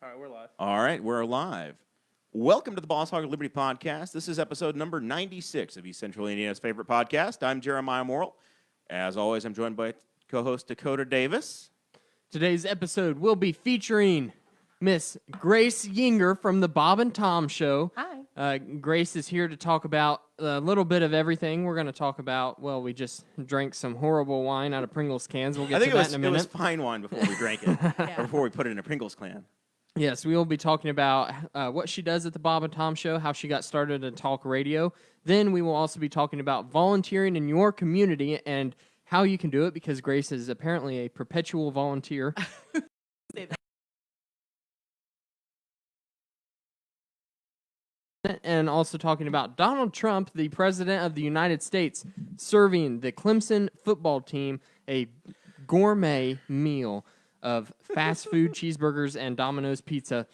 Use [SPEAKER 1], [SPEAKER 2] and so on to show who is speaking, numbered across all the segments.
[SPEAKER 1] All right, we're live.
[SPEAKER 2] All right, we're live. Welcome to the Boss Hog of Liberty podcast. This is episode number 96 of East Central Indiana's favorite podcast. I'm Jeremiah Morrell. As always, I'm joined by co-host Dakota Davis.
[SPEAKER 3] Today's episode will be featuring Miss Grace Yinger from the Bob and Tom Show.
[SPEAKER 4] Hi.
[SPEAKER 3] Grace is here to talk about a little bit of everything. We're going to talk about, well, we just drank some horrible wine out of Pringles cans. We'll get to that in a minute.
[SPEAKER 2] It was fine wine before we drank it, or before we put it in a Pringles can.
[SPEAKER 3] Yes, we will be talking about what she does at the Bob and Tom Show, how she got started in talk radio. Then we will also be talking about volunteering in your community and how you can do it, because Grace is apparently a perpetual volunteer. And also talking about Donald Trump, the President of the United States, serving the Clemson football team a gourmet meal of fast food cheeseburgers and Domino's pizza.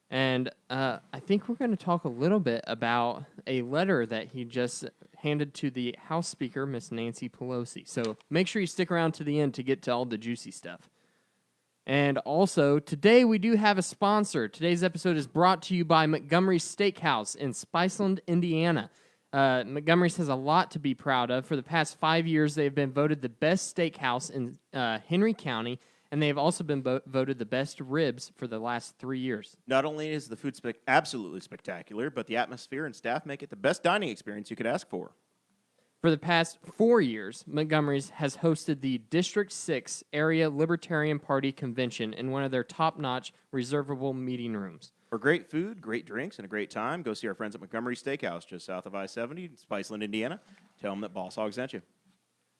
[SPEAKER 3] And I think we're going to talk a little bit about a letter that he just handed to the House Speaker, Miss Nancy Pelosi. So make sure you stick around to the end to get to all the juicy stuff. And also, today we do have a sponsor. Today's episode is brought to you by Montgomery's Steakhouse in Spiceland, Indiana. Montgomery's has a lot to be proud of. For the past 5 years, they've been voted the best steakhouse in Henry County, and they have also been voted the best ribs for the last 3 years.
[SPEAKER 2] Not only is the food absolutely spectacular, but the atmosphere and staff make it the best dining experience you could ask for.
[SPEAKER 3] For the past 4 years, Montgomery's has hosted the District 6 Area Libertarian Party Convention in one of their top-notch reservable meeting rooms.
[SPEAKER 2] For great food, great drinks, and a great time, go see our friends at Montgomery's Steakhouse just south of I-70 in Spiceland, Indiana. Tell them that Boss Hog sent you.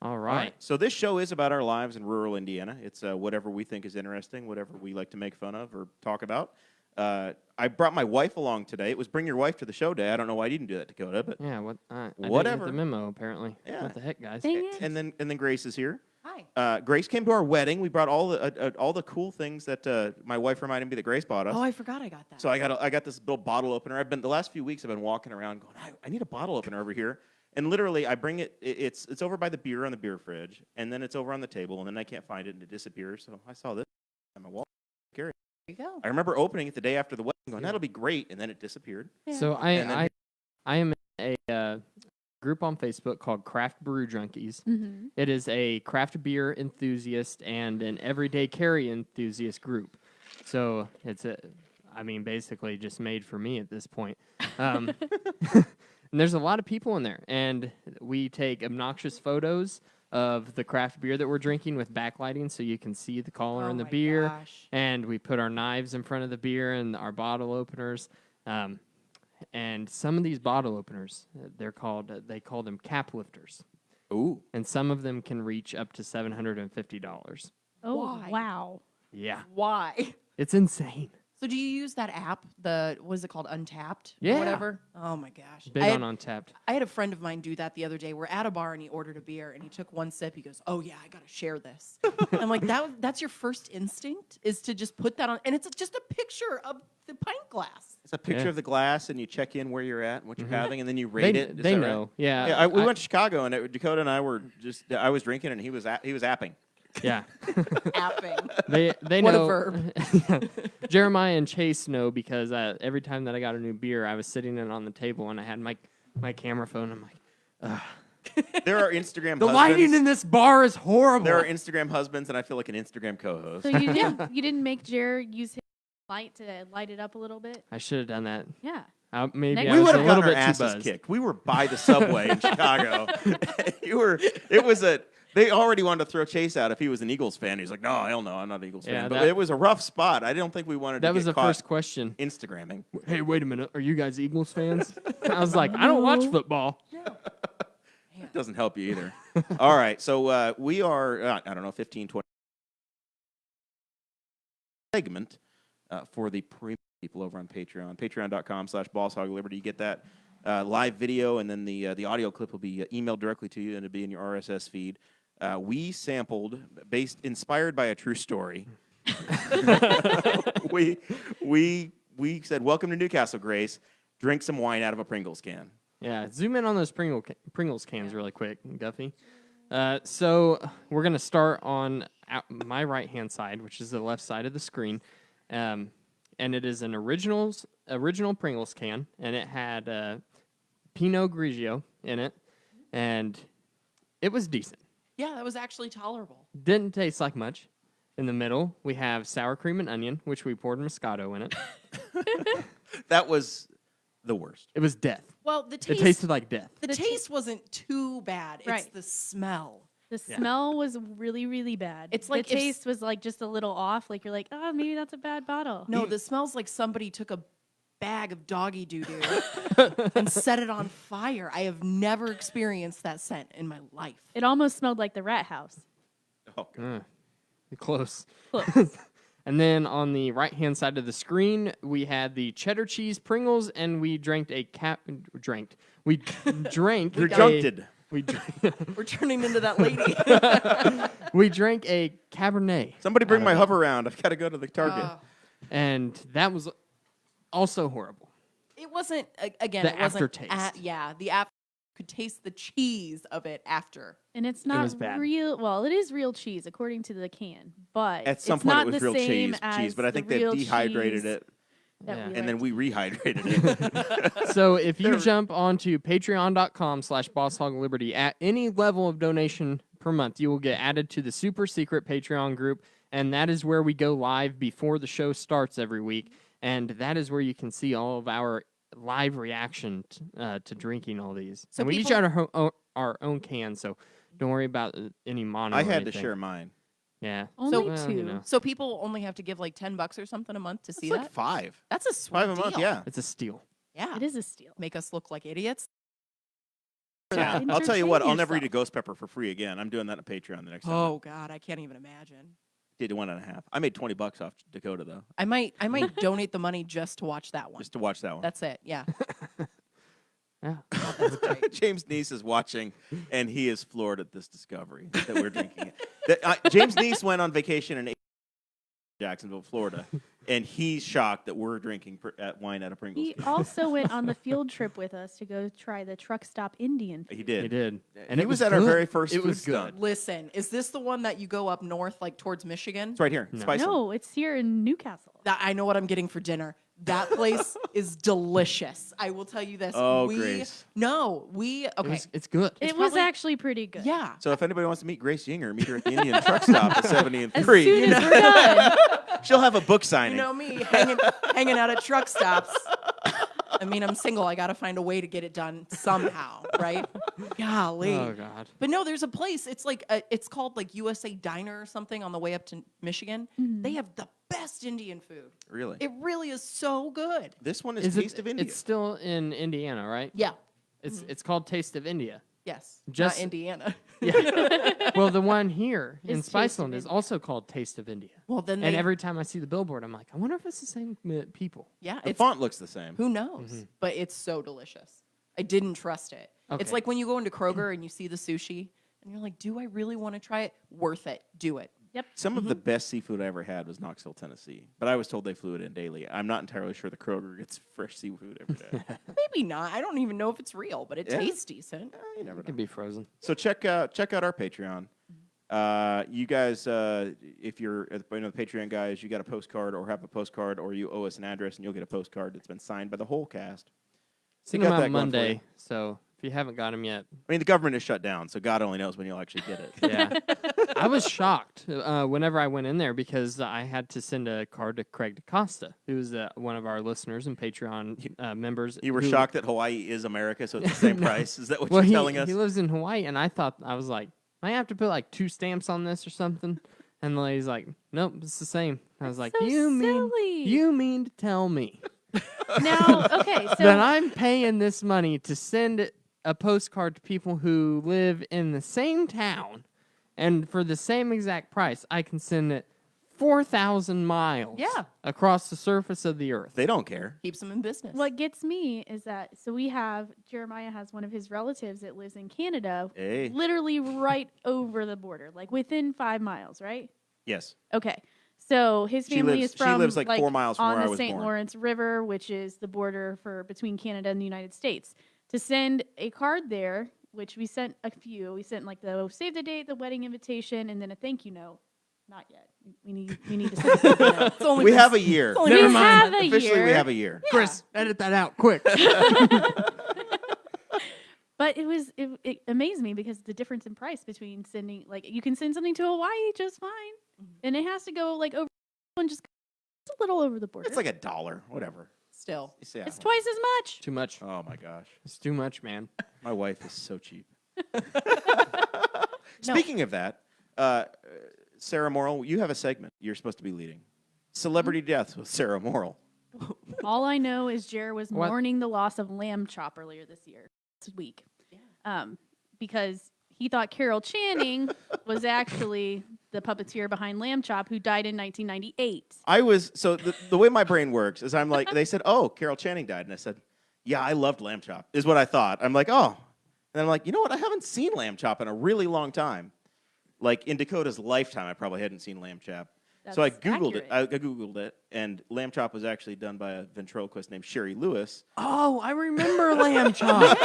[SPEAKER 3] All right.
[SPEAKER 2] So this show is about our lives in rural Indiana. It's whatever we think is interesting, whatever we like to make fun of or talk about. I brought my wife along today. It was Bring Your Wife to the Show Day. I don't know why you didn't do that, Dakota, but
[SPEAKER 3] yeah, I
[SPEAKER 2] whatever.
[SPEAKER 3] didn't get the memo, apparently.
[SPEAKER 2] Yeah.
[SPEAKER 3] What the heck, guys?
[SPEAKER 2] And then Grace is here.
[SPEAKER 4] Hi.
[SPEAKER 2] Grace came to our wedding. We brought all the cool things that my wife reminded me that Grace bought us.
[SPEAKER 4] Oh, I forgot I got that.
[SPEAKER 2] So I got this little bottle opener. The last few weeks I've been walking around going, I need a bottle opener over here. And literally, I bring it. It's over by the beer on the beer fridge, and then it's over on the table, and then I can't find it, and it disappears. So I saw this on my wall.
[SPEAKER 4] There you go.
[SPEAKER 2] I remember opening it the day after the wedding, going, "That'll be great," and then it disappeared.
[SPEAKER 3] Yeah. So I am in a group on Facebook called Craft Brew Junkies.
[SPEAKER 4] Mm-hmm.
[SPEAKER 3] It is a craft beer enthusiast and an everyday carry enthusiast group. So it's basically just made for me at this point. And there's a lot of people in there, and we take obnoxious photos of the craft beer that we're drinking with backlighting so you can see the color in the beer.
[SPEAKER 4] Gosh.
[SPEAKER 3] And we put our knives in front of the beer and our bottle openers. And some of these bottle openers, they call them cap lifters.
[SPEAKER 2] Ooh.
[SPEAKER 3] And some of them can reach up to $750.
[SPEAKER 4] Oh, why?
[SPEAKER 5] Wow.
[SPEAKER 3] Yeah.
[SPEAKER 4] Why?
[SPEAKER 3] It's insane.
[SPEAKER 4] So do you use that app, what is it called, Untapped?
[SPEAKER 3] Yeah.
[SPEAKER 4] Or whatever? Oh, my gosh.
[SPEAKER 3] Big on Untapped.
[SPEAKER 4] I had a friend of mine do that the other day. We're at a bar, and he ordered a beer, and he took one sip. He goes, oh, yeah, I got to share this. I'm like, that's your first instinct, is to just put that on. And it's just a picture of the pint glass.
[SPEAKER 2] It's a picture of the glass, and you check in where you're at and what you're having, and then you rate it. Is
[SPEAKER 3] They
[SPEAKER 2] that
[SPEAKER 3] know.
[SPEAKER 2] right?
[SPEAKER 3] Yeah.
[SPEAKER 2] We went to Chicago, and Dakota and I were I was drinking, and he was apping.
[SPEAKER 3] Yeah.
[SPEAKER 4] Apping.
[SPEAKER 3] They
[SPEAKER 4] What
[SPEAKER 3] know.
[SPEAKER 4] a verb.
[SPEAKER 3] Jeremiah and Chase know, because every time that I got a new beer, I was sitting it on the table and I had my camera phone. I'm like, ugh.
[SPEAKER 2] There are Instagram
[SPEAKER 3] The
[SPEAKER 2] husbands.
[SPEAKER 3] lighting in this bar is horrible.
[SPEAKER 2] There are Instagram husbands, and I feel like an Instagram co-host.
[SPEAKER 5] So you didn't make Jared use his light to light it up a little bit?
[SPEAKER 3] I should have done that.
[SPEAKER 5] Yeah.
[SPEAKER 3] Maybe
[SPEAKER 5] Next
[SPEAKER 3] I
[SPEAKER 2] We
[SPEAKER 3] was
[SPEAKER 2] would
[SPEAKER 3] a
[SPEAKER 2] have
[SPEAKER 3] little
[SPEAKER 2] gotten our
[SPEAKER 3] bit too
[SPEAKER 2] asses
[SPEAKER 3] buzzed.
[SPEAKER 2] kicked. We were by the subway in Chicago. They already wanted to throw Chase out if he was an Eagles fan. He's like, no, hell no, I'm not an Eagles fan. But it was a rough spot. I don't think we wanted to
[SPEAKER 3] That was
[SPEAKER 2] get
[SPEAKER 3] the
[SPEAKER 2] caught
[SPEAKER 3] first question.
[SPEAKER 2] Instagramming.
[SPEAKER 3] Hey, wait a minute. Are you guys Eagles fans? I was like, I don't watch football.
[SPEAKER 2] It doesn't help you either. All right, so we are, 15, 20 segment for the premium people over on Patreon. Patreon.com/BossHogLiberty. You get that live video, and then the audio clip will be emailed directly to you, and it'll be in your RSS feed. We sampled, inspired by a true story. we said, welcome to Newcastle, Grace. Drink some wine out of a Pringles can.
[SPEAKER 3] Yeah, zoom in on those Pringles cans really quick, Guffy. So we're going to start on my right-hand side, which is the left side of the screen. and it is an original Pringles can, and it had Pinot Grigio in it, and it was decent.
[SPEAKER 4] Yeah, that was actually tolerable.
[SPEAKER 3] Didn't taste like much. In the middle, we have sour cream and onion, which we poured Moscato in it.
[SPEAKER 2] That was the worst.
[SPEAKER 3] It was death.
[SPEAKER 4] Well, the
[SPEAKER 3] It
[SPEAKER 4] taste
[SPEAKER 3] tasted like death.
[SPEAKER 4] the taste wasn't too bad. It's
[SPEAKER 5] Right.
[SPEAKER 4] the smell.
[SPEAKER 5] The
[SPEAKER 3] Yeah.
[SPEAKER 5] smell was really, really bad.
[SPEAKER 4] It's like
[SPEAKER 5] the
[SPEAKER 4] if-
[SPEAKER 5] taste was like just a little off. Like you're like, oh, maybe that's a bad bottle.
[SPEAKER 4] No, this smells like somebody took a bag of doggy doo-doo and set it on fire. I have never experienced that scent in my life.
[SPEAKER 5] It almost smelled like the rat house.
[SPEAKER 2] Oh, God.
[SPEAKER 3] Close.
[SPEAKER 5] Close.
[SPEAKER 3] And then on the right-hand side of the screen, we had the cheddar cheese Pringles, and we drank a We drank.
[SPEAKER 2] You're
[SPEAKER 3] a-
[SPEAKER 2] junked.
[SPEAKER 3] We drank,
[SPEAKER 4] We're turning into that lady.
[SPEAKER 3] we drank a Cabernet.
[SPEAKER 2] Somebody bring
[SPEAKER 3] out
[SPEAKER 2] my
[SPEAKER 3] of it.
[SPEAKER 2] hover round. I've got to go to the Target.
[SPEAKER 3] And that was also horrible.
[SPEAKER 4] It wasn't again.
[SPEAKER 3] The
[SPEAKER 4] It wasn't.
[SPEAKER 3] aftertaste.
[SPEAKER 4] The after could taste the cheese of it after.
[SPEAKER 5] And it's
[SPEAKER 3] was
[SPEAKER 5] not
[SPEAKER 3] bad.
[SPEAKER 5] real. Well, it is real cheese according to the can, but
[SPEAKER 2] At some
[SPEAKER 5] it's
[SPEAKER 2] point,
[SPEAKER 5] not
[SPEAKER 2] it was
[SPEAKER 5] the
[SPEAKER 2] real
[SPEAKER 5] same
[SPEAKER 2] cheese,
[SPEAKER 5] as
[SPEAKER 2] but I
[SPEAKER 5] the
[SPEAKER 2] think they
[SPEAKER 5] real
[SPEAKER 2] dehydrated
[SPEAKER 5] cheese
[SPEAKER 2] it,
[SPEAKER 5] that
[SPEAKER 3] Yeah.
[SPEAKER 5] we
[SPEAKER 2] and then
[SPEAKER 5] like.
[SPEAKER 2] we rehydrated it.
[SPEAKER 3] So if you jump onto patreon.com/BossHogLiberty at any level of donation per month, you will get added to the super secret Patreon group, and that is where we go live before the show starts every week, and that is where you can see all of our live reaction to drinking all these.
[SPEAKER 4] So
[SPEAKER 3] And we each
[SPEAKER 4] people-
[SPEAKER 3] had our own can, so don't worry about any mono.
[SPEAKER 2] I
[SPEAKER 3] or
[SPEAKER 2] had to
[SPEAKER 3] anything.
[SPEAKER 2] share mine.
[SPEAKER 3] Yeah.
[SPEAKER 5] Only
[SPEAKER 3] Well,
[SPEAKER 5] two.
[SPEAKER 3] you know.
[SPEAKER 4] So people only have to give like $10 or something a month to
[SPEAKER 2] It's
[SPEAKER 4] see
[SPEAKER 2] like
[SPEAKER 4] that.
[SPEAKER 2] 5.
[SPEAKER 4] That's a sweet
[SPEAKER 2] 5 a month,
[SPEAKER 4] deal.
[SPEAKER 2] yeah.
[SPEAKER 3] It's a steal.
[SPEAKER 4] Yeah.
[SPEAKER 5] It is a steal.
[SPEAKER 4] Make us look like idiots.
[SPEAKER 2] Yeah.
[SPEAKER 5] Entertain
[SPEAKER 2] I'll tell you what, I'll never eat a
[SPEAKER 5] yourself.
[SPEAKER 2] ghost pepper for free again. I'm doing that on Patreon the next time.
[SPEAKER 4] Oh God, I can't even imagine.
[SPEAKER 2] Did 1.5. I made $20 off Dakota though,
[SPEAKER 4] I might donate the money just to watch that one.
[SPEAKER 2] just to watch that one.
[SPEAKER 4] That's it. Yeah.
[SPEAKER 3] Yeah.
[SPEAKER 4] That's great.
[SPEAKER 2] James Neese is watching, and he is floored at this discovery that we're drinking it. James Neese went on vacation in Jacksonville, Florida, and he's shocked that we're drinking wine at a Pringles.
[SPEAKER 5] He also went on the field trip with us to go try the truck stop Indian food.
[SPEAKER 2] He did.
[SPEAKER 3] He did.
[SPEAKER 2] And he was at our
[SPEAKER 3] good.
[SPEAKER 2] very first
[SPEAKER 3] It
[SPEAKER 2] food
[SPEAKER 3] was good.
[SPEAKER 2] stunt.
[SPEAKER 4] Listen, is this the one that you go up north, like towards Michigan?
[SPEAKER 2] It's right here.
[SPEAKER 3] No.
[SPEAKER 2] Spice 'em.
[SPEAKER 5] No, it's here in Newcastle.
[SPEAKER 4] I know what I'm getting for dinner. That place is delicious. I will tell you this.
[SPEAKER 2] Oh, Grace.
[SPEAKER 4] No, we okay.
[SPEAKER 3] It's good.
[SPEAKER 5] It was
[SPEAKER 4] probably-
[SPEAKER 5] actually pretty good.
[SPEAKER 4] Yeah.
[SPEAKER 2] So if anybody wants to meet Grace Yinger, meet her at the Indian truck stop at 70 and
[SPEAKER 5] As
[SPEAKER 2] 3.
[SPEAKER 5] soon as we're done.
[SPEAKER 2] She'll have a book
[SPEAKER 4] You
[SPEAKER 2] signing.
[SPEAKER 4] know me hanging out at truck stops. I mean, I'm single. I got to find a way to get it done somehow, right? Golly.
[SPEAKER 3] Oh God.
[SPEAKER 4] But no, there's a place. It's like it's called like USA Diner or something on the way up to Michigan. They have the best Indian food.
[SPEAKER 2] Really?
[SPEAKER 4] It really is so good.
[SPEAKER 2] This one is,
[SPEAKER 3] Is
[SPEAKER 2] Taste
[SPEAKER 3] it?
[SPEAKER 2] of India.
[SPEAKER 3] It's still in Indiana, right?
[SPEAKER 4] Yeah.
[SPEAKER 3] It's called Taste of India.
[SPEAKER 4] Yes.
[SPEAKER 3] Just-
[SPEAKER 4] Not Indiana.
[SPEAKER 3] Yeah. Well, the one here in
[SPEAKER 5] It's Taste of
[SPEAKER 3] Spiceland is
[SPEAKER 5] India.
[SPEAKER 3] also called Taste of India.
[SPEAKER 4] Well, then
[SPEAKER 3] And
[SPEAKER 4] they,
[SPEAKER 3] every time I see the billboard, I'm like, I wonder if it's the same people.
[SPEAKER 4] yeah,
[SPEAKER 2] the
[SPEAKER 4] it's
[SPEAKER 2] font looks the same.
[SPEAKER 4] who knows, but it's so delicious. I didn't trust it. It's
[SPEAKER 3] Okay.
[SPEAKER 4] like when you go into Kroger and you see the sushi and you're like, do I really want to try it? Worth it. Do it.
[SPEAKER 5] Yep.
[SPEAKER 2] Some of the best seafood I ever had was Knoxville, Tennessee, but I was told they flew it in daily. I'm not entirely sure the Kroger gets fresh seafood every day.
[SPEAKER 4] Maybe not. I don't even know if it's real, but it
[SPEAKER 2] Yeah.
[SPEAKER 4] tastes decent.
[SPEAKER 2] You never
[SPEAKER 3] It could
[SPEAKER 2] know.
[SPEAKER 3] be frozen.
[SPEAKER 2] So check out our Patreon. You guys, if you're one of the Patreon guys, you got a postcard or have a postcard, or you owe us an address, and you'll get a postcard that's been signed by the whole cast.
[SPEAKER 3] Send
[SPEAKER 2] got
[SPEAKER 3] them
[SPEAKER 2] that
[SPEAKER 3] out
[SPEAKER 2] going for you.
[SPEAKER 3] Monday, so if you haven't got them yet,
[SPEAKER 2] I mean, the government is shut down, so God only knows when you'll actually get it.
[SPEAKER 3] yeah. I was shocked whenever I went in there because I had to send a card to Craig DaCosta, who's one of our listeners and Patreon members.
[SPEAKER 2] You were
[SPEAKER 3] who-
[SPEAKER 2] shocked that Hawaii is America, so it's the same
[SPEAKER 3] No.
[SPEAKER 2] price. Is that what
[SPEAKER 3] Well,
[SPEAKER 2] you're telling us?
[SPEAKER 3] he lives in Hawaii, and I was like, I have to put like 2 stamps on this or something. And the lady's like, nope, it's the same. I was like,
[SPEAKER 5] so
[SPEAKER 3] you
[SPEAKER 5] silly.
[SPEAKER 3] mean to tell me
[SPEAKER 5] Now, okay, so
[SPEAKER 3] that I'm paying this money to send a postcard to people who live in the same town, and for the same exact price, I can send it 4,000 miles
[SPEAKER 4] Yeah.
[SPEAKER 3] across the surface of the earth.
[SPEAKER 2] They don't care.
[SPEAKER 4] Keeps them in business.
[SPEAKER 5] what gets me is that Jeremiah has one of his relatives that lives in Canada,
[SPEAKER 2] Hey.
[SPEAKER 5] literally right over the border, like within 5 miles, right?
[SPEAKER 2] Yes.
[SPEAKER 5] Okay. So his
[SPEAKER 2] She
[SPEAKER 5] family
[SPEAKER 2] lives-
[SPEAKER 5] is
[SPEAKER 2] she
[SPEAKER 5] from
[SPEAKER 2] lives, like, 4 miles from
[SPEAKER 5] on
[SPEAKER 2] where I
[SPEAKER 5] the
[SPEAKER 2] was
[SPEAKER 5] St.
[SPEAKER 2] born.
[SPEAKER 5] Lawrence River, which is the border between Canada and the United States. To send a card there, which we sent a few. We sent like the save the date, the wedding invitation, and then a thank you note. Not yet. We need to send something out.
[SPEAKER 4] It's only
[SPEAKER 2] We
[SPEAKER 4] been-
[SPEAKER 2] have a year.
[SPEAKER 4] it's only
[SPEAKER 5] We
[SPEAKER 4] been
[SPEAKER 5] have a
[SPEAKER 2] Officially, we
[SPEAKER 5] year.
[SPEAKER 2] have a year.
[SPEAKER 3] Chris, edit that out quick.
[SPEAKER 5] But it amazed me because the difference in price between sending, like, you can send something to Hawaii just fine, and it has to go like over and just a little over the border.
[SPEAKER 2] It's like $1, whatever.
[SPEAKER 4] Still.
[SPEAKER 2] Yeah.
[SPEAKER 5] It's twice as much.
[SPEAKER 3] Too much.
[SPEAKER 2] Oh my gosh,
[SPEAKER 3] It's too much, man.
[SPEAKER 2] my wife is so cheap. Speaking of that, Sara Morrell, you have a segment you're supposed to be leading. Celebrity deaths with Sara Morrell.
[SPEAKER 5] All I know is Jer was
[SPEAKER 3] What?
[SPEAKER 5] mourning the loss of Lamb Chop earlier this week. Because he thought Carol Channing was actually the puppeteer behind Lamb Chop, who died in 1998.
[SPEAKER 2] The way my brain works is I'm like, they said, oh, Carol Channing died. And I said, yeah, I loved Lamb Chop, is what I thought. I'm like, oh. And I'm like, you know what? I haven't seen Lamb Chop in a really long time. Like in Dakota's lifetime, I probably hadn't seen Lamb Chop. So I
[SPEAKER 5] That's
[SPEAKER 2] Googled
[SPEAKER 5] accurate.
[SPEAKER 2] it. I Googled it, and Lamb Chop was actually done by a ventriloquist named Sherry Lewis.
[SPEAKER 3] Oh, I remember Lamb Chop.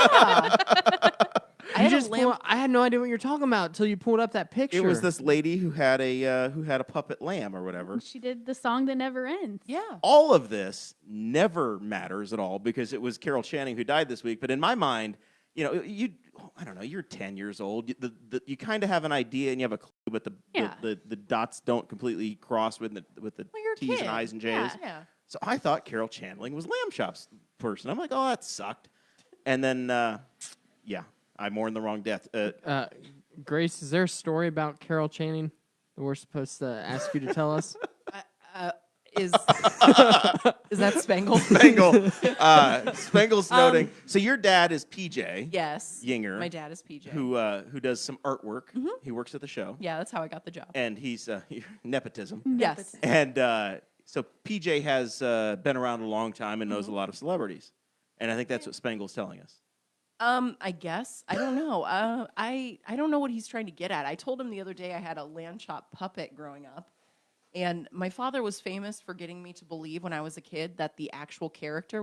[SPEAKER 4] I had a lamb.
[SPEAKER 3] I had no idea what you're talking about until you pulled up that picture.
[SPEAKER 2] It was this lady who had a puppet lamb or whatever.
[SPEAKER 5] She did the song that never ends.
[SPEAKER 4] Yeah.
[SPEAKER 2] All of this never matters at all because it was Carol Channing who died this week. But in my mind, you know, I don't know, you're 10 years old. You kind of have an idea and you have a clue, but the dots don't completely cross with the
[SPEAKER 4] Well, you're a
[SPEAKER 2] T's
[SPEAKER 4] kid.
[SPEAKER 2] and I's and J's.
[SPEAKER 5] Yeah.
[SPEAKER 4] Yeah.
[SPEAKER 2] So I thought Carol Channing was Lamb Chop's person. I'm like, oh, that sucked. And then, yeah, I mourned the wrong death.
[SPEAKER 3] Grace, is there a story about Carol Channing that we're supposed to ask you to tell us?
[SPEAKER 4] Is that Spangle?
[SPEAKER 2] Spangle. Spangle's noting. So your dad is PJ.
[SPEAKER 4] Yes.
[SPEAKER 2] Yinger.
[SPEAKER 4] My dad is PJ.
[SPEAKER 2] Who does some artwork.
[SPEAKER 4] Mm-hmm.
[SPEAKER 2] He works at the show.
[SPEAKER 4] Yeah, that's how I got the job.
[SPEAKER 2] And he's nepotism.
[SPEAKER 4] Yes.
[SPEAKER 2] And so PJ has been around a long time and knows
[SPEAKER 4] Mm-hmm.
[SPEAKER 2] a lot of celebrities. And I think that's what Spangle's telling us.
[SPEAKER 4] I guess. I don't know. I don't know what he's trying to get at. I told him the other day I had a Lamb Chop puppet growing up. And my father was famous for getting me to believe when I was a kid that the actual character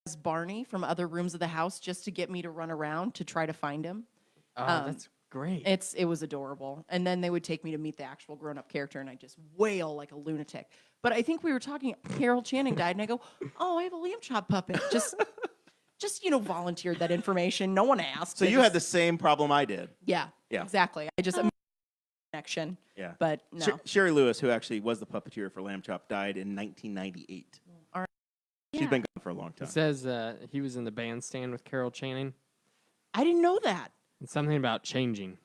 [SPEAKER 4] was Barney from other rooms of the house just to get me to run around to try to find him.
[SPEAKER 3] Oh, that's great.
[SPEAKER 4] It was adorable. And then they would take me to meet the actual grown-up character, and I just wail like a lunatic. But I think we were talking, Carol Channing died, and I go, oh, I have a Lamb Chop puppet. Just volunteered that information. No one asked.
[SPEAKER 2] So you had the same problem I did.
[SPEAKER 4] Yeah,
[SPEAKER 2] Yeah.
[SPEAKER 4] exactly. I just connection.
[SPEAKER 2] Yeah.
[SPEAKER 4] But no.
[SPEAKER 2] Sherry Lewis, who actually was the puppeteer for Lamb Chop, died in 1998.
[SPEAKER 4] All right.
[SPEAKER 2] She's
[SPEAKER 5] Yeah.
[SPEAKER 2] been gone for a long
[SPEAKER 3] It
[SPEAKER 2] time.
[SPEAKER 3] says he was in the bandstand with Carol Channing.
[SPEAKER 4] I didn't know that.
[SPEAKER 3] And something about changing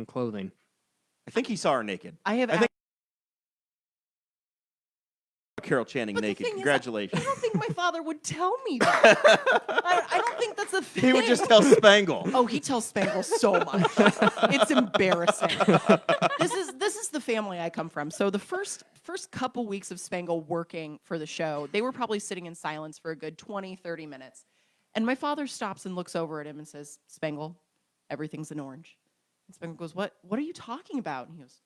[SPEAKER 3] clothing.
[SPEAKER 2] I think he saw her naked.
[SPEAKER 4] I have.
[SPEAKER 2] I think Carol Channing
[SPEAKER 4] But the
[SPEAKER 2] naked.
[SPEAKER 4] thing is,
[SPEAKER 2] Congratulations.
[SPEAKER 4] I don't think my father would tell me that. I don't think that's a thing.
[SPEAKER 2] He would just tell Spangle.
[SPEAKER 4] Oh, he tells Spangle so much. It's embarrassing. This is the family I come from. So the first couple weeks of Spangle working for the show, they were probably sitting in silence for a good 20, 30 minutes. And my father stops and looks over at him and says, Spangle, everything's an orange. And Spangle goes, What are you talking about? And he goes,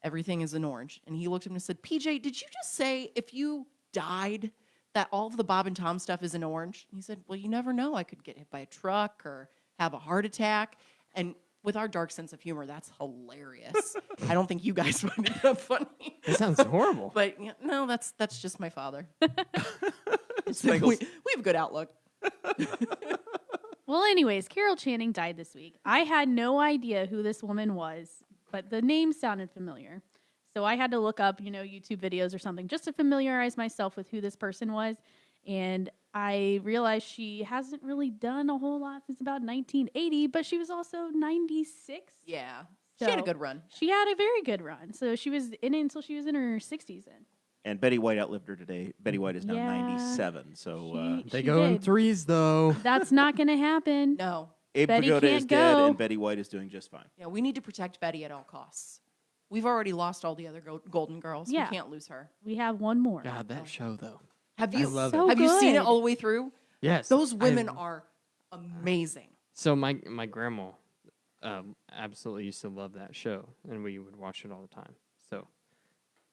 [SPEAKER 4] everything is an orange. And he looked at him and said, PJ, did you just say if you died that all of the Bob and Tom stuff is an orange? And he said, well, you never know. I could get hit by a truck or have a heart attack. And with our dark sense of humor, that's hilarious. I don't think you guys find it that funny.
[SPEAKER 3] That sounds horrible.
[SPEAKER 4] But yeah, no, that's just my father. we
[SPEAKER 2] Spangle's-
[SPEAKER 4] have a good outlook.
[SPEAKER 5] Well, anyways, Carol Channing died this week. I had no idea who this woman was, but the name sounded familiar. So I had to look up, YouTube videos or something just to familiarize myself with who this person was. And I realized she hasn't really done a whole lot since about 1980, but she was also 96.
[SPEAKER 4] Yeah. She had a
[SPEAKER 5] So-
[SPEAKER 4] good run.
[SPEAKER 5] She had a very good run. So she was in it until she was in her 60s then.
[SPEAKER 2] And Betty White outlived her today. Betty White is now
[SPEAKER 5] Yeah.
[SPEAKER 2] 97. So
[SPEAKER 5] She-
[SPEAKER 3] They
[SPEAKER 5] she
[SPEAKER 3] go in
[SPEAKER 5] did.
[SPEAKER 3] threes, though.
[SPEAKER 5] That's not going to happen.
[SPEAKER 4] No.
[SPEAKER 2] Abe
[SPEAKER 5] Betty
[SPEAKER 2] Pagoda is
[SPEAKER 5] can't
[SPEAKER 2] dead,
[SPEAKER 5] go.
[SPEAKER 2] and Betty White is doing just fine.
[SPEAKER 4] Yeah, we need to protect Betty at all costs. We've already lost all the other Golden Girls.
[SPEAKER 5] Yeah.
[SPEAKER 4] We can't lose her.
[SPEAKER 5] We have one more.
[SPEAKER 3] God, that show, though.
[SPEAKER 4] Have
[SPEAKER 3] I
[SPEAKER 4] you
[SPEAKER 3] love
[SPEAKER 5] So
[SPEAKER 3] it.
[SPEAKER 4] have you seen it
[SPEAKER 5] good.
[SPEAKER 4] all the way through?
[SPEAKER 3] Yes.
[SPEAKER 4] Those women
[SPEAKER 3] I-
[SPEAKER 4] are amazing.
[SPEAKER 3] So my grandma absolutely used to love that show, and we would watch it all the time. So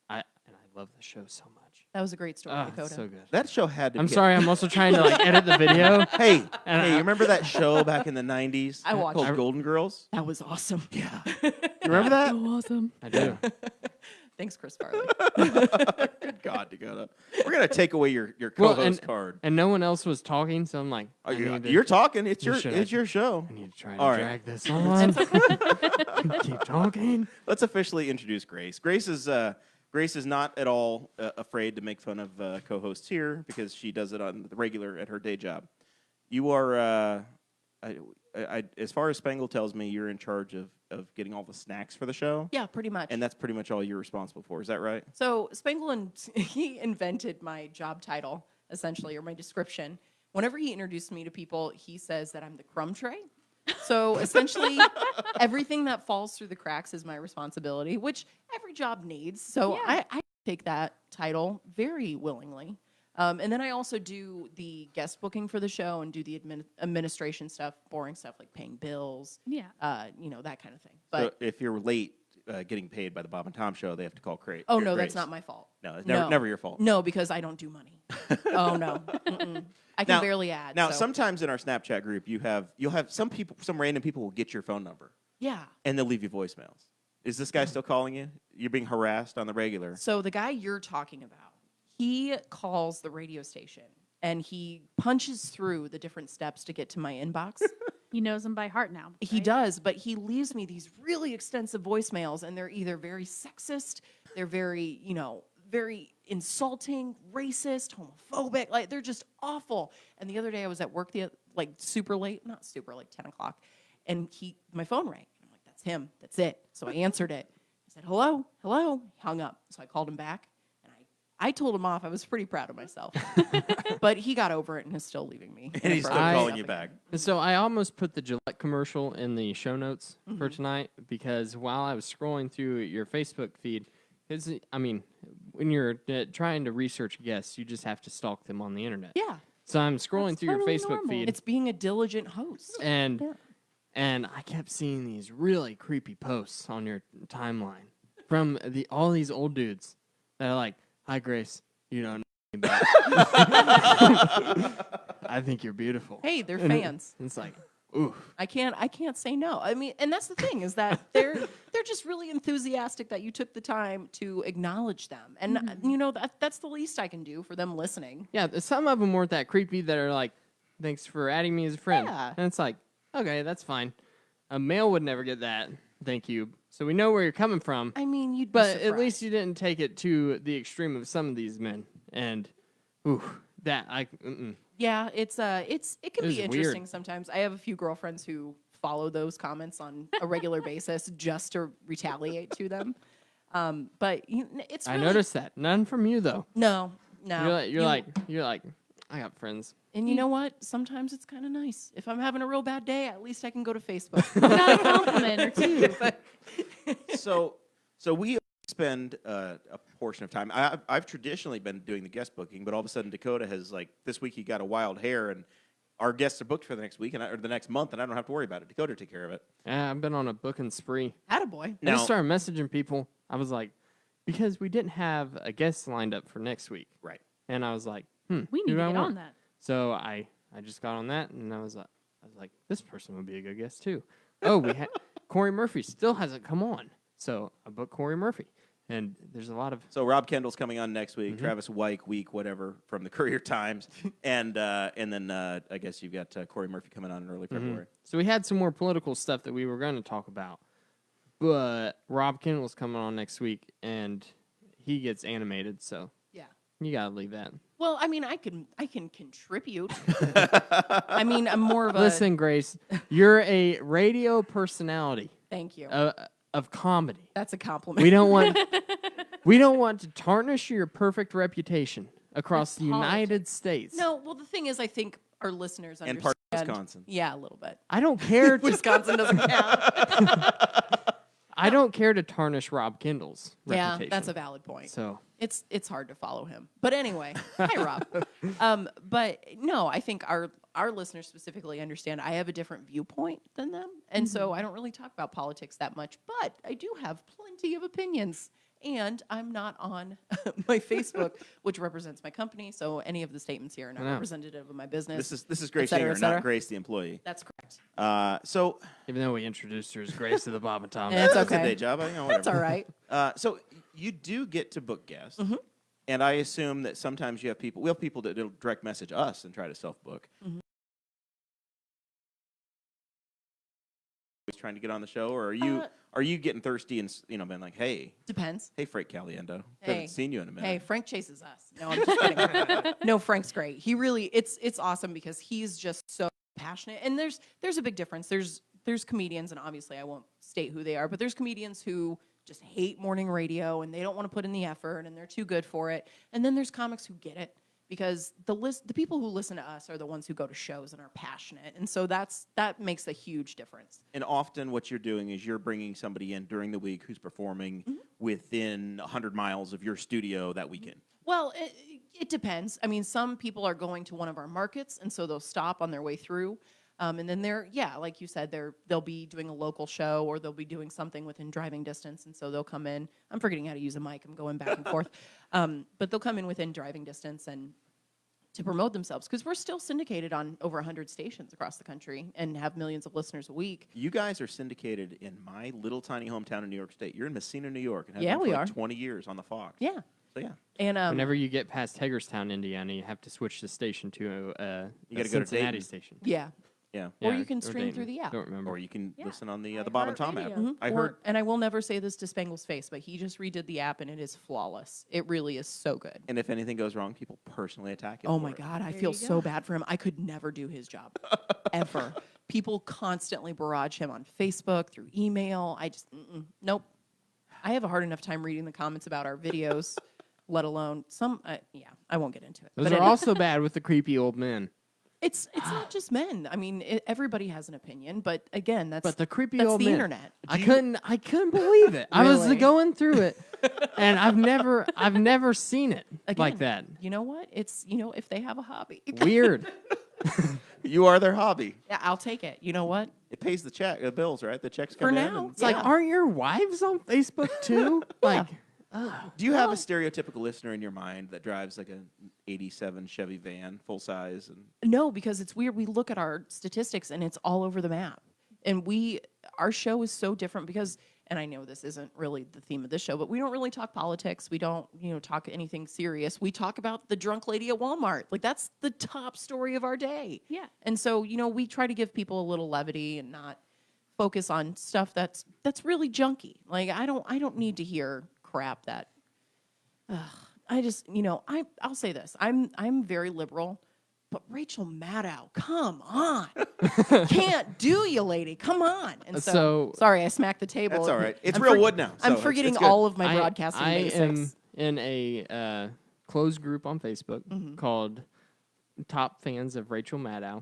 [SPEAKER 3] I love the show so much.
[SPEAKER 4] That was a great story,
[SPEAKER 3] Ah,
[SPEAKER 4] Dakota.
[SPEAKER 3] so good.
[SPEAKER 2] That show had to
[SPEAKER 3] I'm
[SPEAKER 2] be.
[SPEAKER 3] sorry, I'm also trying to edit the video.
[SPEAKER 2] Hey,
[SPEAKER 3] And
[SPEAKER 2] hey,
[SPEAKER 3] I-
[SPEAKER 2] you remember that show back in the 90s
[SPEAKER 4] I watched
[SPEAKER 2] called
[SPEAKER 4] it.
[SPEAKER 2] Golden Girls?
[SPEAKER 4] That was awesome.
[SPEAKER 2] Yeah.
[SPEAKER 4] It
[SPEAKER 2] You remember that?
[SPEAKER 5] So awesome.
[SPEAKER 3] I do.
[SPEAKER 4] Thanks, Chris Farley.
[SPEAKER 2] Good God, Dakota. We're gonna take away your
[SPEAKER 3] Well,
[SPEAKER 2] co-host card.
[SPEAKER 3] And no one else was talking, so I'm like,
[SPEAKER 2] Oh,
[SPEAKER 3] I need to-
[SPEAKER 2] you're talking. It's
[SPEAKER 3] You
[SPEAKER 2] your
[SPEAKER 3] should.
[SPEAKER 2] it's your show.
[SPEAKER 3] I need to try
[SPEAKER 2] All
[SPEAKER 3] to
[SPEAKER 2] right.
[SPEAKER 3] drag this on. Keep talking.
[SPEAKER 2] Let's officially introduce Grace. Grace is not at all afraid to make fun of co-hosts here because she does it on the regular at her day job. You are, as far as Spangle tells me, you're in charge of getting all the snacks for the show.
[SPEAKER 4] Yeah, pretty much.
[SPEAKER 2] And that's pretty much all you're responsible for. Is that right?
[SPEAKER 4] So Spangle, he invented my job title, essentially, or my description. Whenever he introduced me to people, he says that I'm the crumb tray. So essentially, everything that falls through the cracks is my responsibility, which every job needs. So
[SPEAKER 5] Yeah.
[SPEAKER 4] I take that title very willingly. And then I also do the guest booking for the show and do the administration stuff, boring stuff like paying bills,
[SPEAKER 5] Yeah.
[SPEAKER 4] That kind of thing. But
[SPEAKER 2] So if you're late getting paid by the Bob and Tom show, they have to call Grace.
[SPEAKER 4] oh no,
[SPEAKER 2] Grace.
[SPEAKER 4] that's not my fault.
[SPEAKER 2] No, it's
[SPEAKER 4] No.
[SPEAKER 2] never your fault.
[SPEAKER 4] No, because I don't do money. Oh no, Mm-mm. I can
[SPEAKER 2] Now-
[SPEAKER 4] barely add.
[SPEAKER 2] Now,
[SPEAKER 4] so.
[SPEAKER 2] sometimes in our Snapchat group, you'll have some random people will get your phone number
[SPEAKER 4] Yeah.
[SPEAKER 2] and they'll leave you voicemails. Is this guy still calling you? You're being harassed on the regular.
[SPEAKER 4] So the guy you're talking about, he calls the radio station and he punches through the different steps to get to my inbox.
[SPEAKER 5] He knows them by heart now.
[SPEAKER 4] He
[SPEAKER 5] right?
[SPEAKER 4] does, but he leaves me these really extensive voicemails, and they're either very sexist, they're very, very insulting, racist, homophobic. Like they're just awful. And the other day I was at work super late, not super, like 10 o'clock, and my phone rang. I'm like, that's him. That's it. So I answered it. I said, hello, hello. He hung up. So I called him back, and I told him off. I was pretty proud of myself. But he got over it and is still leaving me.
[SPEAKER 2] And he's still
[SPEAKER 3] I-
[SPEAKER 2] calling you back.
[SPEAKER 3] So I almost put the Gillette commercial in the show notes for tonight because while I was scrolling through your Facebook feed, when you're trying to research guests, you just have to stalk them on the internet.
[SPEAKER 4] Yeah.
[SPEAKER 3] So I'm scrolling
[SPEAKER 5] That's
[SPEAKER 3] through your
[SPEAKER 5] totally
[SPEAKER 3] Facebook
[SPEAKER 5] normal.
[SPEAKER 3] feed,
[SPEAKER 4] It's being a diligent host.
[SPEAKER 3] and
[SPEAKER 4] Yeah.
[SPEAKER 3] and I kept seeing these really creepy posts on your timeline from all these old dudes that are like, "Hi Grace, you don't know me, but I think you're beautiful."
[SPEAKER 4] Hey, they're
[SPEAKER 3] And
[SPEAKER 4] fans.
[SPEAKER 3] It's like, ooh.
[SPEAKER 4] I can't say no. I mean, and that's the thing is that they're just really enthusiastic that you took the time to acknowledge them, and that's the least I can do for them listening.
[SPEAKER 3] Yeah, some of them weren't that creepy that are like, thanks for adding me as a friend.
[SPEAKER 4] Yeah.
[SPEAKER 3] And it's like, okay, that's fine. A male would never get that. Thank you. So we know where you're coming from.
[SPEAKER 4] I mean, you'd be
[SPEAKER 3] But at
[SPEAKER 4] surprised.
[SPEAKER 3] least you didn't take it to the extreme of some of these men. And, ooh,
[SPEAKER 4] Yeah, it can
[SPEAKER 3] It
[SPEAKER 4] be
[SPEAKER 3] was
[SPEAKER 4] interesting
[SPEAKER 3] weird.
[SPEAKER 4] sometimes. I have a few girlfriends who follow those comments on a regular basis just to retaliate to them. But it's
[SPEAKER 3] I
[SPEAKER 4] really,
[SPEAKER 3] noticed that. None from you, though.
[SPEAKER 4] No.
[SPEAKER 3] You're like, I got friends.
[SPEAKER 4] And you know what? Sometimes it's kind of nice. If I'm having a real bad day, at least I can go to Facebook.
[SPEAKER 5] Got a compliment or two.
[SPEAKER 2] So we spend a portion of time. I've traditionally been doing the guest booking, but all of a sudden Dakota has this week he got a wild hair, and our guests are booked for the next week or the next month, and I don't have to worry about it. Dakota take care of it.
[SPEAKER 3] Yeah, I've been on a booking spree.
[SPEAKER 4] Attaboy.
[SPEAKER 3] I
[SPEAKER 2] Now-
[SPEAKER 3] just started messaging people. I was like, because we didn't have a guest lined up for next week.
[SPEAKER 2] Right.
[SPEAKER 3] And I was like,
[SPEAKER 5] We
[SPEAKER 3] who
[SPEAKER 5] need
[SPEAKER 3] do
[SPEAKER 5] to
[SPEAKER 3] I
[SPEAKER 5] get
[SPEAKER 3] want?
[SPEAKER 5] on that.
[SPEAKER 3] So I just got on that, and I was like, this person would be a good guest too. Oh, we had Corey Murphy still hasn't come on, so I booked Corey Murphy, and there's a lot of
[SPEAKER 2] So Rob Kendall's coming on next week.
[SPEAKER 3] Mm-hmm.
[SPEAKER 2] Travis Wyke week, whatever, from the Courier Times, and then I guess you've got Corey Murphy coming on in early February.
[SPEAKER 3] So we had some more political stuff that we were going to talk about, but Rob Kendall's coming on next week, and he gets animated, so
[SPEAKER 4] Yeah.
[SPEAKER 3] you gotta leave that.
[SPEAKER 4] Well, I mean, I can contribute. I mean, I'm more of a
[SPEAKER 3] Listen, Grace, you're a radio personality
[SPEAKER 4] Thank you.
[SPEAKER 3] of comedy.
[SPEAKER 4] That's a compliment.
[SPEAKER 3] We don't want to tarnish your perfect reputation across the United States.
[SPEAKER 4] No, well, the thing is, I think our listeners
[SPEAKER 2] And
[SPEAKER 4] understand.
[SPEAKER 2] part of Wisconsin.
[SPEAKER 4] Yeah, a little bit.
[SPEAKER 3] I don't care to
[SPEAKER 4] Wisconsin doesn't count.
[SPEAKER 3] I don't care to tarnish Rob Kendall's
[SPEAKER 4] Yeah,
[SPEAKER 3] reputation.
[SPEAKER 4] that's a valid point.
[SPEAKER 3] So
[SPEAKER 4] It's hard to follow him. But anyway, hi Rob. But no, I think our listeners specifically understand I have a different viewpoint than them. And so I don't really talk about politics that much, but I do have plenty of opinions. And I'm not on my Facebook, which represents my company. So any of the statements here are not representative of my business.
[SPEAKER 2] This is Grace
[SPEAKER 4] cetera,
[SPEAKER 2] Yinger,
[SPEAKER 4] et cetera.
[SPEAKER 2] not Grace the employee.
[SPEAKER 4] That's correct.
[SPEAKER 2] So
[SPEAKER 3] Even though we introduced her as Grace to the Bob and Tom.
[SPEAKER 4] It's
[SPEAKER 2] that's a
[SPEAKER 4] okay.
[SPEAKER 2] day job. Whatever.
[SPEAKER 4] That's all right.
[SPEAKER 2] So you do get to book guests,
[SPEAKER 4] Mm-hmm.
[SPEAKER 2] and I assume that sometimes you have people. We have people that will direct message us and try to self book.
[SPEAKER 4] Mm-hmm.
[SPEAKER 2] Trying to get on the show, or are you getting thirsty and been like, hey,
[SPEAKER 4] Depends.
[SPEAKER 2] Frank Caliendo,
[SPEAKER 4] Hey.
[SPEAKER 2] haven't seen you in a minute.
[SPEAKER 4] Hey, Frank chases us. No, I'm just kidding. No, Frank's great. He really, it's awesome because he's just so passionate. And there's a big difference. There's comedians, and obviously I won't state who they are, but there's comedians who just hate morning radio and they don't want to put in the effort and they're too good for it. And then there's comics who get it because the people who listen to us are the ones who go to shows and are passionate. And so that makes a huge difference.
[SPEAKER 2] And often what you're doing is you're bringing somebody in during the week who's performing within 100 miles of your studio that weekend.
[SPEAKER 4] Well, it depends. I mean, some people are going to one of our markets, and so they'll stop on their way through. And then like you said, they'll be doing a local show or they'll be doing something within driving distance, and so they'll come in. I'm forgetting how to use a mic. I'm going back and forth. But they'll come in within driving distance and to promote themselves because we're still syndicated on over 100 stations across the country and have millions of listeners a week.
[SPEAKER 2] You guys are syndicated in my little tiny hometown in New York State. You're in Messina, New York, and have
[SPEAKER 4] Yeah,
[SPEAKER 2] been for
[SPEAKER 4] we
[SPEAKER 2] like
[SPEAKER 4] are.
[SPEAKER 2] 20 years on the Fox.
[SPEAKER 4] Yeah.
[SPEAKER 2] So yeah,
[SPEAKER 4] And
[SPEAKER 3] Whenever you get past Hagerstown, Indiana, you have to switch the station to
[SPEAKER 2] You
[SPEAKER 3] a
[SPEAKER 2] gotta go to
[SPEAKER 3] Cincinnati
[SPEAKER 2] Dayton.
[SPEAKER 3] station.
[SPEAKER 4] yeah.
[SPEAKER 2] yeah.
[SPEAKER 4] Or
[SPEAKER 3] Yeah,
[SPEAKER 4] you can stream
[SPEAKER 3] Dayton.
[SPEAKER 4] through the app.
[SPEAKER 3] Don't remember.
[SPEAKER 2] Or you can
[SPEAKER 5] Yeah.
[SPEAKER 2] listen on the Bob and Tom app.
[SPEAKER 5] iHeartRadio.
[SPEAKER 2] I
[SPEAKER 4] Or-
[SPEAKER 2] heard.
[SPEAKER 4] and I will never say this to Spangle's face, but he just redid the app and it is flawless. It really is so good.
[SPEAKER 2] And if anything goes wrong, people personally attack him.
[SPEAKER 4] Oh
[SPEAKER 2] for
[SPEAKER 4] my
[SPEAKER 2] it.
[SPEAKER 4] God, I
[SPEAKER 5] There
[SPEAKER 4] feel
[SPEAKER 5] you
[SPEAKER 4] so
[SPEAKER 5] go.
[SPEAKER 4] bad for him. I could never do his job, ever. People constantly barrage him on Facebook, through email. I just, nope. I have a hard enough time reading the comments about our videos, let alone some, I won't get into it.
[SPEAKER 3] Those
[SPEAKER 4] But
[SPEAKER 3] are
[SPEAKER 4] anyway,
[SPEAKER 3] also bad with the creepy old men.
[SPEAKER 4] it's not just men. I mean, everybody has an opinion, but again, that's
[SPEAKER 3] But the creepy
[SPEAKER 4] that's
[SPEAKER 3] old
[SPEAKER 4] the
[SPEAKER 3] men.
[SPEAKER 4] internet.
[SPEAKER 3] I couldn't believe it. I was
[SPEAKER 4] Really?
[SPEAKER 3] going through it, and I've never seen it like that.
[SPEAKER 4] Again, You know what? It's, if they have a hobby.
[SPEAKER 3] Weird.
[SPEAKER 2] You are their hobby.
[SPEAKER 4] Yeah, I'll take it. You know what?
[SPEAKER 2] It pays the bills, right? The checks
[SPEAKER 4] For
[SPEAKER 2] come in.
[SPEAKER 4] now.
[SPEAKER 2] and-
[SPEAKER 3] It's like,
[SPEAKER 4] Yeah.
[SPEAKER 3] aren't your wives on Facebook too? Like,
[SPEAKER 2] Do you have a stereotypical listener in your mind that drives like an '87 Chevy van, full size, and
[SPEAKER 4] No, because it's weird. We look at our statistics and it's all over the map. And our show is so different because, and I know this isn't really the theme of this show, but we don't really talk politics. We don't, talk anything serious. We talk about the drunk lady at Walmart. Like that's the top story of our day.
[SPEAKER 5] Yeah.
[SPEAKER 4] And so, we try to give people a little levity and not focus on stuff that's really junky. Like I don't need to hear crap that I just, I'll say this. I'm very liberal, but Rachel Maddow, come on. Can't do you, lady. Come on. And
[SPEAKER 3] So-
[SPEAKER 4] sorry, I smacked the table.
[SPEAKER 2] That's all right. It's
[SPEAKER 4] I'm
[SPEAKER 2] real wood now. So
[SPEAKER 4] I'm
[SPEAKER 2] it's-
[SPEAKER 4] forgetting
[SPEAKER 2] it's good.
[SPEAKER 4] all of my broadcasting
[SPEAKER 3] I
[SPEAKER 4] basics.
[SPEAKER 3] am in a closed group on Facebook
[SPEAKER 4] Mm-hmm.
[SPEAKER 3] called Top Fans of Rachel Maddow.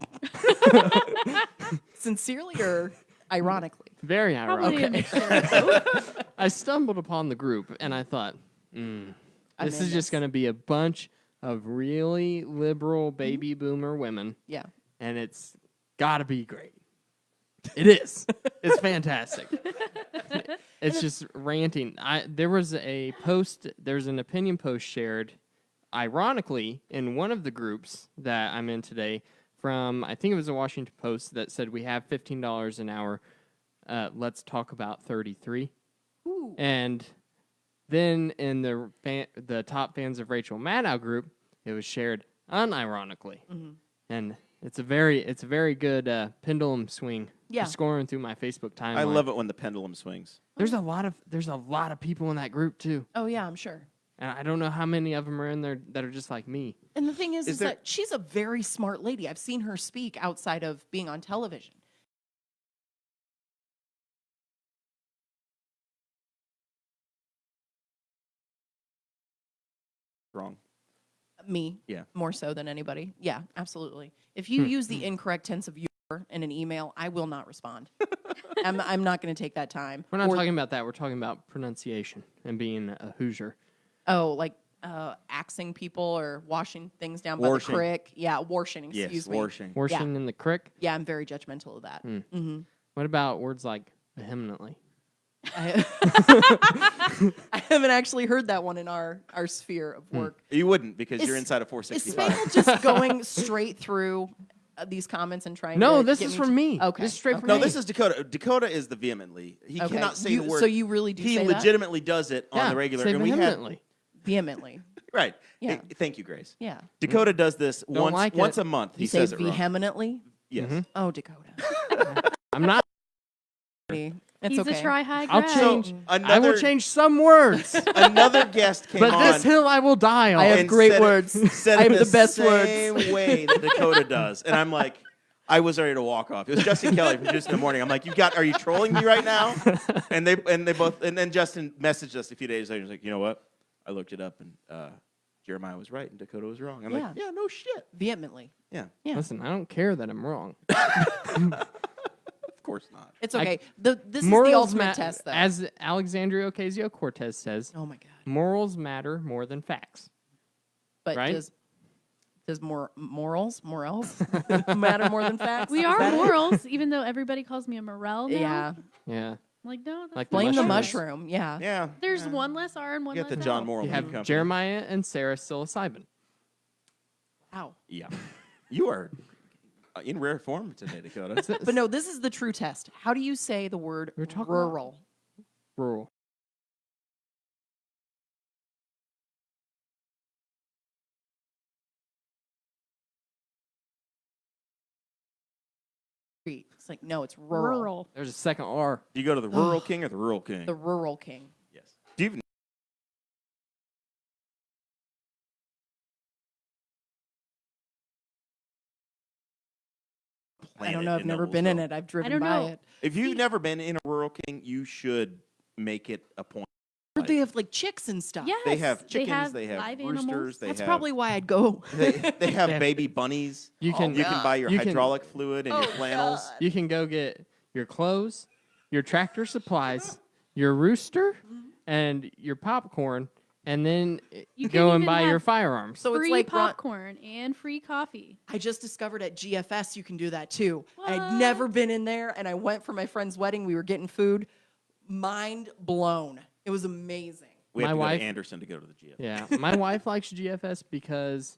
[SPEAKER 4] Sincerely or ironically?
[SPEAKER 3] Very
[SPEAKER 5] Probably
[SPEAKER 3] ironic.
[SPEAKER 5] a mixture of both.
[SPEAKER 3] I stumbled upon the group and I thought,
[SPEAKER 4] I'm
[SPEAKER 3] this
[SPEAKER 4] in
[SPEAKER 3] is just
[SPEAKER 4] this.
[SPEAKER 3] going to be a bunch of really liberal baby boomer women,
[SPEAKER 4] Yeah.
[SPEAKER 3] and it's got to be great. It is. It's fantastic. It's just ranting. There was an opinion post shared, ironically, in one of the groups that I'm in today from, I think it was a Washington Post that said we have $15 an hour. Let's talk about 33.
[SPEAKER 4] Ooh.
[SPEAKER 3] And then in the top fans of Rachel Maddow group, it was shared unironically, and it's a very good pendulum swing.
[SPEAKER 4] Yeah.
[SPEAKER 3] Scoring through my Facebook timeline.
[SPEAKER 2] I love it when the pendulum swings.
[SPEAKER 3] There's a lot of people in that group too,
[SPEAKER 4] Oh, yeah, I'm sure.
[SPEAKER 3] and I don't know how many of them are in there that are just like me.
[SPEAKER 4] And the thing is
[SPEAKER 2] Is there-
[SPEAKER 4] that she's a very smart lady. I've seen her speak outside of being on television.
[SPEAKER 2] Wrong.
[SPEAKER 4] Me,
[SPEAKER 2] Yeah.
[SPEAKER 4] more so than anybody. Yeah, absolutely. If you use the incorrect tense of your in an email, I will not respond. I'm not going to take that time.
[SPEAKER 3] We're not
[SPEAKER 4] Or-
[SPEAKER 3] talking about that. We're talking about pronunciation and being a Hoosier.
[SPEAKER 4] Oh, like axing people or washing things down by
[SPEAKER 2] Washing.
[SPEAKER 4] the creek. Yeah, washing. Excuse
[SPEAKER 2] Yes,
[SPEAKER 4] me.
[SPEAKER 2] washing.
[SPEAKER 3] Washing in the creek.
[SPEAKER 4] Yeah, I'm very judgmental of that.
[SPEAKER 3] What about words like vehemently?
[SPEAKER 4] I haven't actually heard that one in our sphere of work.
[SPEAKER 2] You wouldn't because you're
[SPEAKER 4] Is-
[SPEAKER 2] inside of
[SPEAKER 4] Is
[SPEAKER 2] 465.
[SPEAKER 4] Spangle just going straight through these comments and trying
[SPEAKER 3] No,
[SPEAKER 4] to
[SPEAKER 3] this
[SPEAKER 4] get
[SPEAKER 3] is
[SPEAKER 4] me
[SPEAKER 3] from
[SPEAKER 4] to-
[SPEAKER 3] me.
[SPEAKER 4] Okay.
[SPEAKER 3] This is straight from
[SPEAKER 2] No,
[SPEAKER 3] me.
[SPEAKER 2] this is Dakota. Dakota is the vehemently. He
[SPEAKER 4] Okay.
[SPEAKER 2] cannot say the word.
[SPEAKER 4] So you really do
[SPEAKER 2] He
[SPEAKER 4] say that?
[SPEAKER 2] legitimately does it on
[SPEAKER 3] Yeah,
[SPEAKER 2] the regular.
[SPEAKER 3] say
[SPEAKER 2] And we had
[SPEAKER 3] vehemently.
[SPEAKER 4] Vehemently.
[SPEAKER 2] right.
[SPEAKER 4] Yeah.
[SPEAKER 2] Hey, thank you, Grace.
[SPEAKER 4] Yeah.
[SPEAKER 2] Dakota does this
[SPEAKER 3] Don't like
[SPEAKER 2] once
[SPEAKER 3] it.
[SPEAKER 2] a month. He
[SPEAKER 4] You say
[SPEAKER 2] says it wrong.
[SPEAKER 4] vehemently?
[SPEAKER 2] Yes.
[SPEAKER 4] Oh, Dakota.
[SPEAKER 3] I'm not.
[SPEAKER 4] It's
[SPEAKER 5] He's
[SPEAKER 4] okay.
[SPEAKER 5] a try high
[SPEAKER 3] I'll
[SPEAKER 5] grad.
[SPEAKER 3] change.
[SPEAKER 2] Another,
[SPEAKER 3] I will change some words,
[SPEAKER 2] Another guest came
[SPEAKER 3] but
[SPEAKER 2] on.
[SPEAKER 3] this hill I will die on.
[SPEAKER 4] I have
[SPEAKER 2] and
[SPEAKER 4] great
[SPEAKER 2] said it-
[SPEAKER 4] words.
[SPEAKER 2] Said
[SPEAKER 4] I
[SPEAKER 2] it
[SPEAKER 4] have the best
[SPEAKER 2] same
[SPEAKER 4] words.
[SPEAKER 2] way that Dakota does, and I'm like, I was ready to walk off. It was Justin Kelly from Juice in the Morning. I'm like, are you trolling me right now? And they both, and then Justin messaged us a few days later. He's like, you know what? I looked it up, and Jeremiah was right, and Dakota was wrong. I'm
[SPEAKER 4] Yeah.
[SPEAKER 2] like, yeah, no shit.
[SPEAKER 4] Vehemently.
[SPEAKER 2] Yeah,
[SPEAKER 4] Yeah.
[SPEAKER 3] Listen, I don't care that I'm wrong.
[SPEAKER 2] of course not.
[SPEAKER 4] It's okay. This is the
[SPEAKER 3] Morals
[SPEAKER 4] ultimate test, though.
[SPEAKER 3] as Alexandria Ocasio-Cortez says,
[SPEAKER 4] Oh, my God.
[SPEAKER 3] morals matter more than facts.
[SPEAKER 4] But
[SPEAKER 3] Right?
[SPEAKER 4] does morals matter more than facts?
[SPEAKER 5] We
[SPEAKER 4] Is
[SPEAKER 5] are
[SPEAKER 4] that it?
[SPEAKER 5] morals, even though everybody calls me a Morrell now.
[SPEAKER 4] Yeah.
[SPEAKER 3] Yeah.
[SPEAKER 5] Like, no, that's
[SPEAKER 3] Like
[SPEAKER 5] not
[SPEAKER 4] Blame the
[SPEAKER 5] true.
[SPEAKER 3] mushroom.
[SPEAKER 4] mushroom. Yeah.
[SPEAKER 2] Yeah.
[SPEAKER 5] There's
[SPEAKER 2] yeah.
[SPEAKER 5] one less R and one
[SPEAKER 2] You
[SPEAKER 5] less
[SPEAKER 2] got the John
[SPEAKER 5] L.
[SPEAKER 2] Morrell
[SPEAKER 3] You have
[SPEAKER 2] Company.
[SPEAKER 3] Jeremiah and Sarah psilocybin.
[SPEAKER 4] Wow.
[SPEAKER 2] Yeah. You are in rare form today, Dakota.
[SPEAKER 4] But no, this is the true test. How do you say the word
[SPEAKER 3] We're talking about-
[SPEAKER 4] rural?
[SPEAKER 3] Rural.
[SPEAKER 4] It's like, no, it's rural.
[SPEAKER 5] Rural.
[SPEAKER 3] There's a second R.
[SPEAKER 2] Do you go to the Rural King or the Rural King?
[SPEAKER 4] The rural king.
[SPEAKER 2] Yes. Do you even
[SPEAKER 4] I don't know. I've never been in it. I've driven
[SPEAKER 5] don't
[SPEAKER 4] by
[SPEAKER 5] know.
[SPEAKER 4] it.
[SPEAKER 2] If you've never been in a Rural King, you should make it a point.
[SPEAKER 4] But they have like chicks and stuff.
[SPEAKER 5] Yes.
[SPEAKER 2] They have chickens,
[SPEAKER 5] they have live
[SPEAKER 2] roosters,
[SPEAKER 5] animals.
[SPEAKER 2] they
[SPEAKER 4] That's
[SPEAKER 2] have
[SPEAKER 4] probably why I'd go.
[SPEAKER 2] they have
[SPEAKER 3] Yeah.
[SPEAKER 2] baby bunnies.
[SPEAKER 3] You can
[SPEAKER 2] You can buy your
[SPEAKER 3] You can-
[SPEAKER 2] hydraulic fluid and your flannels.
[SPEAKER 3] You can go get your clothes, your tractor supplies, your rooster, and your popcorn, and then
[SPEAKER 5] You
[SPEAKER 3] go
[SPEAKER 5] can
[SPEAKER 3] and
[SPEAKER 5] even
[SPEAKER 3] buy your
[SPEAKER 5] have
[SPEAKER 3] firearms.
[SPEAKER 4] So it's
[SPEAKER 5] free
[SPEAKER 4] like
[SPEAKER 5] popcorn and free coffee.
[SPEAKER 4] I just discovered at GFS you can do that too. I'd
[SPEAKER 5] What?
[SPEAKER 4] never been in there, and I went for my friend's wedding. We were getting food. Mind blown. It was amazing.
[SPEAKER 2] We have
[SPEAKER 3] My
[SPEAKER 2] to go
[SPEAKER 3] wife-
[SPEAKER 2] to Anderson to go to the GF.
[SPEAKER 3] Yeah, my wife likes GFS because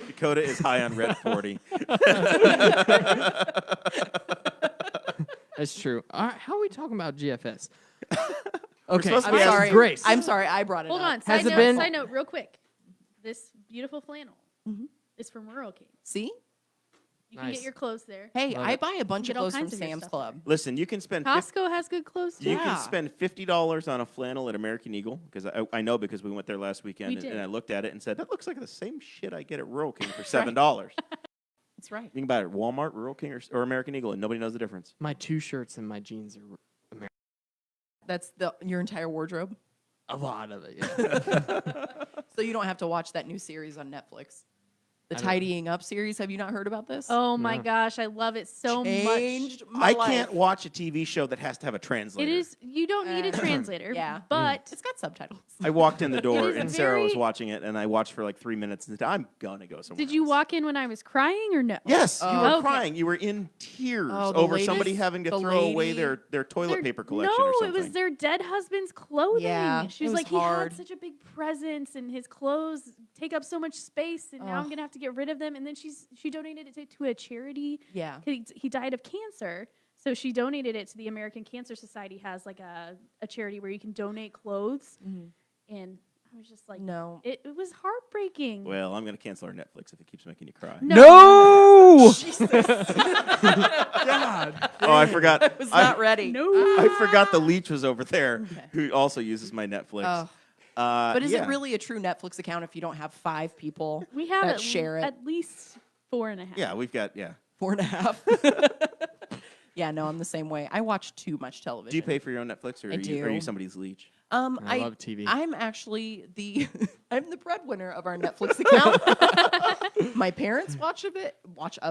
[SPEAKER 2] Dakota is high on Red 40.
[SPEAKER 3] that's true. All right, how are we talking about GFS? Okay,
[SPEAKER 2] supposed to
[SPEAKER 4] I'm
[SPEAKER 2] be asking
[SPEAKER 4] sorry.
[SPEAKER 3] Grace.
[SPEAKER 4] I'm sorry. I brought it
[SPEAKER 5] Hold
[SPEAKER 4] up.
[SPEAKER 5] on.
[SPEAKER 3] Has
[SPEAKER 5] Side
[SPEAKER 3] it
[SPEAKER 5] note,
[SPEAKER 3] been-
[SPEAKER 5] side note, real quick. This beautiful flannel is from Rural King.
[SPEAKER 4] See?
[SPEAKER 5] You can
[SPEAKER 3] Nice.
[SPEAKER 5] get your clothes there.
[SPEAKER 4] Hey,
[SPEAKER 3] Love
[SPEAKER 4] I
[SPEAKER 3] it.
[SPEAKER 4] buy a bunch
[SPEAKER 5] Get
[SPEAKER 4] of
[SPEAKER 5] all
[SPEAKER 4] clothes from
[SPEAKER 5] kinds of your
[SPEAKER 4] Sam's
[SPEAKER 5] stuff
[SPEAKER 4] Club.
[SPEAKER 2] Listen, you can spend
[SPEAKER 5] Costco has good clothes too.
[SPEAKER 2] you
[SPEAKER 4] Yeah.
[SPEAKER 2] can spend $50 on a flannel at American Eagle because I know because we went there last weekend
[SPEAKER 5] We
[SPEAKER 2] and,
[SPEAKER 5] did.
[SPEAKER 2] and I looked at it and said that looks like the same shit I get at Rural King for $7.
[SPEAKER 4] That's right.
[SPEAKER 2] You can buy it at Walmart, Rural King, or American Eagle, and nobody knows the difference.
[SPEAKER 3] my two shirts and my jeans are
[SPEAKER 4] That's your entire wardrobe.
[SPEAKER 3] a lot of it. Yeah.
[SPEAKER 4] So you don't have to watch that new series on Netflix. The
[SPEAKER 3] I don't-
[SPEAKER 4] Tidying Up series. Have you not heard about this?
[SPEAKER 5] Oh my
[SPEAKER 3] No.
[SPEAKER 5] gosh, I love it so
[SPEAKER 4] Changed
[SPEAKER 5] much.
[SPEAKER 4] my
[SPEAKER 2] I
[SPEAKER 4] life.
[SPEAKER 2] can't watch a TV show that has to have a translator.
[SPEAKER 5] It is. You don't need a translator.
[SPEAKER 4] Yeah.
[SPEAKER 5] But
[SPEAKER 4] It's got subtitles.
[SPEAKER 2] I walked in the door
[SPEAKER 5] is
[SPEAKER 2] and Sarah was
[SPEAKER 5] very-
[SPEAKER 2] watching it, and I watched for like 3 minutes and said, I'm gonna go somewhere.
[SPEAKER 5] did you
[SPEAKER 2] else."
[SPEAKER 5] walk in when I was crying or no?
[SPEAKER 2] Yes, you
[SPEAKER 4] Oh.
[SPEAKER 2] were
[SPEAKER 5] Okay.
[SPEAKER 2] crying. You were in tears
[SPEAKER 4] Oh, the
[SPEAKER 2] over
[SPEAKER 4] lady-
[SPEAKER 2] somebody having to
[SPEAKER 4] the
[SPEAKER 2] throw away
[SPEAKER 4] lady-
[SPEAKER 2] their toilet
[SPEAKER 5] Their-
[SPEAKER 2] paper collection
[SPEAKER 5] no,
[SPEAKER 2] or something.
[SPEAKER 5] it was their dead husband's clothing.
[SPEAKER 4] Yeah,
[SPEAKER 5] She
[SPEAKER 4] it
[SPEAKER 5] was
[SPEAKER 4] was
[SPEAKER 5] like, he
[SPEAKER 4] hard.
[SPEAKER 5] had such a big presence, and his clothes take up so much space, and now I'm
[SPEAKER 4] Ugh.
[SPEAKER 5] gonna have to get rid of them. And then she donated it to a charity.
[SPEAKER 4] Yeah.
[SPEAKER 5] He died of cancer, so she donated it to the American Cancer Society. Has like a charity where you can donate clothes, and I was just like,
[SPEAKER 4] No.
[SPEAKER 5] it was heartbreaking.
[SPEAKER 2] Well, I'm gonna cancel our Netflix if it keeps making you cry.
[SPEAKER 3] No!
[SPEAKER 4] God.
[SPEAKER 2] Oh, I forgot.
[SPEAKER 4] I was not ready.
[SPEAKER 5] no.
[SPEAKER 2] I forgot the leech was over there, who also uses my Netflix.
[SPEAKER 4] Oh. But is
[SPEAKER 2] yeah.
[SPEAKER 4] it really a true Netflix account if you don't have 5 people
[SPEAKER 5] We have
[SPEAKER 4] that share it?
[SPEAKER 5] at least 4.5.
[SPEAKER 2] Yeah, we've got
[SPEAKER 4] 4.5. Yeah, no, I'm the same way. I watch too much television.
[SPEAKER 2] Do you pay for your own Netflix, or
[SPEAKER 4] I
[SPEAKER 2] are you
[SPEAKER 4] do.
[SPEAKER 2] somebody's leech?
[SPEAKER 3] I love TV.
[SPEAKER 4] I'm actually I'm the breadwinner of our Netflix account. My parents watch of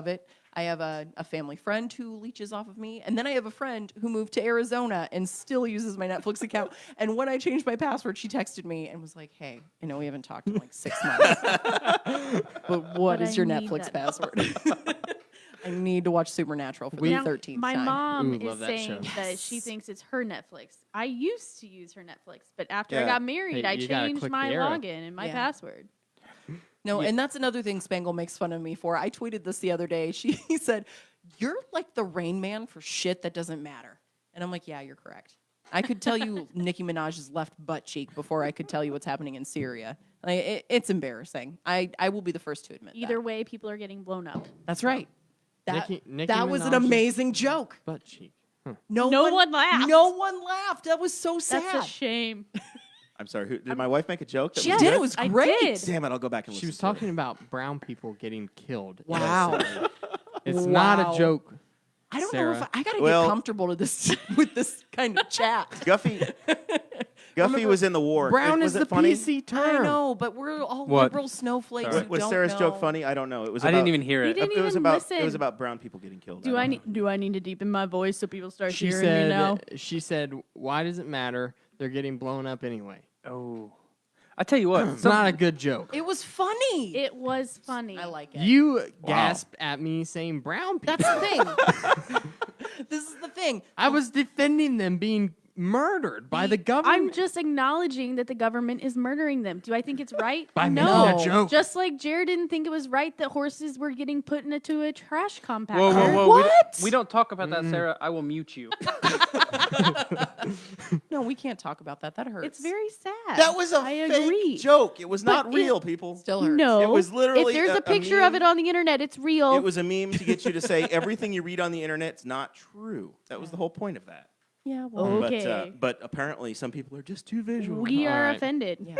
[SPEAKER 4] it. I have a family friend who leeches off of me, and then I have a friend who moved to Arizona and still uses my Netflix account. And when I changed my password, she texted me and was like, "Hey, I know we haven't talked in like 6 months, but what
[SPEAKER 5] But
[SPEAKER 4] is
[SPEAKER 5] I
[SPEAKER 4] your
[SPEAKER 5] need
[SPEAKER 4] Netflix
[SPEAKER 5] that."
[SPEAKER 4] password?" I need to watch Supernatural for the
[SPEAKER 5] Now,
[SPEAKER 4] 13th
[SPEAKER 5] my
[SPEAKER 4] time.
[SPEAKER 5] mom
[SPEAKER 3] Ooh, love
[SPEAKER 5] is
[SPEAKER 3] that
[SPEAKER 5] saying
[SPEAKER 3] show.
[SPEAKER 5] that she thinks it's her Netflix. I used to use her Netflix, but after I
[SPEAKER 2] Yeah.
[SPEAKER 5] got married,
[SPEAKER 3] Hey,
[SPEAKER 5] I
[SPEAKER 3] you gotta
[SPEAKER 5] changed
[SPEAKER 3] click
[SPEAKER 5] my
[SPEAKER 3] the arrow.
[SPEAKER 5] login and my
[SPEAKER 4] Yeah.
[SPEAKER 5] password.
[SPEAKER 4] No, and that's another thing Spangle makes fun of me for. I tweeted this the other day. He said, "You're like the Rain Man for shit that doesn't matter." And I'm like, "Yeah, you're correct. I could tell you Nicki Minaj's left butt cheek before I could tell you what's happening in Syria. Like, it's embarrassing. I will be the first to admit
[SPEAKER 5] Either
[SPEAKER 4] that.
[SPEAKER 5] way, people are getting blown up.
[SPEAKER 4] That's right.
[SPEAKER 3] Nicki
[SPEAKER 4] That was an
[SPEAKER 3] Minaj's
[SPEAKER 4] amazing joke.
[SPEAKER 3] butt cheek.
[SPEAKER 5] No one laughed.
[SPEAKER 4] No one laughed. That was so sad.
[SPEAKER 5] That's a shame.
[SPEAKER 2] I'm sorry. Did my wife make a joke? That
[SPEAKER 4] She
[SPEAKER 2] was
[SPEAKER 4] did.
[SPEAKER 2] good?
[SPEAKER 4] It was
[SPEAKER 5] I
[SPEAKER 4] great.
[SPEAKER 5] did.
[SPEAKER 2] Damn it! I'll go back and listen.
[SPEAKER 3] She was
[SPEAKER 2] to it.
[SPEAKER 3] talking about brown people getting killed.
[SPEAKER 4] Wow.
[SPEAKER 3] It's not
[SPEAKER 4] Wow.
[SPEAKER 3] a joke.
[SPEAKER 4] I don't know
[SPEAKER 3] Sarah.
[SPEAKER 4] if I gotta
[SPEAKER 2] Well-
[SPEAKER 4] get comfortable to this with this kind of chat.
[SPEAKER 2] Guffey was in the war.
[SPEAKER 3] Brown
[SPEAKER 2] was
[SPEAKER 3] is
[SPEAKER 2] it
[SPEAKER 3] the
[SPEAKER 2] funny?
[SPEAKER 3] PC
[SPEAKER 4] I
[SPEAKER 3] term.
[SPEAKER 4] know, but we're all
[SPEAKER 1] What?
[SPEAKER 4] liberal snowflakes.
[SPEAKER 2] Was,
[SPEAKER 4] who
[SPEAKER 2] was
[SPEAKER 4] don't
[SPEAKER 2] Sarah's
[SPEAKER 4] know.
[SPEAKER 2] joke funny? I don't know. It was.
[SPEAKER 1] I
[SPEAKER 2] about,
[SPEAKER 1] didn't even hear
[SPEAKER 5] You
[SPEAKER 1] it.
[SPEAKER 5] didn't
[SPEAKER 2] It was
[SPEAKER 5] even
[SPEAKER 2] about.
[SPEAKER 5] listen.
[SPEAKER 2] It was about brown people getting killed.
[SPEAKER 5] Do
[SPEAKER 2] don't
[SPEAKER 5] I
[SPEAKER 2] know.
[SPEAKER 5] need? Do I need to deepen my voice so people start
[SPEAKER 3] She
[SPEAKER 5] hearing me now?
[SPEAKER 3] said, why does it matter? They're getting blown up anyway.
[SPEAKER 1] Oh, I tell you what.
[SPEAKER 3] It's not a good joke.
[SPEAKER 4] It was funny.
[SPEAKER 5] It was funny.
[SPEAKER 4] I like it.
[SPEAKER 3] You gasped at me saying brown people.
[SPEAKER 4] That's the thing. This is the thing.
[SPEAKER 3] I was defending them being murdered by the government.
[SPEAKER 5] I'm just acknowledging that the government is murdering them. Do I think it's right?
[SPEAKER 3] by
[SPEAKER 5] no.
[SPEAKER 3] making a joke.
[SPEAKER 5] Just like Jared didn't think it was right that horses were getting put into a trash compactor.
[SPEAKER 1] Whoa, whoa, whoa!
[SPEAKER 4] What?
[SPEAKER 1] We don't talk about that, Sarah. I will mute you.
[SPEAKER 4] No, we can't talk about that. That hurts.
[SPEAKER 5] It's very sad.
[SPEAKER 2] That was a
[SPEAKER 5] I
[SPEAKER 2] fake
[SPEAKER 5] agree.
[SPEAKER 2] joke. It was
[SPEAKER 5] But
[SPEAKER 2] not real, people.
[SPEAKER 4] still hurts.
[SPEAKER 5] No,
[SPEAKER 2] It was literally
[SPEAKER 5] If there's
[SPEAKER 2] a
[SPEAKER 5] a picture of
[SPEAKER 2] meme.
[SPEAKER 5] it on the internet, it's real.
[SPEAKER 2] It was a meme to get you to say everything you read on the internet's not true. That was the whole point of that.
[SPEAKER 4] Yeah. Well.
[SPEAKER 5] Okay.
[SPEAKER 2] But apparently some people are just too visual.
[SPEAKER 5] We
[SPEAKER 3] All
[SPEAKER 5] are
[SPEAKER 3] right.
[SPEAKER 5] offended.
[SPEAKER 4] Yeah.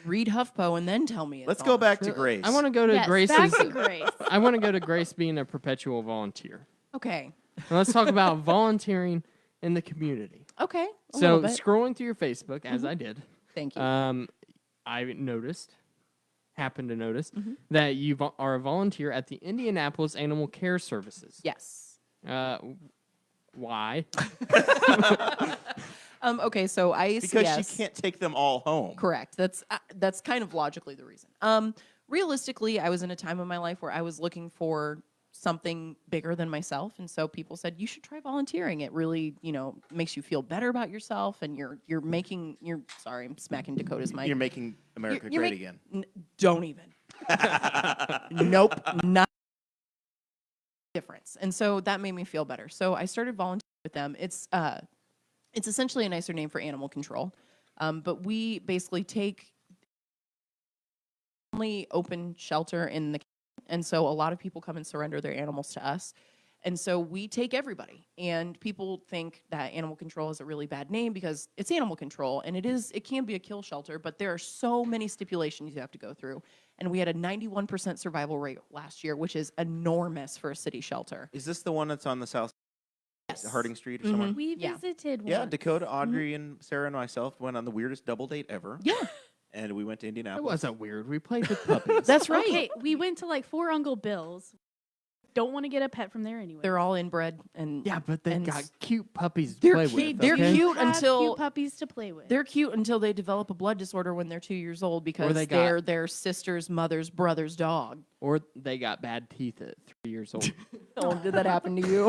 [SPEAKER 4] Read HuffPo and then tell me. It's
[SPEAKER 2] Let's go
[SPEAKER 4] all
[SPEAKER 2] back to
[SPEAKER 4] true.
[SPEAKER 2] Grace.
[SPEAKER 3] I want to go to
[SPEAKER 5] Yes,
[SPEAKER 3] Grace's.
[SPEAKER 5] back to Grace.
[SPEAKER 3] I want to go to Grace being a perpetual volunteer.
[SPEAKER 4] Okay.
[SPEAKER 3] Now let's talk about volunteering in the community.
[SPEAKER 4] Okay. A
[SPEAKER 3] So
[SPEAKER 4] little bit.
[SPEAKER 3] scrolling through your Facebook, as I did,
[SPEAKER 4] Thank you.
[SPEAKER 3] I happened to notice
[SPEAKER 4] Mm-hmm.
[SPEAKER 3] that you are a volunteer at the Indianapolis Animal Care Services.
[SPEAKER 4] Yes.
[SPEAKER 3] Why?
[SPEAKER 4] Okay. So IACS.
[SPEAKER 2] because she can't take them all home.
[SPEAKER 4] Correct. That's kind of logically the reason. Realistically, I was in a time of my life where I was looking for something bigger than myself, and so people said you should try volunteering. It really, makes you feel better about yourself, and you're making. Sorry, I'm smacking Dakota's mic.
[SPEAKER 2] You're making America
[SPEAKER 4] You're
[SPEAKER 2] great
[SPEAKER 4] make-
[SPEAKER 2] again.
[SPEAKER 4] Don't even. Nope. Not difference. And so that made me feel better. So I started volunteering with them. It's essentially a nicer name for animal control, but we basically take only open shelter in the, and so a lot of people come and surrender their animals to us. And so we take everybody, and people think that animal control is a really bad name because it's animal control, and it can be a kill shelter, but there are so many stipulations you have to go through. And we had a 91% survival rate last year, which is enormous for a city shelter.
[SPEAKER 2] Is this the one that's on the south
[SPEAKER 4] Yes.
[SPEAKER 2] Harding Street or somewhere?
[SPEAKER 5] We
[SPEAKER 4] Yeah.
[SPEAKER 5] visited
[SPEAKER 2] Yeah,
[SPEAKER 5] once.
[SPEAKER 2] Dakota, Audrey, and Sarah and myself went on the weirdest double date ever.
[SPEAKER 4] Yeah,
[SPEAKER 2] And we went to
[SPEAKER 3] It
[SPEAKER 2] Indianapolis.
[SPEAKER 3] wasn't weird. We played with puppies.
[SPEAKER 4] that's right.
[SPEAKER 5] Okay, we went to like 4 Uncle Bill's. Don't want to get a pet from there anyway.
[SPEAKER 4] They're all inbred, and
[SPEAKER 3] Yeah, but they
[SPEAKER 4] and
[SPEAKER 3] got cute puppies to
[SPEAKER 4] they're
[SPEAKER 3] play
[SPEAKER 4] cute-
[SPEAKER 3] with.
[SPEAKER 4] they're
[SPEAKER 3] okay?
[SPEAKER 4] cute
[SPEAKER 5] Have
[SPEAKER 4] until-
[SPEAKER 5] cute puppies to play with.
[SPEAKER 4] they're cute until they develop a blood disorder when they're 2 years old because
[SPEAKER 3] they got-
[SPEAKER 4] they're their sister's mother's brother's dog.
[SPEAKER 3] Or they got bad teeth at 3 years old.
[SPEAKER 4] Oh, did that happen to you?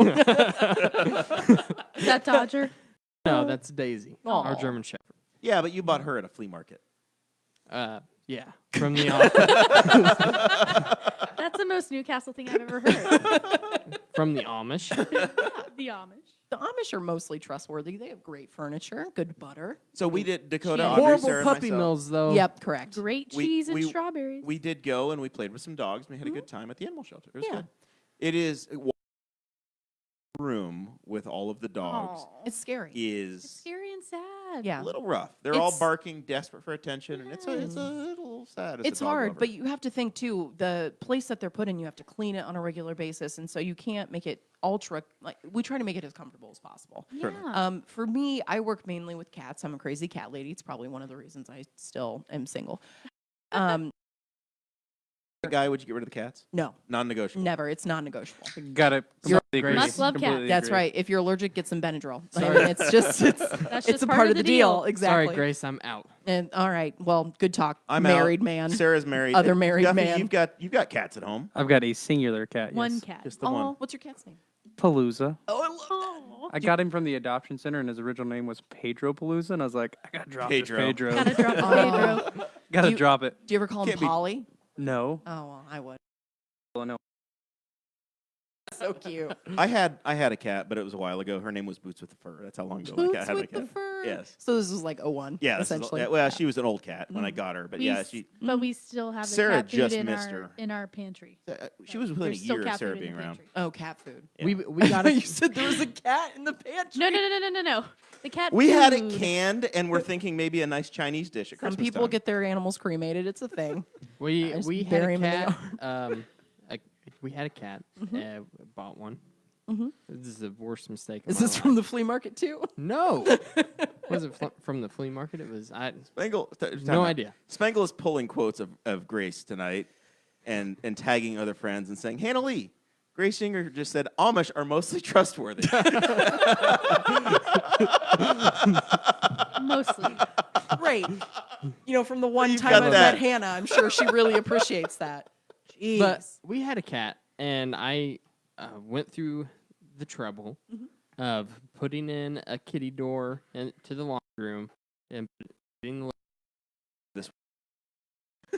[SPEAKER 5] Is that Dodger?
[SPEAKER 3] No, that's Daisy, our
[SPEAKER 4] Aw.
[SPEAKER 3] German Shepherd.
[SPEAKER 2] Yeah, but you bought her at a flea market.
[SPEAKER 3] Yeah, from the office.
[SPEAKER 5] That's the most Newcastle thing I've ever heard.
[SPEAKER 3] From the Amish.
[SPEAKER 5] The Amish.
[SPEAKER 4] The Amish are mostly trustworthy. They have great furniture, good butter.
[SPEAKER 2] So we did Dakota,
[SPEAKER 5] Yeah.
[SPEAKER 2] Audrey,
[SPEAKER 3] Horrible
[SPEAKER 2] Sarah, and
[SPEAKER 3] puppy
[SPEAKER 2] myself.
[SPEAKER 3] mills, though.
[SPEAKER 4] Yep, correct.
[SPEAKER 5] Great
[SPEAKER 2] We-
[SPEAKER 5] cheese and
[SPEAKER 2] we-
[SPEAKER 5] strawberries.
[SPEAKER 2] We did go and we played with some dogs. And we had a good time at the animal shelter. It was
[SPEAKER 4] Yeah.
[SPEAKER 2] good. It is room with all of the dogs
[SPEAKER 5] Aw.
[SPEAKER 4] It's scary.
[SPEAKER 2] is
[SPEAKER 5] It's scary and sad.
[SPEAKER 4] Yeah.
[SPEAKER 2] a little rough. They're all
[SPEAKER 4] It's-
[SPEAKER 2] barking, desperate for attention, and it's a little sad. As
[SPEAKER 4] It's
[SPEAKER 2] a dog
[SPEAKER 4] hard,
[SPEAKER 2] lover.
[SPEAKER 4] but you have to think too. The place that they're put in, you have to clean it on a regular basis, and so you can't make it ultra. Like we try to make it as comfortable as possible.
[SPEAKER 5] Yeah.
[SPEAKER 4] For me, I work mainly with cats. I'm a crazy cat lady. It's probably one of the reasons I still am single.
[SPEAKER 2] Guy, would you get rid of the cats?
[SPEAKER 4] No,
[SPEAKER 2] Non-negotiable.
[SPEAKER 4] never. It's non-negotiable.
[SPEAKER 1] Got it.
[SPEAKER 5] Must love cats.
[SPEAKER 4] That's right. If you're allergic, get some Benadryl. I
[SPEAKER 3] Sorry.
[SPEAKER 4] mean, it's just it's
[SPEAKER 5] That's
[SPEAKER 4] it's
[SPEAKER 5] just
[SPEAKER 4] a part of the deal. Exactly.
[SPEAKER 3] Sorry, Grace, I'm out.
[SPEAKER 4] And all right. Well, good talk.
[SPEAKER 2] I'm
[SPEAKER 4] married
[SPEAKER 2] out.
[SPEAKER 4] man.
[SPEAKER 2] Sarah's married.
[SPEAKER 4] Other
[SPEAKER 2] And
[SPEAKER 4] married
[SPEAKER 2] Guffey,
[SPEAKER 4] man.
[SPEAKER 2] You've got cats at home.
[SPEAKER 1] I've got a singular cat.
[SPEAKER 5] One
[SPEAKER 1] yes.
[SPEAKER 5] cat.
[SPEAKER 2] Just the
[SPEAKER 4] Oh,
[SPEAKER 2] one.
[SPEAKER 4] what's your cat's name?
[SPEAKER 1] Palooza.
[SPEAKER 4] Oh, I love that.
[SPEAKER 5] Oh,
[SPEAKER 1] I got him from the adoption center, and his original name was Pedro Palooza, and I was like, I gotta drop
[SPEAKER 2] Pedro.
[SPEAKER 1] this Pedro.
[SPEAKER 5] gotta drop the
[SPEAKER 4] Oh.
[SPEAKER 5] Pedro.
[SPEAKER 1] Gotta
[SPEAKER 4] Do you-
[SPEAKER 1] drop it.
[SPEAKER 4] Do you ever call him
[SPEAKER 2] Can't be-
[SPEAKER 4] Polly?
[SPEAKER 1] No.
[SPEAKER 4] Oh, well, I would.
[SPEAKER 1] Well, no.
[SPEAKER 4] So cute.
[SPEAKER 2] I had a cat, but it was a while ago. Her name was Boots with the Fur. That's how long ago my
[SPEAKER 4] Boots
[SPEAKER 2] cat had a
[SPEAKER 4] with the
[SPEAKER 2] cat.
[SPEAKER 4] fur.
[SPEAKER 2] Yes.
[SPEAKER 4] So this was like 01,
[SPEAKER 2] Yeah, this is-
[SPEAKER 4] essentially.
[SPEAKER 2] yeah, well, she was an old cat when I got her, but
[SPEAKER 5] We
[SPEAKER 2] yeah,
[SPEAKER 5] s-
[SPEAKER 2] she
[SPEAKER 5] But we still have the
[SPEAKER 2] Sarah
[SPEAKER 5] cat food
[SPEAKER 2] just
[SPEAKER 5] in
[SPEAKER 2] missed
[SPEAKER 5] our
[SPEAKER 2] her.
[SPEAKER 5] in our pantry.
[SPEAKER 2] she was within a
[SPEAKER 5] There's still
[SPEAKER 2] year of
[SPEAKER 5] cat
[SPEAKER 2] Sarah
[SPEAKER 5] food in
[SPEAKER 2] being
[SPEAKER 5] the
[SPEAKER 2] around.
[SPEAKER 5] pantry.
[SPEAKER 4] Oh, cat food.
[SPEAKER 2] Yeah.
[SPEAKER 3] We got
[SPEAKER 4] You
[SPEAKER 3] it.
[SPEAKER 4] said there was a cat in the pantry.
[SPEAKER 5] No. The cat.
[SPEAKER 2] We had it
[SPEAKER 5] food.
[SPEAKER 2] canned, and we're thinking maybe a nice Chinese dish at
[SPEAKER 4] Some
[SPEAKER 2] Christmas
[SPEAKER 4] people
[SPEAKER 2] time.
[SPEAKER 4] get their animals cremated. It's a thing.
[SPEAKER 3] We
[SPEAKER 4] I just
[SPEAKER 3] we had
[SPEAKER 4] bury
[SPEAKER 3] a
[SPEAKER 4] 'em in the
[SPEAKER 3] cat. We had a cat. Bought one. This is the worst mistake. Of
[SPEAKER 4] Is
[SPEAKER 3] my
[SPEAKER 4] this
[SPEAKER 3] life.
[SPEAKER 4] from the flea market too?
[SPEAKER 3] No. Was it from the flea market? It was.
[SPEAKER 2] Spangle,
[SPEAKER 3] No idea.
[SPEAKER 2] Spangle is pulling quotes of Grace tonight, and tagging other friends and saying, Hannah Lee, Grace Yinger just said Amish are mostly trustworthy.
[SPEAKER 5] Mostly.
[SPEAKER 4] Great. You know, from the one
[SPEAKER 2] you've
[SPEAKER 4] time
[SPEAKER 2] got
[SPEAKER 4] I've
[SPEAKER 2] that.
[SPEAKER 4] met Hannah, I'm sure she really appreciates that. Jeez.
[SPEAKER 3] But we had a cat, and I went through the trouble of putting in a kitty door to the laundry room and putting the.
[SPEAKER 2] This-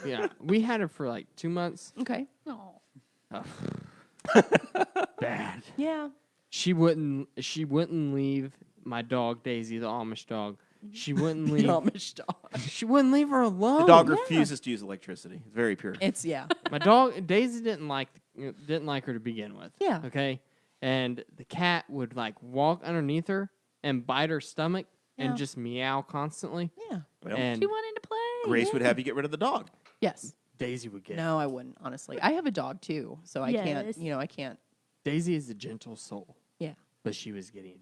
[SPEAKER 3] Yeah, we had her for like 2 months.
[SPEAKER 4] Okay.
[SPEAKER 5] Oh.
[SPEAKER 3] Oh. Bad.
[SPEAKER 4] Yeah.
[SPEAKER 3] She wouldn't leave my dog Daisy, the Amish dog. She wouldn't
[SPEAKER 4] The
[SPEAKER 3] leave.
[SPEAKER 4] Amish dog.
[SPEAKER 3] She wouldn't leave her alone.
[SPEAKER 2] The dog refuses to use electricity. It's very pure.
[SPEAKER 4] It's yeah.
[SPEAKER 3] My dog Daisy didn't like her to begin with.
[SPEAKER 4] Yeah.
[SPEAKER 3] Okay. And the cat would like walk underneath her and bite her stomach
[SPEAKER 4] Yeah.
[SPEAKER 3] and just meow constantly.
[SPEAKER 4] Yeah.
[SPEAKER 2] Well,
[SPEAKER 3] And
[SPEAKER 5] She wanted to play.
[SPEAKER 2] Grace would have you get rid of the dog.
[SPEAKER 4] Yes.
[SPEAKER 3] Daisy would get.
[SPEAKER 4] No, I wouldn't, honestly. I have a dog too, so I can't,
[SPEAKER 5] Yes.
[SPEAKER 4] I can't.
[SPEAKER 3] Daisy is a gentle soul,
[SPEAKER 4] Yeah.
[SPEAKER 3] but she was getting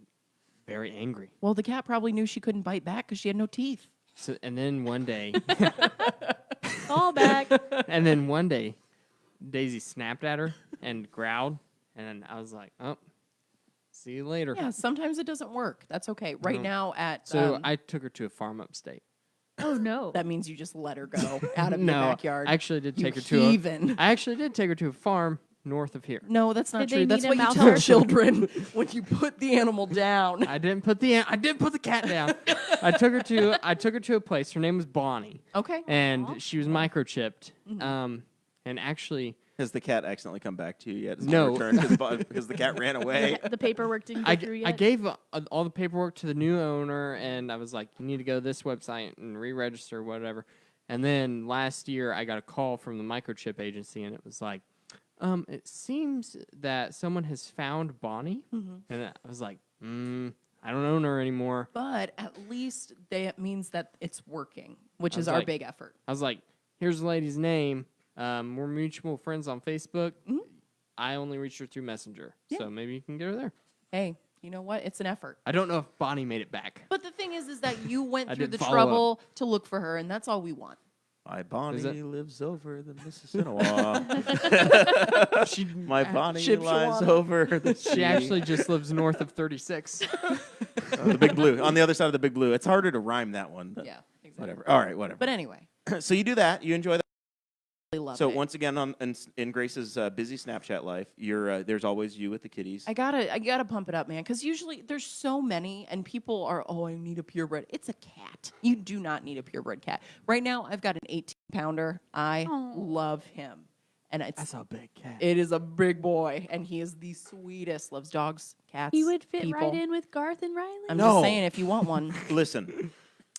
[SPEAKER 3] very angry.
[SPEAKER 4] Well, the cat probably knew she couldn't bite back because she had no teeth.
[SPEAKER 3] So and then one day,
[SPEAKER 5] Call back.
[SPEAKER 3] Daisy snapped at her and growled, and I was like, "Oh, see you later."
[SPEAKER 4] Yeah, sometimes it doesn't work. That's okay. Right
[SPEAKER 3] Mhm.
[SPEAKER 4] now at
[SPEAKER 3] So I took her to a farm upstate.
[SPEAKER 5] Oh no.
[SPEAKER 4] that means you just let her go out of
[SPEAKER 3] No,
[SPEAKER 4] your backyard.
[SPEAKER 3] I actually did
[SPEAKER 4] You
[SPEAKER 3] take her to a.
[SPEAKER 4] heathen.
[SPEAKER 3] I actually did take her to a farm north of here.
[SPEAKER 4] No, that's not
[SPEAKER 5] Did they
[SPEAKER 4] true. That's
[SPEAKER 5] need a
[SPEAKER 4] what you
[SPEAKER 5] mouth
[SPEAKER 4] tell
[SPEAKER 5] guard?
[SPEAKER 4] children when you put the animal down.
[SPEAKER 3] I didn't put the cat down. I took her to a place. Her name was Bonnie,
[SPEAKER 4] Okay.
[SPEAKER 3] and she was microchipped. And actually,
[SPEAKER 2] Has the cat accidentally come back to you yet? Has it
[SPEAKER 3] No.
[SPEAKER 2] returned because the cat ran away?
[SPEAKER 5] The paperwork didn't
[SPEAKER 3] I,
[SPEAKER 5] go through yet.
[SPEAKER 3] I gave all the paperwork to the new owner, and I was like, "You need to go to this website and re-register, whatever." And then last year, I got a call from the microchip agency, and it was like, "It seems that someone has found Bonnie," and I was like, "I don't own her anymore."
[SPEAKER 4] But at least that means that it's working, which
[SPEAKER 3] I
[SPEAKER 4] is
[SPEAKER 3] was
[SPEAKER 4] our
[SPEAKER 3] like-
[SPEAKER 4] big effort.
[SPEAKER 3] I was like, "Here's the lady's name. We're mutual friends on Facebook. I only reached her through Messenger,
[SPEAKER 4] Yeah.
[SPEAKER 3] so maybe you can get her there."
[SPEAKER 4] Hey, you know what? It's an effort.
[SPEAKER 3] I don't know if Bonnie made it back.
[SPEAKER 4] But the thing is that you went
[SPEAKER 3] I
[SPEAKER 4] through
[SPEAKER 3] did
[SPEAKER 4] the
[SPEAKER 3] follow
[SPEAKER 4] trouble to look for her, and that's all we want.
[SPEAKER 2] My Bonnie
[SPEAKER 3] Is that-
[SPEAKER 2] lives over the Mississippi.
[SPEAKER 3] She
[SPEAKER 2] My Bonnie
[SPEAKER 4] Ship
[SPEAKER 2] lies
[SPEAKER 4] Shawana.
[SPEAKER 2] over the sea.
[SPEAKER 3] she actually just lives north of 36.
[SPEAKER 2] The Big Blue. On the other side of the Big Blue. It's harder to rhyme that one. But
[SPEAKER 4] Yeah, exactly.
[SPEAKER 2] Whatever. All right, whatever.
[SPEAKER 4] But anyway,
[SPEAKER 2] So you do that. You enjoy that.
[SPEAKER 4] I love
[SPEAKER 2] So
[SPEAKER 4] it.
[SPEAKER 2] once again, in Grace's busy Snapchat life, there's always you with the kitties.
[SPEAKER 4] I gotta pump it up, man, because usually there's so many, and people are, oh, I need a purebred. It's a cat. You do not need a purebred cat. Right now, I've got an 18-pounder. I
[SPEAKER 5] Aw.
[SPEAKER 4] love him, and
[SPEAKER 3] That's a big cat.
[SPEAKER 4] it is a big boy, and he is the sweetest. Loves dogs, cats.
[SPEAKER 5] He would fit
[SPEAKER 4] people.
[SPEAKER 5] right in with Garth and Riley.
[SPEAKER 4] I'm
[SPEAKER 2] No.
[SPEAKER 4] just saying, if you want one,
[SPEAKER 2] Listen,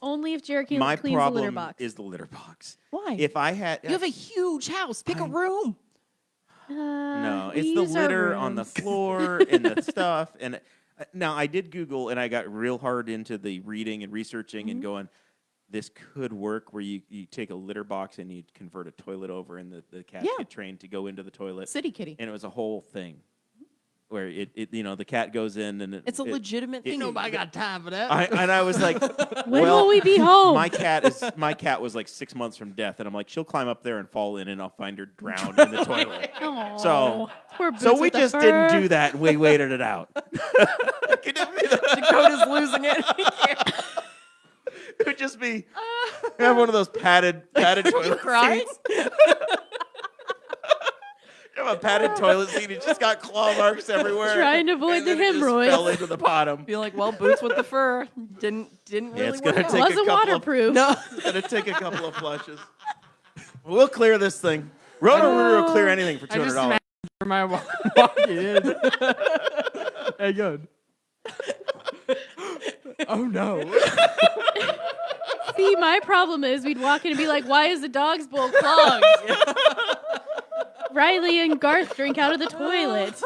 [SPEAKER 5] Only if Cherokee
[SPEAKER 2] my
[SPEAKER 5] cleans the litter
[SPEAKER 2] problem
[SPEAKER 5] box.
[SPEAKER 2] is the litter box.
[SPEAKER 4] why?
[SPEAKER 2] If I had,
[SPEAKER 4] you have a huge house, pick a room.
[SPEAKER 2] no,
[SPEAKER 5] we
[SPEAKER 2] it's the
[SPEAKER 5] use our
[SPEAKER 2] litter on the
[SPEAKER 5] rooms.
[SPEAKER 2] floor and the stuff. And now I did Google, and I got real hard into the reading and researching and going, this could work where you take a litter box and you convert a toilet over, and the cats
[SPEAKER 4] Yeah.
[SPEAKER 2] get trained to go into the toilet.
[SPEAKER 4] City kitty.
[SPEAKER 2] And it was a whole thing. where the cat goes in and
[SPEAKER 4] It's a legitimate thing.
[SPEAKER 3] Nobody got time for that.
[SPEAKER 2] And I was like,
[SPEAKER 5] When
[SPEAKER 2] well,
[SPEAKER 5] will we be home?
[SPEAKER 2] my cat was like 6 months from death, and I'm like, she'll climb up there and fall in, and I'll find her drowned in the toilet.
[SPEAKER 5] Aw,
[SPEAKER 2] So-
[SPEAKER 5] poor Boots
[SPEAKER 2] So we
[SPEAKER 5] with the
[SPEAKER 2] just
[SPEAKER 5] fur.
[SPEAKER 2] didn't do that, and we waited it out. Could it be
[SPEAKER 4] Dakota's losing it.
[SPEAKER 2] It would just be have one of those padded toilet
[SPEAKER 4] Crying?
[SPEAKER 2] seats. You have a padded toilet seat. It's just got claw marks everywhere.
[SPEAKER 5] Trying to avoid
[SPEAKER 2] and
[SPEAKER 5] the
[SPEAKER 2] then it just
[SPEAKER 5] hemorrhoids.
[SPEAKER 2] fell into the bottom.
[SPEAKER 4] Be like, well, Boots with the fur didn't really
[SPEAKER 2] it's
[SPEAKER 4] work
[SPEAKER 2] gonna
[SPEAKER 4] out.
[SPEAKER 2] take
[SPEAKER 5] Wasn't
[SPEAKER 2] a couple
[SPEAKER 5] waterproof.
[SPEAKER 4] No.
[SPEAKER 2] It's gonna take a couple of flushes. We'll clear this thing. Roto-Rooter will clear anything for
[SPEAKER 3] I just
[SPEAKER 2] $200.
[SPEAKER 3] imagine my walking in. Hey, good. Oh no.
[SPEAKER 5] See, my problem is we'd walk in and be like, why is the dog's bowl clogged? Riley and Garth drink out of the toilet.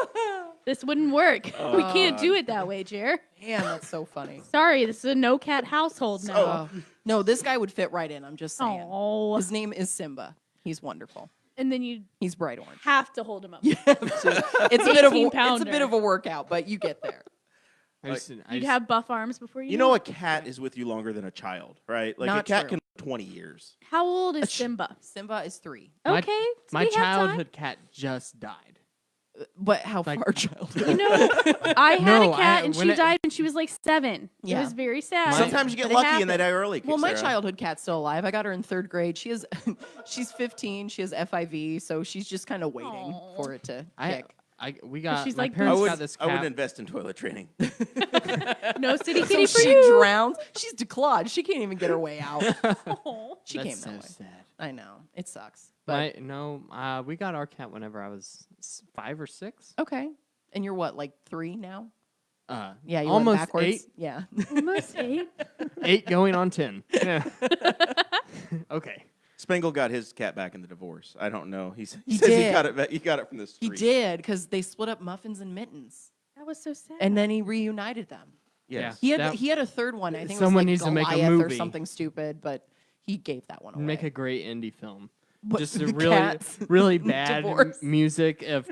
[SPEAKER 5] This wouldn't work. We can't do it that way, Jer.
[SPEAKER 4] Man, that's so funny.
[SPEAKER 5] Sorry, this is a no cat household now.
[SPEAKER 4] No, this guy would fit right in. I'm just saying.
[SPEAKER 5] Oh,
[SPEAKER 4] His name is Simba. He's wonderful.
[SPEAKER 5] and then you
[SPEAKER 4] He's bright orange.
[SPEAKER 5] have to hold him up.
[SPEAKER 4] It's a bit of
[SPEAKER 5] 18-pounder.
[SPEAKER 4] a workout, but you get there.
[SPEAKER 5] You'd have buff arms before you.
[SPEAKER 2] You know, a cat is with you longer than a child, right? Like
[SPEAKER 4] Not
[SPEAKER 2] a cat
[SPEAKER 4] true.
[SPEAKER 2] can live 20 years.
[SPEAKER 5] How old is Simba?
[SPEAKER 4] Simba is 3.
[SPEAKER 3] My-
[SPEAKER 5] Okay, so
[SPEAKER 3] My
[SPEAKER 5] we have time.
[SPEAKER 3] childhood cat just died.
[SPEAKER 4] But how
[SPEAKER 3] Like-
[SPEAKER 4] far childhood?
[SPEAKER 5] You know, I had
[SPEAKER 3] No,
[SPEAKER 5] a cat and
[SPEAKER 3] when
[SPEAKER 5] she
[SPEAKER 3] it-
[SPEAKER 5] died when she was like 7.
[SPEAKER 4] Yeah.
[SPEAKER 5] It was very sad.
[SPEAKER 2] Sometimes you get
[SPEAKER 5] but it
[SPEAKER 2] lucky and they
[SPEAKER 5] happened.
[SPEAKER 2] die early.
[SPEAKER 4] Well, my
[SPEAKER 2] Sarah.
[SPEAKER 4] childhood cat's still alive. I got her in 3rd grade. She is, she's 15. She has FIV, so she's just kind of waiting
[SPEAKER 5] Aw.
[SPEAKER 4] for it to
[SPEAKER 3] I
[SPEAKER 4] kick.
[SPEAKER 3] we got
[SPEAKER 5] she's
[SPEAKER 3] my
[SPEAKER 5] like,
[SPEAKER 2] I
[SPEAKER 3] parents
[SPEAKER 2] would,
[SPEAKER 3] got this
[SPEAKER 2] I
[SPEAKER 3] cat.
[SPEAKER 2] would invest in toilet training.
[SPEAKER 5] No city
[SPEAKER 4] So
[SPEAKER 5] kitty for
[SPEAKER 4] she
[SPEAKER 5] you.
[SPEAKER 4] drowns. She's declawed. She can't even get her way out.
[SPEAKER 5] Aw.
[SPEAKER 4] She
[SPEAKER 3] That's
[SPEAKER 4] came
[SPEAKER 3] so
[SPEAKER 4] that way.
[SPEAKER 3] sad.
[SPEAKER 4] I know. It sucks. But
[SPEAKER 3] We got our cat whenever I was 5 or 6.
[SPEAKER 4] okay. And you're what, like 3 now?
[SPEAKER 3] Yeah,
[SPEAKER 4] Yeah, you
[SPEAKER 3] almost
[SPEAKER 4] went backwards.
[SPEAKER 3] 8.
[SPEAKER 4] Yeah.
[SPEAKER 5] Almost 8.
[SPEAKER 3] 8 going on 10. Yeah. Okay.
[SPEAKER 2] Spangle got his cat back in the divorce. I don't know. He says he
[SPEAKER 4] did.
[SPEAKER 2] got it. He got it from the
[SPEAKER 4] He
[SPEAKER 2] street.
[SPEAKER 4] did because they split up Muffins and Mittens,
[SPEAKER 5] That was so sad.
[SPEAKER 4] and then he reunited them.
[SPEAKER 2] Yes.
[SPEAKER 4] He had
[SPEAKER 3] That-
[SPEAKER 4] he had a 3rd one. I think
[SPEAKER 3] Someone
[SPEAKER 4] it
[SPEAKER 3] needs
[SPEAKER 4] was
[SPEAKER 3] to
[SPEAKER 4] like
[SPEAKER 3] make a
[SPEAKER 4] Goliath or
[SPEAKER 3] movie.
[SPEAKER 4] something stupid, but he gave that one away.
[SPEAKER 3] Make a great indie film.
[SPEAKER 4] What,
[SPEAKER 3] Just a
[SPEAKER 4] the
[SPEAKER 3] really,
[SPEAKER 4] cats?
[SPEAKER 3] really bad
[SPEAKER 4] Divorce.
[SPEAKER 3] music of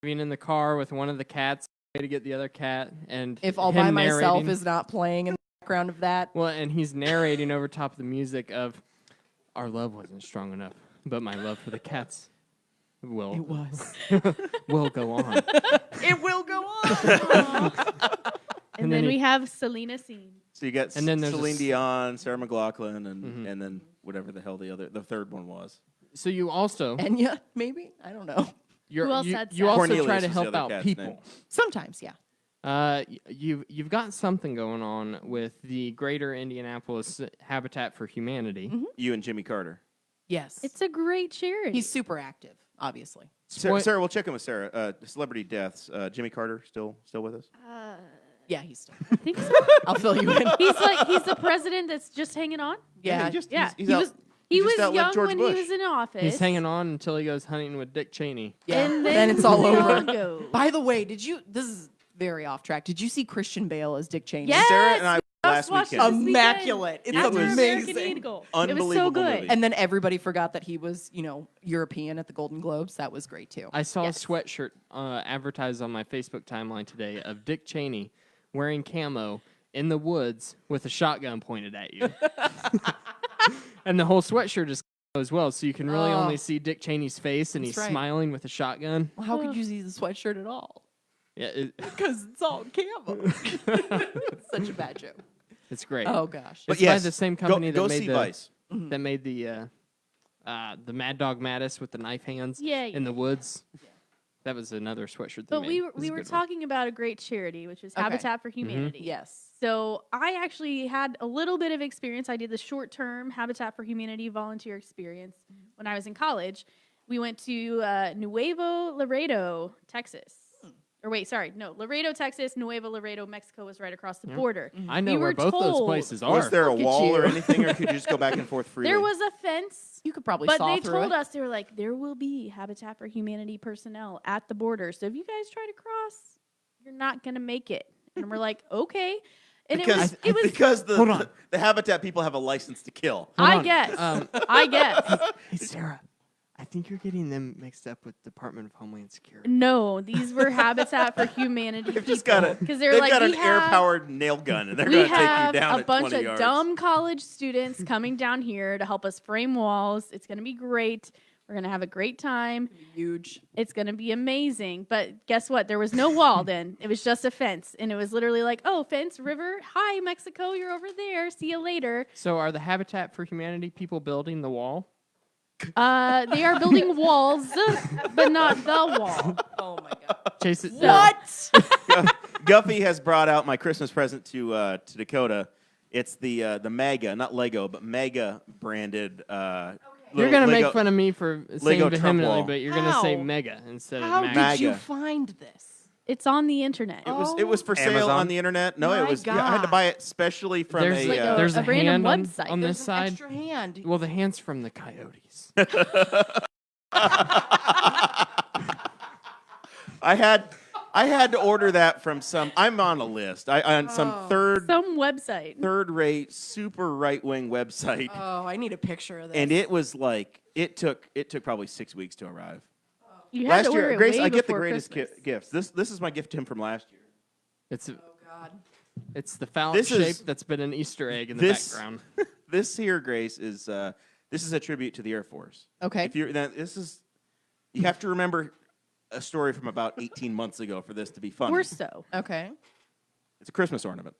[SPEAKER 3] being in the car with one of the cats to get the other cat, and
[SPEAKER 4] If All
[SPEAKER 3] him
[SPEAKER 4] by Myself
[SPEAKER 3] narrating-
[SPEAKER 4] is not playing in the background of that.
[SPEAKER 3] well, and he's narrating over top of the music of our love wasn't strong enough, but my love for the cats will
[SPEAKER 4] It was.
[SPEAKER 3] will go on.
[SPEAKER 4] It will go on.
[SPEAKER 5] and
[SPEAKER 3] and
[SPEAKER 5] then
[SPEAKER 3] then
[SPEAKER 5] we
[SPEAKER 3] he-
[SPEAKER 5] have Selena Scene.
[SPEAKER 2] So you got
[SPEAKER 3] And then there's a
[SPEAKER 2] Celine
[SPEAKER 3] s-
[SPEAKER 2] Dion, Sarah McLachlan,
[SPEAKER 3] Mhm.
[SPEAKER 2] and then whatever the hell the third one was.
[SPEAKER 3] So you also
[SPEAKER 4] Enya, maybe? I don't know.
[SPEAKER 5] Who else
[SPEAKER 3] you,
[SPEAKER 5] had
[SPEAKER 3] you
[SPEAKER 5] sex?
[SPEAKER 3] also
[SPEAKER 2] Cornelius
[SPEAKER 3] try
[SPEAKER 2] is
[SPEAKER 3] to
[SPEAKER 2] the
[SPEAKER 3] help
[SPEAKER 2] other
[SPEAKER 3] out
[SPEAKER 2] cat's
[SPEAKER 3] people.
[SPEAKER 2] name.
[SPEAKER 4] Sometimes, yeah.
[SPEAKER 3] You've got something going on with the Greater Indianapolis Habitat for Humanity.
[SPEAKER 4] Mhm.
[SPEAKER 2] You and Jimmy Carter.
[SPEAKER 4] Yes.
[SPEAKER 5] It's a great charity.
[SPEAKER 4] He's super active, obviously.
[SPEAKER 2] Sarah, Sarah, we'll check in with Sarah. Celebrity deaths. Jimmy Carter still with us?
[SPEAKER 4] Yeah, he's still.
[SPEAKER 5] I think so.
[SPEAKER 4] I'll fill you in.
[SPEAKER 5] He's the president that's just hanging on.
[SPEAKER 4] Yeah.
[SPEAKER 2] he just,
[SPEAKER 5] Yeah,
[SPEAKER 2] he's
[SPEAKER 4] he
[SPEAKER 2] out-
[SPEAKER 4] was-
[SPEAKER 5] He
[SPEAKER 2] just
[SPEAKER 5] was
[SPEAKER 2] outlived
[SPEAKER 5] young
[SPEAKER 2] George
[SPEAKER 5] when
[SPEAKER 2] Bush.
[SPEAKER 5] he was in office.
[SPEAKER 3] He's hanging on until he goes hunting with Dick Cheney.
[SPEAKER 4] Yeah.
[SPEAKER 5] And
[SPEAKER 4] then it's all
[SPEAKER 5] we
[SPEAKER 4] over.
[SPEAKER 5] go.
[SPEAKER 4] By the way, this is very off track. Did you see Christian Bale as Dick Cheney?
[SPEAKER 5] Yes,
[SPEAKER 2] Sarah and I
[SPEAKER 5] we
[SPEAKER 2] last
[SPEAKER 5] just watched
[SPEAKER 2] weekend.
[SPEAKER 5] it this weekend.
[SPEAKER 4] Immaculate. It's
[SPEAKER 5] After
[SPEAKER 2] was
[SPEAKER 5] American
[SPEAKER 4] amazing.
[SPEAKER 5] Eagle. It was so
[SPEAKER 2] Unbelievable
[SPEAKER 5] good.
[SPEAKER 2] movie.
[SPEAKER 4] And then everybody forgot that he was, European at the Golden Globes. That was great too.
[SPEAKER 3] I saw
[SPEAKER 4] Yes.
[SPEAKER 3] a sweatshirt advertised on my Facebook timeline today of Dick Cheney wearing camo in the woods with a shotgun pointed at you. And the whole sweatshirt is as well, so you can really
[SPEAKER 4] Oh.
[SPEAKER 3] only see Dick Cheney's face, and
[SPEAKER 4] That's
[SPEAKER 3] he's
[SPEAKER 4] right.
[SPEAKER 3] smiling with a shotgun.
[SPEAKER 4] Well, how could you see the sweatshirt at all?
[SPEAKER 3] Yeah,
[SPEAKER 4] Because it's all camo. Such a bad joke.
[SPEAKER 3] it's great.
[SPEAKER 4] Oh gosh.
[SPEAKER 2] But
[SPEAKER 3] It's
[SPEAKER 2] yes,
[SPEAKER 3] by the same
[SPEAKER 2] go
[SPEAKER 3] company that
[SPEAKER 2] see
[SPEAKER 3] made the
[SPEAKER 2] Vice.
[SPEAKER 3] that made the Mad Dog Mattis with the knife hands
[SPEAKER 5] Yeah,
[SPEAKER 3] in the woods. That was another sweatshirt. They
[SPEAKER 5] But
[SPEAKER 3] made.
[SPEAKER 5] we
[SPEAKER 3] It
[SPEAKER 5] were
[SPEAKER 3] was
[SPEAKER 5] we
[SPEAKER 3] a
[SPEAKER 5] were
[SPEAKER 3] good one.
[SPEAKER 5] talking about a great charity, which is
[SPEAKER 4] Okay.
[SPEAKER 5] Habitat for Humanity.
[SPEAKER 4] Yes.
[SPEAKER 5] So I actually had a little bit of experience. I did the short-term Habitat for Humanity volunteer experience when I was in college. We went to Nuevo Laredo, Texas. Or wait, sorry, no, Laredo, Texas. Nuevo Laredo, Mexico was right across the border.
[SPEAKER 3] I know
[SPEAKER 5] we
[SPEAKER 3] where
[SPEAKER 5] were
[SPEAKER 3] both those
[SPEAKER 5] told-
[SPEAKER 3] places are.
[SPEAKER 2] Was there a
[SPEAKER 4] Look at
[SPEAKER 2] wall or
[SPEAKER 4] you.
[SPEAKER 2] anything, or could you just go back and forth freely?
[SPEAKER 5] There was a fence,
[SPEAKER 4] You could probably
[SPEAKER 5] but
[SPEAKER 4] saw
[SPEAKER 5] they
[SPEAKER 4] through
[SPEAKER 5] told
[SPEAKER 4] it.
[SPEAKER 5] us, they were like, there will be Habitat for Humanity personnel at the border. So if you guys try to cross, you're not going to make it. And we're like, okay. And
[SPEAKER 2] because
[SPEAKER 5] it was
[SPEAKER 2] because
[SPEAKER 3] Hold on.
[SPEAKER 2] the Habitat people have a license to kill.
[SPEAKER 3] Hold
[SPEAKER 5] I
[SPEAKER 3] on.
[SPEAKER 5] guess. I guess.
[SPEAKER 3] Hey, Sarah, I think you're getting them mixed up with Department of Homeland Security.
[SPEAKER 5] No, these were Habitat for Humanity
[SPEAKER 2] They've just got
[SPEAKER 5] because
[SPEAKER 2] they've got an air-powered nail gun, and they're
[SPEAKER 5] we
[SPEAKER 2] going to take you
[SPEAKER 5] have
[SPEAKER 2] down
[SPEAKER 5] a
[SPEAKER 2] at
[SPEAKER 5] bunch
[SPEAKER 2] 20
[SPEAKER 5] of
[SPEAKER 2] yards.
[SPEAKER 5] dumb college students coming down here to help us frame walls. It's going to be great. We're going to have a great time.
[SPEAKER 4] Huge.
[SPEAKER 5] It's going to be amazing. But guess what? There was no wall then. It was just a fence. And it was literally like, oh, fence, river. Hi, Mexico. You're over there. See you later.
[SPEAKER 3] So are the Habitat for Humanity people building the wall?
[SPEAKER 5] They are building walls, but not the wall.
[SPEAKER 4] Oh my God.
[SPEAKER 3] Chase it.
[SPEAKER 4] What?
[SPEAKER 2] Guffey has brought out my Christmas present to Dakota. It's the Mega, not Lego, but Mega branded.
[SPEAKER 3] You're going to make
[SPEAKER 2] Lego-
[SPEAKER 3] fun of me for saying
[SPEAKER 2] Lego Trump
[SPEAKER 3] vehemently,
[SPEAKER 2] wall.
[SPEAKER 3] but you're going to say
[SPEAKER 4] How?
[SPEAKER 3] mega instead
[SPEAKER 4] How
[SPEAKER 3] of
[SPEAKER 4] did
[SPEAKER 3] MAGA.
[SPEAKER 4] you
[SPEAKER 2] MAGA.
[SPEAKER 4] find this?
[SPEAKER 5] It's on the internet.
[SPEAKER 2] It was for sale
[SPEAKER 1] Amazon?
[SPEAKER 2] on the internet. No,
[SPEAKER 4] My
[SPEAKER 2] it was. Yeah, I had to
[SPEAKER 4] God.
[SPEAKER 2] buy it specially from
[SPEAKER 3] There's
[SPEAKER 2] a.
[SPEAKER 5] like a-
[SPEAKER 3] there's a
[SPEAKER 5] random
[SPEAKER 3] hand
[SPEAKER 5] website.
[SPEAKER 3] on this
[SPEAKER 4] There's an
[SPEAKER 3] side.
[SPEAKER 4] extra hand.
[SPEAKER 3] Well, the hand's from the coyotes.
[SPEAKER 2] I had to order that from some. I'm on a list. On some
[SPEAKER 5] Some website.
[SPEAKER 2] third-rate, super right-wing website,
[SPEAKER 4] Oh, I need a picture of this.
[SPEAKER 2] and it was like it took probably 6 weeks to arrive.
[SPEAKER 5] You had
[SPEAKER 2] Last
[SPEAKER 5] to order
[SPEAKER 2] year,
[SPEAKER 5] it
[SPEAKER 2] Grace,
[SPEAKER 5] way
[SPEAKER 2] I get the
[SPEAKER 5] before
[SPEAKER 2] greatest
[SPEAKER 5] Christmas.
[SPEAKER 2] gifts. This is my gift to him from last year.
[SPEAKER 3] It's
[SPEAKER 4] Oh God.
[SPEAKER 3] it's the phallic
[SPEAKER 2] This
[SPEAKER 3] shape
[SPEAKER 2] is-
[SPEAKER 3] that's been an Easter egg in the
[SPEAKER 2] this-
[SPEAKER 3] background.
[SPEAKER 2] This here, Grace, is this is a tribute to the Air Force.
[SPEAKER 4] Okay.
[SPEAKER 2] If you're you have to remember a story from about 18 months ago for this to be funny.
[SPEAKER 5] Or so.
[SPEAKER 4] Okay.
[SPEAKER 2] It's a Christmas ornament.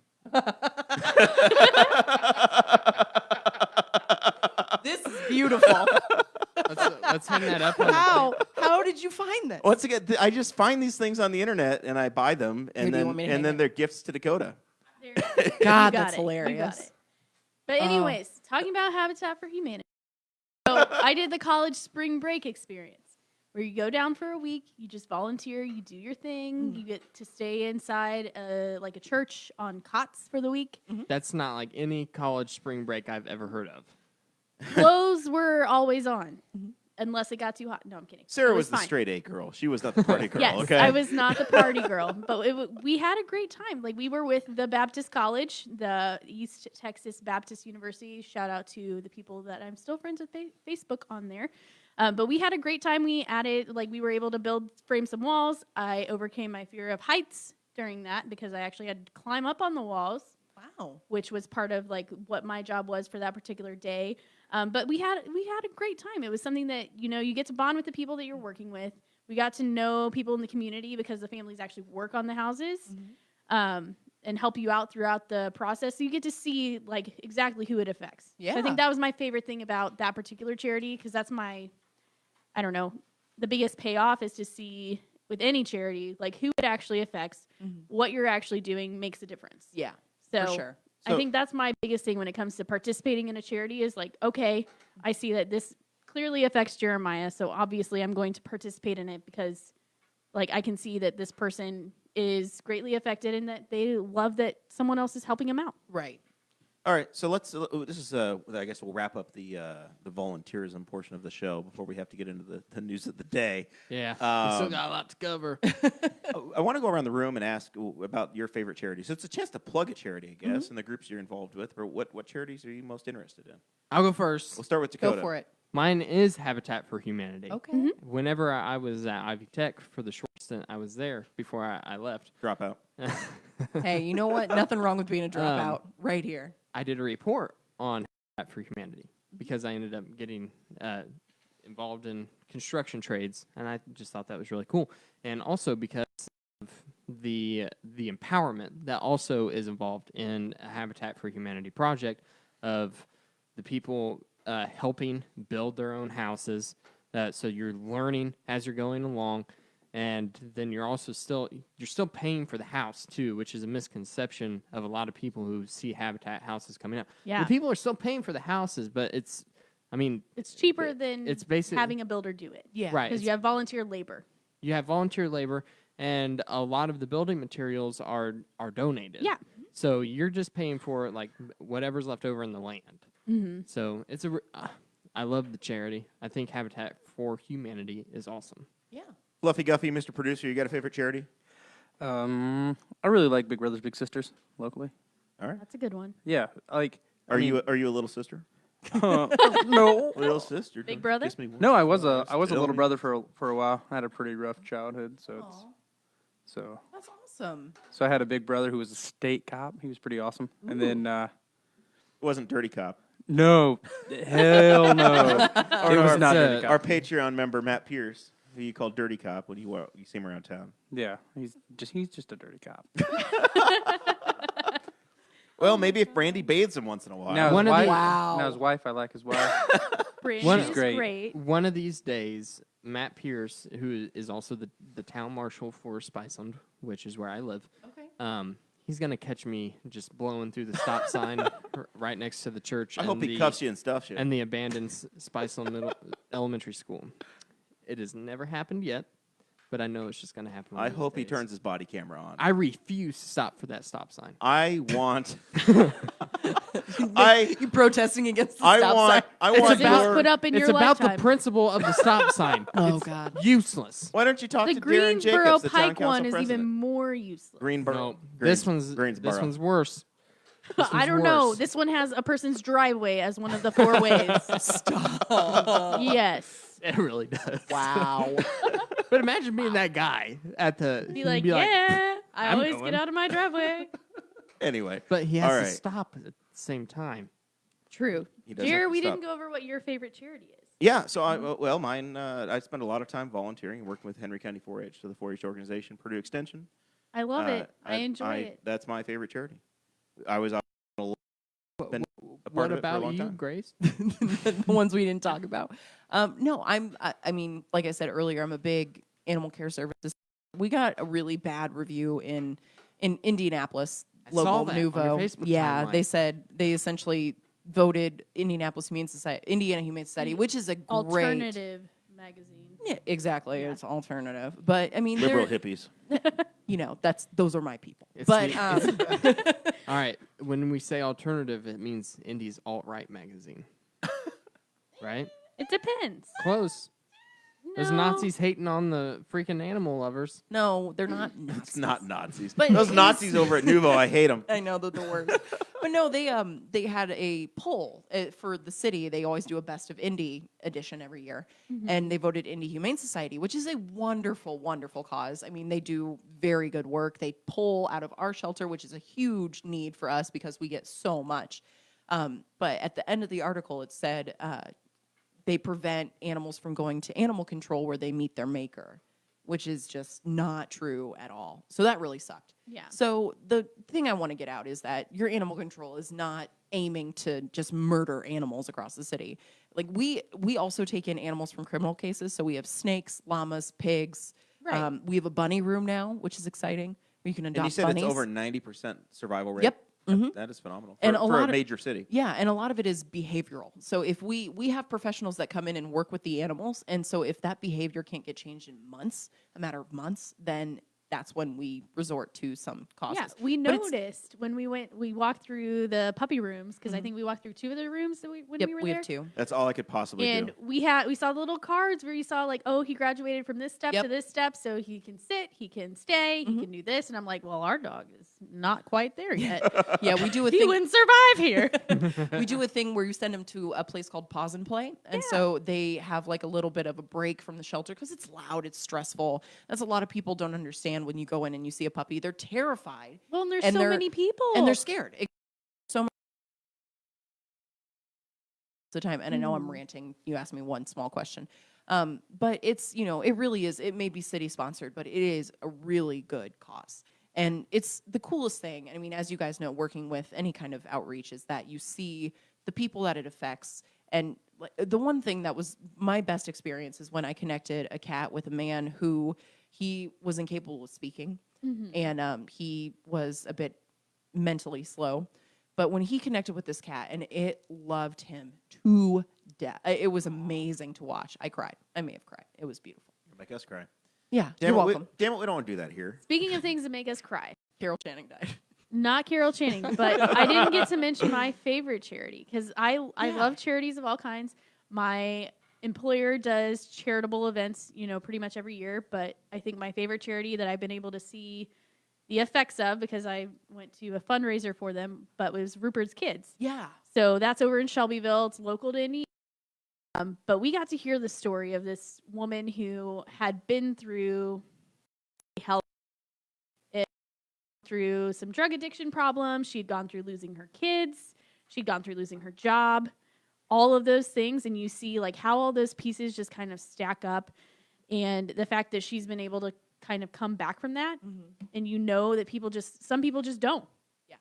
[SPEAKER 4] This is beautiful.
[SPEAKER 3] Let's hang that up. On
[SPEAKER 4] How did you find this?
[SPEAKER 2] Once again, I just find these things on the internet and I buy them, and
[SPEAKER 4] Here, do you want me to hang
[SPEAKER 2] then
[SPEAKER 4] it?
[SPEAKER 2] they're gifts to Dakota.
[SPEAKER 5] There.
[SPEAKER 4] God,
[SPEAKER 5] You got
[SPEAKER 4] that's
[SPEAKER 5] it.
[SPEAKER 4] hilarious.
[SPEAKER 5] You got it. But
[SPEAKER 4] Oh.
[SPEAKER 5] anyways, talking about Habitat for Humanity. So I did the college spring break experience where you go down for a week, you just volunteer, you do your thing, you get to stay inside like a church on cots for the week.
[SPEAKER 3] That's not like any college spring break I've ever heard of.
[SPEAKER 5] Clothes were always on unless it got too hot. No, I'm kidding.
[SPEAKER 2] Sarah
[SPEAKER 5] It
[SPEAKER 2] was the
[SPEAKER 5] fine.
[SPEAKER 2] straight A girl. She was not the party girl.
[SPEAKER 5] Yes,
[SPEAKER 2] okay.
[SPEAKER 5] I was not the party girl, but we had a great time. Like we were with the Baptist College, the East Texas Baptist University. Shout out to the people that I'm still friends with Facebook on there. But we had a great time. We were able to frame some walls. I overcame my fear of heights during that because I actually had to climb up on the walls,
[SPEAKER 4] Wow.
[SPEAKER 5] which was part of like what my job was for that particular day. But we had a great time. It was something that, you get to bond with the people that you're working with. We got to know people in the community because the families actually work on the houses and help you out throughout the process. So you get to see like exactly who it affects. So I
[SPEAKER 4] Yeah.
[SPEAKER 5] think that was my favorite thing about that particular charity because that's the biggest payoff is to see with any charity, like who it actually affects, what you're actually doing makes a difference.
[SPEAKER 4] Yeah.
[SPEAKER 5] So
[SPEAKER 4] For sure.
[SPEAKER 5] I
[SPEAKER 2] So-
[SPEAKER 5] think that's my biggest thing when it comes to participating in a charity is like, okay, I see that this clearly affects Jeremiah, so obviously I'm going to participate in it because like I can see that this person is greatly affected and that they love that someone else is helping them out.
[SPEAKER 4] Right.
[SPEAKER 2] All right, so let's. This is. I guess we'll wrap up the volunteerism portion of the show before we have to get into the news of the day.
[SPEAKER 3] Yeah, we still
[SPEAKER 2] Um,
[SPEAKER 3] got a lot to cover.
[SPEAKER 2] I want to go around the room and ask about your favorite charity. So it's a chance to plug a charity, I guess, and the groups you're involved with. Or what charities are you most interested in?
[SPEAKER 3] I'll go first.
[SPEAKER 2] We'll start with Dakota.
[SPEAKER 4] Go for it.
[SPEAKER 3] Mine is Habitat for Humanity.
[SPEAKER 4] Okay.
[SPEAKER 3] Whenever I was at Ivy Tech for the short stint I was there before I left,
[SPEAKER 2] Drop out.
[SPEAKER 4] Hey, you know what? Nothing wrong with being a dropout right here.
[SPEAKER 3] I did a report on Habitat for Humanity because I ended up getting involved in construction trades, and I just thought that was really cool. And also because of the empowerment that also is involved in a Habitat for Humanity project of the people helping build their own houses. So you're learning as you're going along, and then you're also still paying for the house too, which is a misconception of a lot of people who see Habitat houses coming up.
[SPEAKER 5] Yeah.
[SPEAKER 3] The people are still paying for the houses, but it's
[SPEAKER 5] cheaper than
[SPEAKER 3] it's basically
[SPEAKER 5] having a builder do it.
[SPEAKER 4] Yeah.
[SPEAKER 3] right.
[SPEAKER 5] Because you have volunteer labor.
[SPEAKER 3] You have volunteer labor, and a lot of the building materials are donated.
[SPEAKER 5] Yeah.
[SPEAKER 3] So you're just paying for like whatever's left over in the land.
[SPEAKER 5] Mm-hmm.
[SPEAKER 3] So it's I love the charity. I think Habitat for Humanity is awesome.
[SPEAKER 4] Yeah.
[SPEAKER 2] Fluffy Guffy, Mr. Producer, you got a favorite charity?
[SPEAKER 1] I really like Big Brothers Big Sisters locally.
[SPEAKER 2] All right.
[SPEAKER 5] That's a good one.
[SPEAKER 1] Yeah, like
[SPEAKER 2] Are you a little sister?
[SPEAKER 1] No.
[SPEAKER 2] Little sister.
[SPEAKER 5] Big
[SPEAKER 2] don't
[SPEAKER 5] brother?
[SPEAKER 2] kiss me once
[SPEAKER 1] No,
[SPEAKER 2] or
[SPEAKER 1] I was
[SPEAKER 2] twice.
[SPEAKER 1] a
[SPEAKER 2] Tell
[SPEAKER 1] little
[SPEAKER 2] me.
[SPEAKER 1] brother for a while. I had a pretty rough childhood,
[SPEAKER 4] Aw,
[SPEAKER 1] so
[SPEAKER 4] that's awesome.
[SPEAKER 1] I had a big brother who was a state cop. He was pretty awesome. And then
[SPEAKER 2] It wasn't Dirty Cop.
[SPEAKER 1] no, hell no, it was not
[SPEAKER 3] it's,
[SPEAKER 1] Dirty Cop.
[SPEAKER 2] Our Patreon member, Matt Pierce, who you call Dirty Cop when you see him around town.
[SPEAKER 1] Yeah, he's just a dirty cop.
[SPEAKER 2] Well, maybe if Brandy bathes him once in a while.
[SPEAKER 1] Now his
[SPEAKER 3] One of
[SPEAKER 1] wife,
[SPEAKER 3] the-
[SPEAKER 4] Wow.
[SPEAKER 1] now his wife, I like his wife.
[SPEAKER 5] Brandy's
[SPEAKER 1] She's great.
[SPEAKER 5] great.
[SPEAKER 3] One of these days, Matt Pierce, who is also the town marshal for Spiceland, which is where I live,
[SPEAKER 4] Okay.
[SPEAKER 3] he's gonna catch me just blowing through the stop sign right next to the church.
[SPEAKER 2] I hope he cuffs you and stuffs you.
[SPEAKER 3] And the abandoned Spiceland Elementary School. It has never happened yet, but I know it's just gonna happen. one
[SPEAKER 2] I
[SPEAKER 3] of these
[SPEAKER 2] hope he
[SPEAKER 3] days.
[SPEAKER 2] turns his body camera on.
[SPEAKER 3] I refuse to stop for that stop sign.
[SPEAKER 2] I want.
[SPEAKER 4] You protesting against the
[SPEAKER 2] I
[SPEAKER 4] stop
[SPEAKER 2] want.
[SPEAKER 4] sign?
[SPEAKER 2] I
[SPEAKER 3] It's
[SPEAKER 2] want.
[SPEAKER 3] about-
[SPEAKER 2] your-
[SPEAKER 5] put up in
[SPEAKER 3] It's
[SPEAKER 5] your
[SPEAKER 3] about
[SPEAKER 5] lifetime.
[SPEAKER 3] the principle of the stop sign.
[SPEAKER 4] Oh,
[SPEAKER 3] It's
[SPEAKER 4] God.
[SPEAKER 3] useless.
[SPEAKER 2] Why don't you talk
[SPEAKER 5] The
[SPEAKER 2] to Darren
[SPEAKER 5] Greensboro
[SPEAKER 2] Jacobs, the town
[SPEAKER 5] Pike
[SPEAKER 2] council
[SPEAKER 5] one is
[SPEAKER 2] president?
[SPEAKER 5] even more useless.
[SPEAKER 2] Greenboro.
[SPEAKER 3] No, this one's worse. This
[SPEAKER 5] I
[SPEAKER 3] one's
[SPEAKER 5] don't know.
[SPEAKER 3] worse.
[SPEAKER 5] This one has a person's driveway as one of the 4 ways.
[SPEAKER 4] Stop.
[SPEAKER 5] Yes.
[SPEAKER 3] It really does.
[SPEAKER 4] Wow.
[SPEAKER 3] But imagine being that guy at the.
[SPEAKER 5] Be
[SPEAKER 3] he'd
[SPEAKER 5] like,
[SPEAKER 3] be
[SPEAKER 5] yeah, I
[SPEAKER 3] "I'm
[SPEAKER 5] always
[SPEAKER 3] going."
[SPEAKER 5] get out of my driveway.
[SPEAKER 2] Anyway,
[SPEAKER 3] But he has
[SPEAKER 2] All
[SPEAKER 3] to
[SPEAKER 2] right.
[SPEAKER 3] stop at the same time.
[SPEAKER 5] True.
[SPEAKER 2] He does have
[SPEAKER 5] Jared,
[SPEAKER 2] to
[SPEAKER 5] we
[SPEAKER 2] stop.
[SPEAKER 5] didn't go over what your favorite charity is.
[SPEAKER 2] Yeah, so mine. I spend a lot of time volunteering and working with Henry County 4-H, so the 4-H organization, Purdue Extension.
[SPEAKER 5] I love it. I enjoy it.
[SPEAKER 2] That's my favorite charity. I was been a part
[SPEAKER 3] What
[SPEAKER 2] of it for a
[SPEAKER 3] about
[SPEAKER 2] long
[SPEAKER 3] you,
[SPEAKER 2] time.
[SPEAKER 3] Grace?
[SPEAKER 4] The ones we didn't talk about. No, I mean, like I said earlier, I'm a big animal care services. We got a really bad review in Indianapolis,
[SPEAKER 3] I saw
[SPEAKER 4] local
[SPEAKER 3] that on your
[SPEAKER 4] Nuvo.
[SPEAKER 3] Facebook
[SPEAKER 4] Yeah,
[SPEAKER 3] timeline.
[SPEAKER 4] they said they essentially voted Indiana Humane Society, which is a great
[SPEAKER 5] Alternative magazine.
[SPEAKER 4] Yeah, exactly.
[SPEAKER 5] Yeah.
[SPEAKER 4] It's alternative, but I mean,
[SPEAKER 2] Liberal
[SPEAKER 4] they're-
[SPEAKER 2] hippies.
[SPEAKER 4] those are my people.
[SPEAKER 3] It's
[SPEAKER 4] But
[SPEAKER 3] the- All right. When we say alternative, it means Indy's alt-right magazine. Right?
[SPEAKER 5] It depends.
[SPEAKER 3] Close. There's
[SPEAKER 5] No.
[SPEAKER 3] Nazis hating on the freaking animal lovers.
[SPEAKER 4] no, they're not.
[SPEAKER 2] It's not Nazis.
[SPEAKER 4] But
[SPEAKER 2] Those
[SPEAKER 4] it
[SPEAKER 2] Nazis
[SPEAKER 4] is-
[SPEAKER 2] over at Nuvo, I hate them.
[SPEAKER 4] I know they're the worst. But no, they had a poll for the city. They always do a best of Indy edition every year, and they voted Indy Humane Society, which is a wonderful, wonderful cause. I mean, they do very good work. They pull out of our shelter, which is a huge need for us because we get so much. But at the end of the article, it said they prevent animals from going to animal control where they meet their maker, which is just not true at all. So that really sucked.
[SPEAKER 5] Yeah.
[SPEAKER 4] So the thing I want to get out is that your animal control is not aiming to just murder animals across the city. Like we also take in animals from criminal cases. So we have snakes, llamas, pigs.
[SPEAKER 5] Right.
[SPEAKER 4] We have a bunny room now, which is exciting. Where you can adopt
[SPEAKER 2] And you said
[SPEAKER 4] bunnies.
[SPEAKER 2] it's over 90% survival rate.
[SPEAKER 4] Yep.
[SPEAKER 2] That-
[SPEAKER 4] Mhm.
[SPEAKER 2] that is phenomenal
[SPEAKER 4] And
[SPEAKER 2] for
[SPEAKER 4] a lot of-
[SPEAKER 2] major city.
[SPEAKER 4] Yeah, and a lot of it is behavioral. So if we have professionals that come in and work with the animals, and so if that behavior can't get changed in months, a matter of months, then that's when we resort to some causes.
[SPEAKER 5] Yeah, we
[SPEAKER 4] But it's-
[SPEAKER 5] noticed when we walked through the puppy rooms because I think we walked through 2 of the rooms that when
[SPEAKER 4] Yep,
[SPEAKER 5] we were
[SPEAKER 4] we
[SPEAKER 5] there.
[SPEAKER 4] have two.
[SPEAKER 2] That's all I could possibly
[SPEAKER 5] And
[SPEAKER 2] do.
[SPEAKER 5] we saw the little cards where you saw like, oh, he graduated from this step
[SPEAKER 4] Yep.
[SPEAKER 5] to this step, so he can sit, he can stay, he can do this, and I'm like, well, our dog is not quite there yet.
[SPEAKER 4] Yeah, we do a
[SPEAKER 5] He
[SPEAKER 4] thing.
[SPEAKER 5] wouldn't survive here.
[SPEAKER 4] We do a thing where you send them to a place called Pause and Play, and so they have like a little bit of a break from the shelter because it's loud, it's stressful. That's a lot of people don't understand when you go in and you see a puppy. They're terrified
[SPEAKER 5] Well, and there's
[SPEAKER 4] And
[SPEAKER 5] so
[SPEAKER 4] they're-
[SPEAKER 5] many people,
[SPEAKER 4] and they're scared. So much the time, and I know
[SPEAKER 5] Mm.
[SPEAKER 4] I'm ranting. You asked me one small question, but it's it really is. It may be city sponsored, but it is a really good cause. And it's the coolest thing. I mean, as you guys know, working with any kind of outreach is that you see the people that it affects. And the one thing that was my best experience is when I connected a cat with a man who he was incapable of speaking, and he was a bit mentally slow. But when he connected with this cat, and it loved him to death, it was amazing to watch. I cried. I may have cried. It was beautiful.
[SPEAKER 2] Make us cry.
[SPEAKER 4] Yeah,
[SPEAKER 2] Damn
[SPEAKER 4] you're
[SPEAKER 2] it,
[SPEAKER 4] welcome.
[SPEAKER 2] we don't want to do that here.
[SPEAKER 5] Speaking of things that make us cry,
[SPEAKER 4] Carol Channing died.
[SPEAKER 5] not Carol Channing, but I didn't get to mention my favorite charity because I
[SPEAKER 4] Yeah.
[SPEAKER 5] love charities of all kinds. My employer does charitable events, pretty much every year, but I think my favorite charity that I've been able to see the effects of because I went to a fundraiser for them, but was Rupert's Kids.
[SPEAKER 4] Yeah.
[SPEAKER 5] So that's over in Shelbyville. It's local to Indiana. But we got to hear the story of this woman who had been through health, through some drug addiction problems. She'd gone through losing her kids. She'd gone through losing her job. All of those things, and you see like how all those pieces just kind of stack up, and the fact that she's been able to kind of come back from that, and you know that some people just don't.
[SPEAKER 4] Yeah.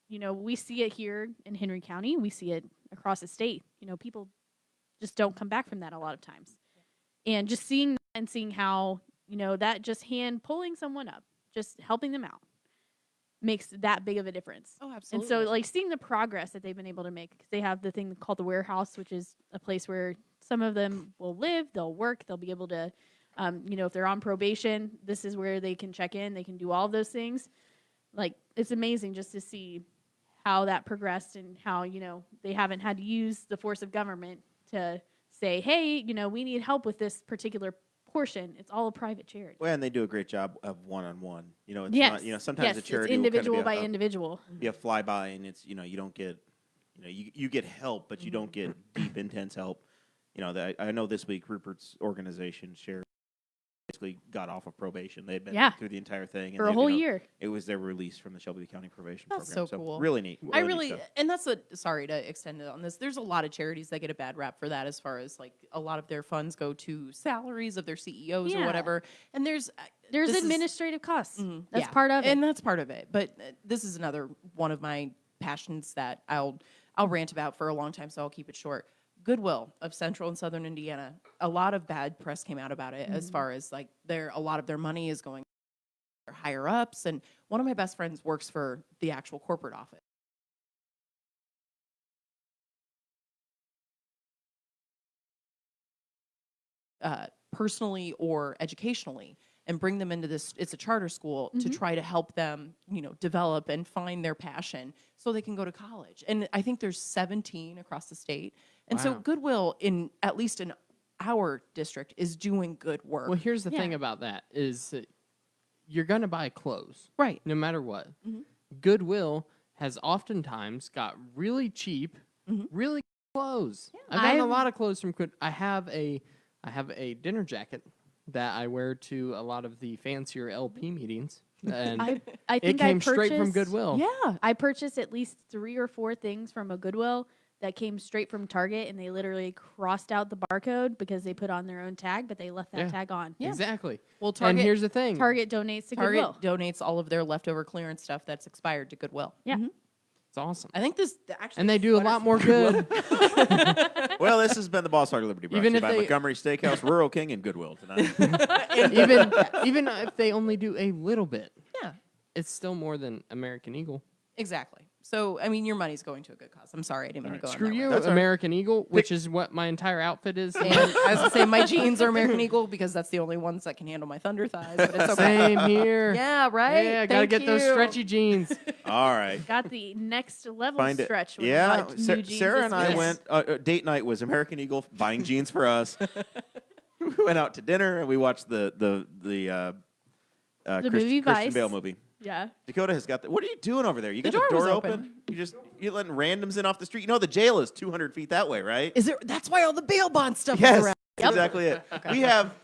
[SPEAKER 5] You know, we see it here in Henry County. We see it across the state. You know, people just don't come back from that a lot of times. And just seeing how, you know, that just hand pulling someone up, just helping them out, makes that big of a difference.
[SPEAKER 4] Oh, absolutely.
[SPEAKER 5] And so, like, seeing the progress that they've been able to make, because they have the thing called the warehouse, which is a place where some of them will live, they'll work, they'll be able to, you know, if they're on probation, this is where they can check in, they can do all of those things. Like, it's amazing just to see how that progressed and how, you know, they haven't had to use the force of government to say, hey, you know, we need help with this particular portion. It's all a private charity.
[SPEAKER 2] Well, and they do a great job of one-on-one. You know, it's
[SPEAKER 5] Yes.
[SPEAKER 2] not, you know, sometimes
[SPEAKER 5] Yes,
[SPEAKER 2] a charity
[SPEAKER 5] it's individual
[SPEAKER 2] will
[SPEAKER 5] by
[SPEAKER 2] kind of
[SPEAKER 5] individual.
[SPEAKER 2] be a flyby, and it's, you know, you don't get, you know, you get help, but you don't get deep, intense help. You know, I know this week Rupert's organization shared basically got off of probation. They had been through the entire thing and
[SPEAKER 5] For a
[SPEAKER 2] they,
[SPEAKER 5] whole
[SPEAKER 2] you know,
[SPEAKER 5] year.
[SPEAKER 2] It was their release from the Shelby County probation
[SPEAKER 4] That's
[SPEAKER 2] program.
[SPEAKER 4] so cool.
[SPEAKER 2] Really neat.
[SPEAKER 4] I
[SPEAKER 2] neat
[SPEAKER 4] really,
[SPEAKER 2] stuff.
[SPEAKER 4] and that's sorry to extend it on this. There's a lot of charities that get a bad rap for that, as far as like a lot of their funds go to salaries of their CEOs or
[SPEAKER 5] Yeah.
[SPEAKER 4] whatever. And there's
[SPEAKER 5] There's
[SPEAKER 4] this is-
[SPEAKER 5] administrative costs. That's
[SPEAKER 4] yeah,
[SPEAKER 5] part of it.
[SPEAKER 4] and that's part of it. But this is another one of my passions that I'll rant about for a long time, so I'll keep it short. Goodwill of Central and Southern Indiana. A lot of bad press came out about it, as far as like a lot of their money is going to their higher ups, and one of my best friends works for the actual corporate office. Personally or educationally, and bring them into this, it's a charter school, to try to help them, you know, develop and find their passion so they can go to college. And I think there's 17 across the state. And so
[SPEAKER 3] Wow.
[SPEAKER 4] Goodwill, at least in our district, is doing good work.
[SPEAKER 3] Well, here's the
[SPEAKER 5] Yeah.
[SPEAKER 3] thing about that is that you're going to buy clothes,
[SPEAKER 4] Right.
[SPEAKER 3] no matter what. Goodwill has oftentimes got really cheap, really good clothes. I've gotten a
[SPEAKER 5] I've-
[SPEAKER 3] lot of clothes from Good. I have a dinner jacket that I wear to a lot of the fancier LP meetings, and
[SPEAKER 5] I
[SPEAKER 3] it
[SPEAKER 5] think
[SPEAKER 3] came
[SPEAKER 5] I
[SPEAKER 3] straight from
[SPEAKER 5] purchased-
[SPEAKER 3] Goodwill.
[SPEAKER 4] Yeah.
[SPEAKER 5] I purchased at least 3 or 4 things from a Goodwill that came straight from Target, and they literally crossed out the barcode because they put on their own tag, but they left that
[SPEAKER 3] Yeah.
[SPEAKER 5] tag on.
[SPEAKER 3] Exactly.
[SPEAKER 4] Well,
[SPEAKER 3] And
[SPEAKER 4] Target,
[SPEAKER 3] here's the thing.
[SPEAKER 5] Target donates to
[SPEAKER 4] Target
[SPEAKER 5] Goodwill.
[SPEAKER 4] donates all of their leftover clearance stuff that's expired to Goodwill.
[SPEAKER 5] Yeah.
[SPEAKER 3] It's awesome.
[SPEAKER 4] I think this actually.
[SPEAKER 3] And they do a lot more good.
[SPEAKER 2] Well, this has been the Boss Hog Liberty brought
[SPEAKER 3] Even
[SPEAKER 2] to you
[SPEAKER 3] if
[SPEAKER 2] by
[SPEAKER 3] they-
[SPEAKER 2] Montgomery Steakhouse, Rural King, and Goodwill tonight.
[SPEAKER 3] even if they only do a little bit,
[SPEAKER 4] Yeah.
[SPEAKER 3] it's still more than American Eagle.
[SPEAKER 4] Exactly. So, I mean, your money's going to a good cause. I'm sorry, I didn't mean to go on
[SPEAKER 3] Screw
[SPEAKER 4] that
[SPEAKER 3] you,
[SPEAKER 4] road.
[SPEAKER 2] That's all right.
[SPEAKER 3] American Eagle, which is what my entire outfit is.
[SPEAKER 4] And I was gonna say my jeans are American Eagle because that's the only ones that can handle my thunder thighs. But it's okay.
[SPEAKER 3] Same here.
[SPEAKER 4] Yeah, right.
[SPEAKER 3] Yeah, gotta
[SPEAKER 4] Thank
[SPEAKER 3] get those
[SPEAKER 4] you.
[SPEAKER 3] stretchy jeans.
[SPEAKER 2] All right.
[SPEAKER 5] Got the next level
[SPEAKER 2] Find it.
[SPEAKER 5] stretch. With
[SPEAKER 2] Yeah,
[SPEAKER 5] new jeans
[SPEAKER 2] Sarah
[SPEAKER 5] this
[SPEAKER 2] and I
[SPEAKER 5] week.
[SPEAKER 2] went. Date night was American Eagle buying jeans for us. We went out to dinner and we watched the
[SPEAKER 5] movie
[SPEAKER 2] Christian
[SPEAKER 5] Vice.
[SPEAKER 2] Bale movie.
[SPEAKER 5] Yeah.
[SPEAKER 2] Dakota has got the. What are you doing over there? You got
[SPEAKER 4] The
[SPEAKER 2] the
[SPEAKER 4] door was
[SPEAKER 2] door
[SPEAKER 4] open.
[SPEAKER 2] open. You're letting randoms in off the street. You know the jail is 200 feet that way, right?
[SPEAKER 4] Is there? That's why all the bail bond stuff is
[SPEAKER 2] Yes,
[SPEAKER 4] around.
[SPEAKER 2] that's exactly it.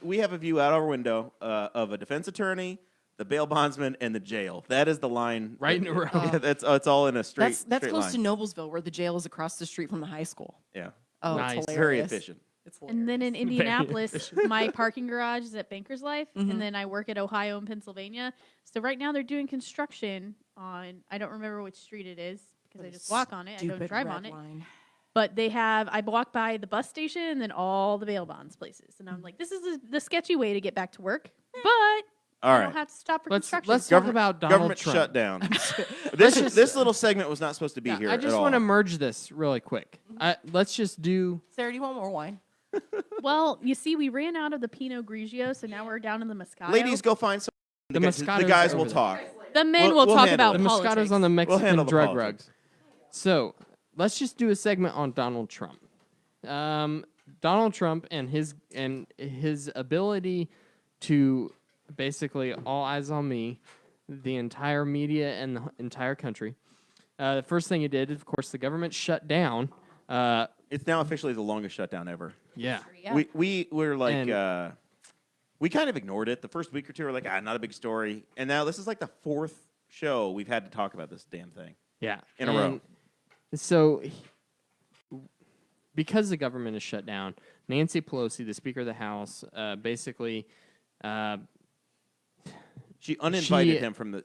[SPEAKER 2] We have a view out our window of a defense attorney, the bail bondsman, and the jail. That is the line.
[SPEAKER 3] Right in a row.
[SPEAKER 2] Yeah, it's all in a straight.
[SPEAKER 4] That's
[SPEAKER 2] straight
[SPEAKER 4] close to
[SPEAKER 2] line.
[SPEAKER 4] Noblesville, where the jail is across the street from the high school.
[SPEAKER 2] Yeah,
[SPEAKER 4] Oh,
[SPEAKER 3] Nice.
[SPEAKER 4] it's
[SPEAKER 2] very
[SPEAKER 4] hilarious.
[SPEAKER 2] efficient.
[SPEAKER 4] It's hilarious.
[SPEAKER 5] And then in
[SPEAKER 3] Very
[SPEAKER 5] Indianapolis,
[SPEAKER 3] efficient.
[SPEAKER 5] my parking garage is at Banker's Life, and then I work at Ohio and Pennsylvania. So right now they're doing construction on, I don't remember which street it is because I just walk on it. I don't
[SPEAKER 4] Stupid
[SPEAKER 5] drive
[SPEAKER 4] red
[SPEAKER 5] on it.
[SPEAKER 4] line.
[SPEAKER 5] But I walk by the bus station and then all the bail bonds places. And I'm like, this is the sketchy way to get back to work. But
[SPEAKER 2] All
[SPEAKER 5] I
[SPEAKER 2] right.
[SPEAKER 5] don't have to stop for
[SPEAKER 3] Let's
[SPEAKER 5] construction.
[SPEAKER 3] talk about Donald
[SPEAKER 2] Government
[SPEAKER 3] Trump.
[SPEAKER 2] shutdown.
[SPEAKER 3] just-
[SPEAKER 2] this little segment was not supposed to be
[SPEAKER 3] Yeah,
[SPEAKER 2] here
[SPEAKER 3] I just
[SPEAKER 2] at
[SPEAKER 3] want to
[SPEAKER 2] all.
[SPEAKER 3] merge this really quick. Let's just do.
[SPEAKER 4] Sarah, do you want more wine?
[SPEAKER 5] Well, you see, we ran out of the Pinot Grigio, so now we're down in the Moscato.
[SPEAKER 2] Ladies, go find some.
[SPEAKER 3] The
[SPEAKER 2] the
[SPEAKER 3] Moscato's
[SPEAKER 2] guys will
[SPEAKER 3] over there.
[SPEAKER 2] talk.
[SPEAKER 5] the men
[SPEAKER 2] we'll-
[SPEAKER 5] will
[SPEAKER 2] we'll
[SPEAKER 5] talk
[SPEAKER 2] handle
[SPEAKER 5] about
[SPEAKER 2] it.
[SPEAKER 3] The
[SPEAKER 5] politics.
[SPEAKER 3] Moscato's on the Mexican
[SPEAKER 2] handle the
[SPEAKER 3] drug
[SPEAKER 2] politics.
[SPEAKER 3] rugs. So let's just do a segment on Donald Trump. Donald Trump and his ability to basically all eyes on me, the entire media and the entire country. The first thing he did, of course, the government shut down.
[SPEAKER 2] It's now officially the longest shutdown ever.
[SPEAKER 3] Yeah.
[SPEAKER 5] Yeah.
[SPEAKER 2] We were like,
[SPEAKER 3] And-
[SPEAKER 2] we kind of ignored it. The first week or two, we were like, not a big story. And now this is like the fourth show we've had to talk about this damn thing.
[SPEAKER 3] Yeah.
[SPEAKER 2] In a row.
[SPEAKER 3] So, because the government is shut down, Nancy Pelosi, the Speaker of the House, basically
[SPEAKER 2] She uninvited
[SPEAKER 3] She-
[SPEAKER 2] him from the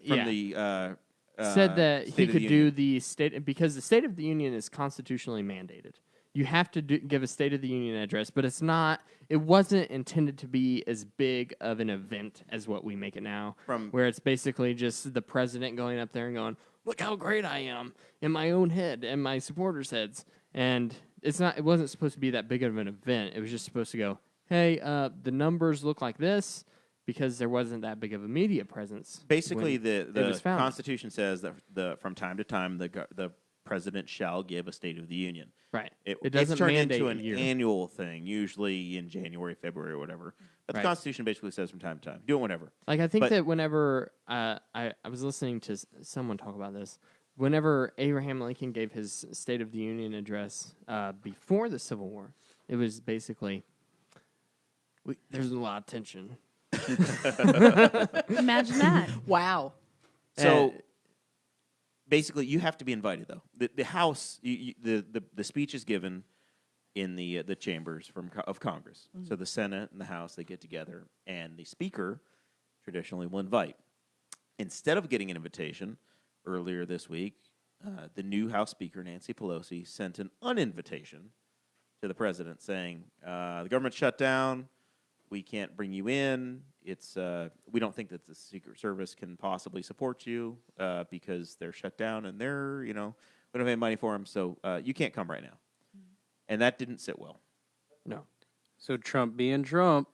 [SPEAKER 3] said that
[SPEAKER 2] State
[SPEAKER 3] he
[SPEAKER 2] of the
[SPEAKER 3] could do
[SPEAKER 2] Union.
[SPEAKER 3] the state because the State of the Union is constitutionally mandated. You have to give a State of the Union address, but it's not. It wasn't intended to be as big of an event as what we make it now, where it's basically just the president going up there and going, "Look how great I am in my own head and my supporters' heads." And it's not. It wasn't supposed to be that big of an event. It was just supposed to go, "Hey, the numbers look like this." Because there wasn't that big of a media presence.
[SPEAKER 2] Basically,
[SPEAKER 3] when it
[SPEAKER 2] the
[SPEAKER 3] was founded.
[SPEAKER 2] Constitution says that from time to time the president shall give a State of the Union.
[SPEAKER 3] Right.
[SPEAKER 2] It
[SPEAKER 3] It doesn't
[SPEAKER 2] it's turned
[SPEAKER 3] mandate
[SPEAKER 2] into
[SPEAKER 3] a
[SPEAKER 2] an
[SPEAKER 3] year.
[SPEAKER 2] annual thing, usually in January, February, or whatever. But
[SPEAKER 3] Right.
[SPEAKER 2] the Constitution basically says from time to time, do it whenever.
[SPEAKER 3] Like I think
[SPEAKER 2] But-
[SPEAKER 3] that whenever I was listening to someone talk about this, whenever Abraham Lincoln gave his State of the Union address before the Civil War, it was basically there's a lot of tension.
[SPEAKER 5] Imagine that.
[SPEAKER 4] Wow.
[SPEAKER 2] So
[SPEAKER 3] Uh,
[SPEAKER 2] basically, you have to be invited, though. The House, the speech is given in the chambers of Congress. So the Senate and the House, they get together, and the Speaker traditionally will invite. Instead of getting an invitation earlier this week, the new House Speaker, Nancy Pelosi, sent an uninvitation to the president saying, the government's shut down. We can't bring you in. It's we don't think that the Secret Service can possibly support you because they're shut down and they're we don't have any money for them, so you can't come right now. And that didn't sit well.
[SPEAKER 3] No.
[SPEAKER 1] So Trump being Trump.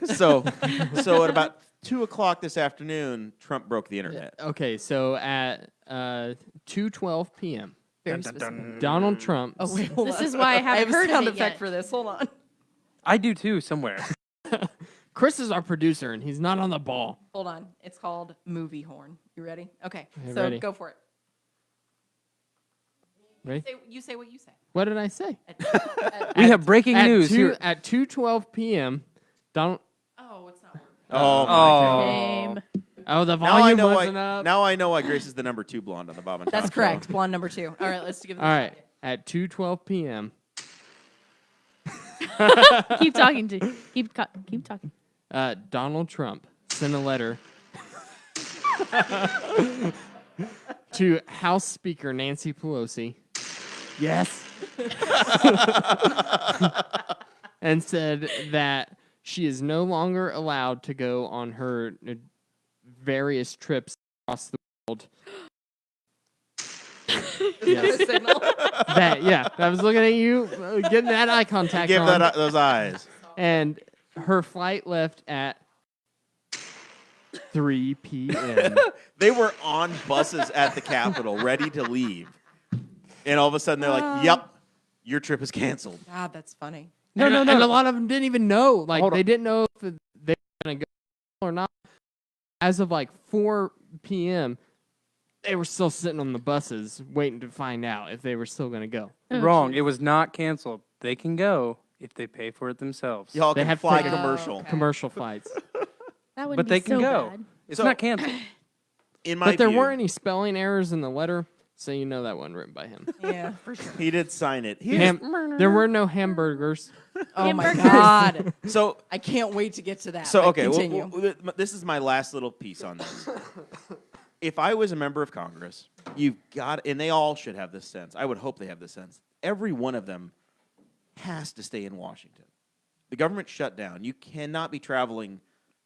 [SPEAKER 2] so at about 2:00 this afternoon, Trump broke the internet.
[SPEAKER 3] Okay, so at 2:12 p.m.,
[SPEAKER 4] Very specific.
[SPEAKER 3] Donald Trump.
[SPEAKER 4] Oh wait, hold
[SPEAKER 5] This
[SPEAKER 4] on.
[SPEAKER 5] is why I haven't
[SPEAKER 4] have a
[SPEAKER 5] heard of
[SPEAKER 4] sound
[SPEAKER 5] it
[SPEAKER 4] effect
[SPEAKER 5] yet.
[SPEAKER 4] for this. Hold on.
[SPEAKER 1] I do too, somewhere.
[SPEAKER 3] Chris is our producer, and he's not on the ball.
[SPEAKER 4] Hold on. It's called movie horn. You ready? Okay.
[SPEAKER 3] Okay,
[SPEAKER 4] So
[SPEAKER 3] ready.
[SPEAKER 4] go for it.
[SPEAKER 3] Ready?
[SPEAKER 4] You say what you say.
[SPEAKER 3] What did I say?
[SPEAKER 1] We have breaking news here.
[SPEAKER 3] At 2:12 p.m., Donald.
[SPEAKER 4] Oh, it's not working.
[SPEAKER 2] Oh, my
[SPEAKER 1] Oh.
[SPEAKER 5] Shame.
[SPEAKER 3] Oh, the
[SPEAKER 2] Now I
[SPEAKER 3] volume
[SPEAKER 2] know
[SPEAKER 3] wasn't up.
[SPEAKER 2] Now I know why Grace is the number 2 blonde on the Bob and Tom
[SPEAKER 4] That's
[SPEAKER 2] show.
[SPEAKER 4] correct. Blonde number 2. All right, let's give it
[SPEAKER 3] All right, at 2:12 p.m.,
[SPEAKER 5] Keep talking to. Keep talking.
[SPEAKER 3] Donald Trump sent a letter to House Speaker Nancy Pelosi. Yes. And said that she is no longer allowed to go on her various trips across the world. Yes. I was looking at you, getting that eye contact
[SPEAKER 2] Give
[SPEAKER 3] on.
[SPEAKER 2] those eyes.
[SPEAKER 3] And her flight left at 3 p.m.
[SPEAKER 2] They were on buses at the Capitol, ready to leave. And all of a sudden, they're like, yep, your trip is canceled.
[SPEAKER 4] God, that's funny.
[SPEAKER 3] And a lot of them didn't even know. Like,
[SPEAKER 1] Hold
[SPEAKER 3] they
[SPEAKER 1] on.
[SPEAKER 3] didn't know if they were going to go or not. As of like 4 p.m., they were still sitting on the buses waiting to find out if they were still going to go.
[SPEAKER 1] Wrong. It was not canceled. They can go if they pay for it themselves.
[SPEAKER 2] Y'all
[SPEAKER 3] They
[SPEAKER 2] can
[SPEAKER 3] have to
[SPEAKER 2] fly
[SPEAKER 3] take a-
[SPEAKER 2] commercial.
[SPEAKER 4] Okay.
[SPEAKER 3] Commercial flights.
[SPEAKER 5] That would
[SPEAKER 1] But
[SPEAKER 5] be
[SPEAKER 1] they can
[SPEAKER 5] so
[SPEAKER 1] go.
[SPEAKER 5] bad.
[SPEAKER 1] It's
[SPEAKER 2] So-
[SPEAKER 1] not canceled.
[SPEAKER 2] In my
[SPEAKER 3] But there
[SPEAKER 2] view,
[SPEAKER 3] weren't any spelling errors in the letter, so you know that wasn't written by him.
[SPEAKER 4] Yeah, for sure.
[SPEAKER 2] he did sign it.
[SPEAKER 3] There were no hamburgers.
[SPEAKER 4] Oh my
[SPEAKER 5] Hamburgers.
[SPEAKER 4] God.
[SPEAKER 2] So
[SPEAKER 4] I can't wait to get to that.
[SPEAKER 2] So
[SPEAKER 4] but
[SPEAKER 2] okay,
[SPEAKER 4] continue.
[SPEAKER 2] this is my last little piece on this. If I was a member of Congress, you've got, and they all should have this sense. I would hope they have this sense. Every one of them has to stay in Washington. The government shut down. You cannot be traveling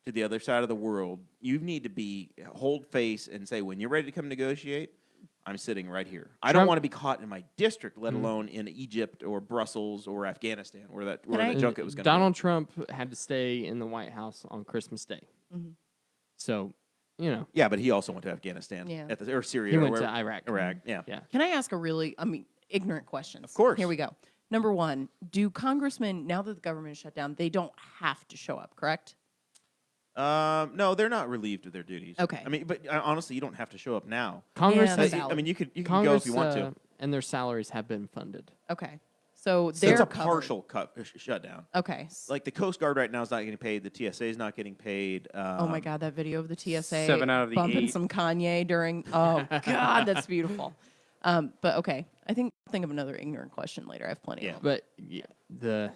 [SPEAKER 2] to the other side of the world. You need to hold face and say, when you're ready to come negotiate, I'm sitting right here. I don't
[SPEAKER 3] Trump-
[SPEAKER 2] want to be caught in my district, let alone in Egypt or Brussels or Afghanistan, where the
[SPEAKER 4] I-
[SPEAKER 2] junket was going to
[SPEAKER 3] Donald Trump had to stay in the White House on Christmas Day.
[SPEAKER 4] Mm-hmm.
[SPEAKER 3] So, you know,
[SPEAKER 2] Yeah, but he also went to Afghanistan
[SPEAKER 4] Yeah.
[SPEAKER 2] or Syria.
[SPEAKER 3] he
[SPEAKER 2] or
[SPEAKER 3] went to
[SPEAKER 2] wherever-
[SPEAKER 3] Iraq.
[SPEAKER 2] Iraq, yeah.
[SPEAKER 3] Yeah.
[SPEAKER 4] Can I ask a really, ignorant question?
[SPEAKER 2] Of course.
[SPEAKER 4] Here we go. Number one, do congressmen, now that the government is shut down, they don't have to show up, correct?
[SPEAKER 2] No, they're not relieved of their duties.
[SPEAKER 4] Okay.
[SPEAKER 2] I mean, but honestly, you don't have to show up now.
[SPEAKER 3] Congress
[SPEAKER 4] Yeah,
[SPEAKER 3] has
[SPEAKER 4] that's
[SPEAKER 2] I
[SPEAKER 4] valid.
[SPEAKER 2] mean, you can
[SPEAKER 3] Congress,
[SPEAKER 2] go if you want to.
[SPEAKER 3] and their salaries have been funded.
[SPEAKER 4] Okay. So
[SPEAKER 2] It's
[SPEAKER 4] they're
[SPEAKER 2] a
[SPEAKER 4] covered.
[SPEAKER 2] partial shutdown.
[SPEAKER 4] Okay.
[SPEAKER 2] Like the Coast Guard right now is not getting paid. The TSA is not getting paid.
[SPEAKER 4] Oh my God, that video of the TSA
[SPEAKER 1] 7 out of the
[SPEAKER 4] bumping
[SPEAKER 1] 8.
[SPEAKER 4] some Kanye during. Oh God, that's beautiful. But okay, I think I'll think of another ignorant question later. I have plenty.
[SPEAKER 2] Yeah.
[SPEAKER 4] Of them.
[SPEAKER 3] But yeah, the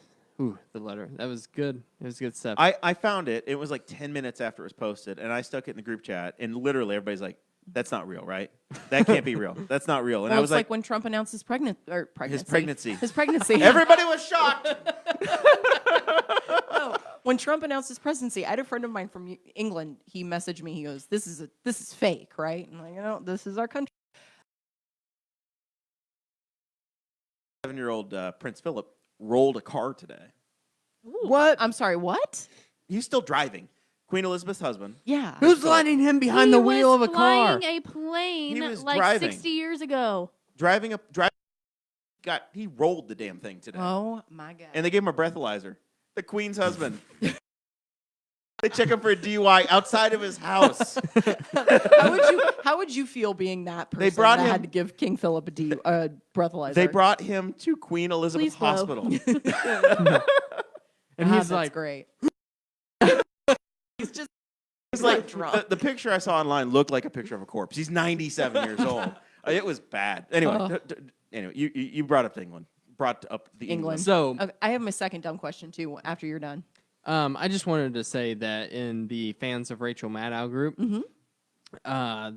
[SPEAKER 3] letter, that was good. It was good stuff.
[SPEAKER 2] I found it. It was like 10 minutes after it was posted, and I stuck it in the group chat, and literally everybody's like, "That's not real, right? That can't be real. That's not real." And
[SPEAKER 4] Well,
[SPEAKER 2] I was
[SPEAKER 4] it's like when Trump announced his pregnancy.
[SPEAKER 2] His pregnancy.
[SPEAKER 4] His pregnancy.
[SPEAKER 2] Everybody was shocked.
[SPEAKER 4] No, when Trump announced his presidency, I had a friend of mine from England. He messaged me. He goes, "This is fake, right?" And I'm like, this is our country.
[SPEAKER 2] 7-year-old Prince Philip rolled a car today.
[SPEAKER 4] What? I'm sorry. What?
[SPEAKER 2] He's still driving. Queen Elizabeth's husband.
[SPEAKER 4] Yeah.
[SPEAKER 3] Who's letting him behind
[SPEAKER 5] He
[SPEAKER 3] the wheel of
[SPEAKER 5] was
[SPEAKER 3] a car?
[SPEAKER 5] flying a plane
[SPEAKER 2] He was
[SPEAKER 5] like
[SPEAKER 2] driving.
[SPEAKER 5] 60 years ago.
[SPEAKER 2] He rolled the damn thing today.
[SPEAKER 4] Oh my God.
[SPEAKER 2] And they gave him a breathalyzer. The Queen's husband. They check him for a DUI outside of his house.
[SPEAKER 4] How would you feel being that person
[SPEAKER 2] brought
[SPEAKER 4] that
[SPEAKER 2] him-
[SPEAKER 4] had to give King Philip a breathalyzer?
[SPEAKER 2] They brought him to Queen Elizabeth
[SPEAKER 5] Please blow.
[SPEAKER 2] Hospital.
[SPEAKER 3] And
[SPEAKER 4] God,
[SPEAKER 3] he's
[SPEAKER 4] that's
[SPEAKER 3] like,
[SPEAKER 4] great. He's just
[SPEAKER 2] It's like
[SPEAKER 4] drunk.
[SPEAKER 2] the picture I saw online looked like a picture of a corpse. He's 97 years old. It was bad. Anyway, anyway, you brought up England. Brought up the England.
[SPEAKER 3] so
[SPEAKER 4] Okay, I have my second dumb question too. After you're done.
[SPEAKER 3] I just wanted to say that in the fans of Rachel Maddow group,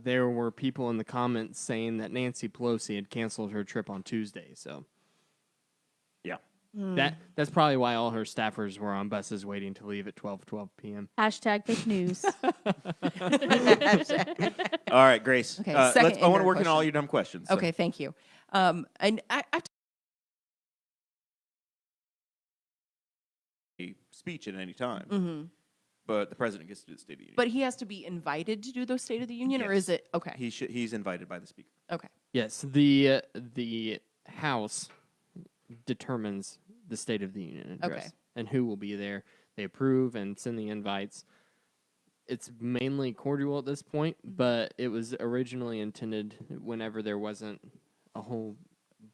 [SPEAKER 3] there were people in the comments saying that Nancy Pelosi had canceled her trip on Tuesday. So
[SPEAKER 2] Yeah.
[SPEAKER 3] that's probably why all her staffers were on buses waiting to leave at 12 p.m.
[SPEAKER 5] Hashtag fake news.
[SPEAKER 2] All right, Grace.
[SPEAKER 4] Okay,
[SPEAKER 2] I
[SPEAKER 4] second
[SPEAKER 2] want to
[SPEAKER 4] ignorant
[SPEAKER 2] work in all
[SPEAKER 4] question.
[SPEAKER 2] your dumb questions. so.
[SPEAKER 4] Okay, thank you. And I
[SPEAKER 2] A speech at any time,
[SPEAKER 4] mm-hmm.
[SPEAKER 2] but the president gets to do the State of the Union.
[SPEAKER 4] But he has to be invited to do those State of the Union, or is
[SPEAKER 2] Yes.
[SPEAKER 4] it okay?
[SPEAKER 2] He's invited by the speaker.
[SPEAKER 4] Okay.
[SPEAKER 3] Yes, the House determines the State of the Union address
[SPEAKER 4] Okay.
[SPEAKER 3] and who will be there. They approve and send the invites. It's mainly cordial at this point, but it was originally intended whenever there wasn't a whole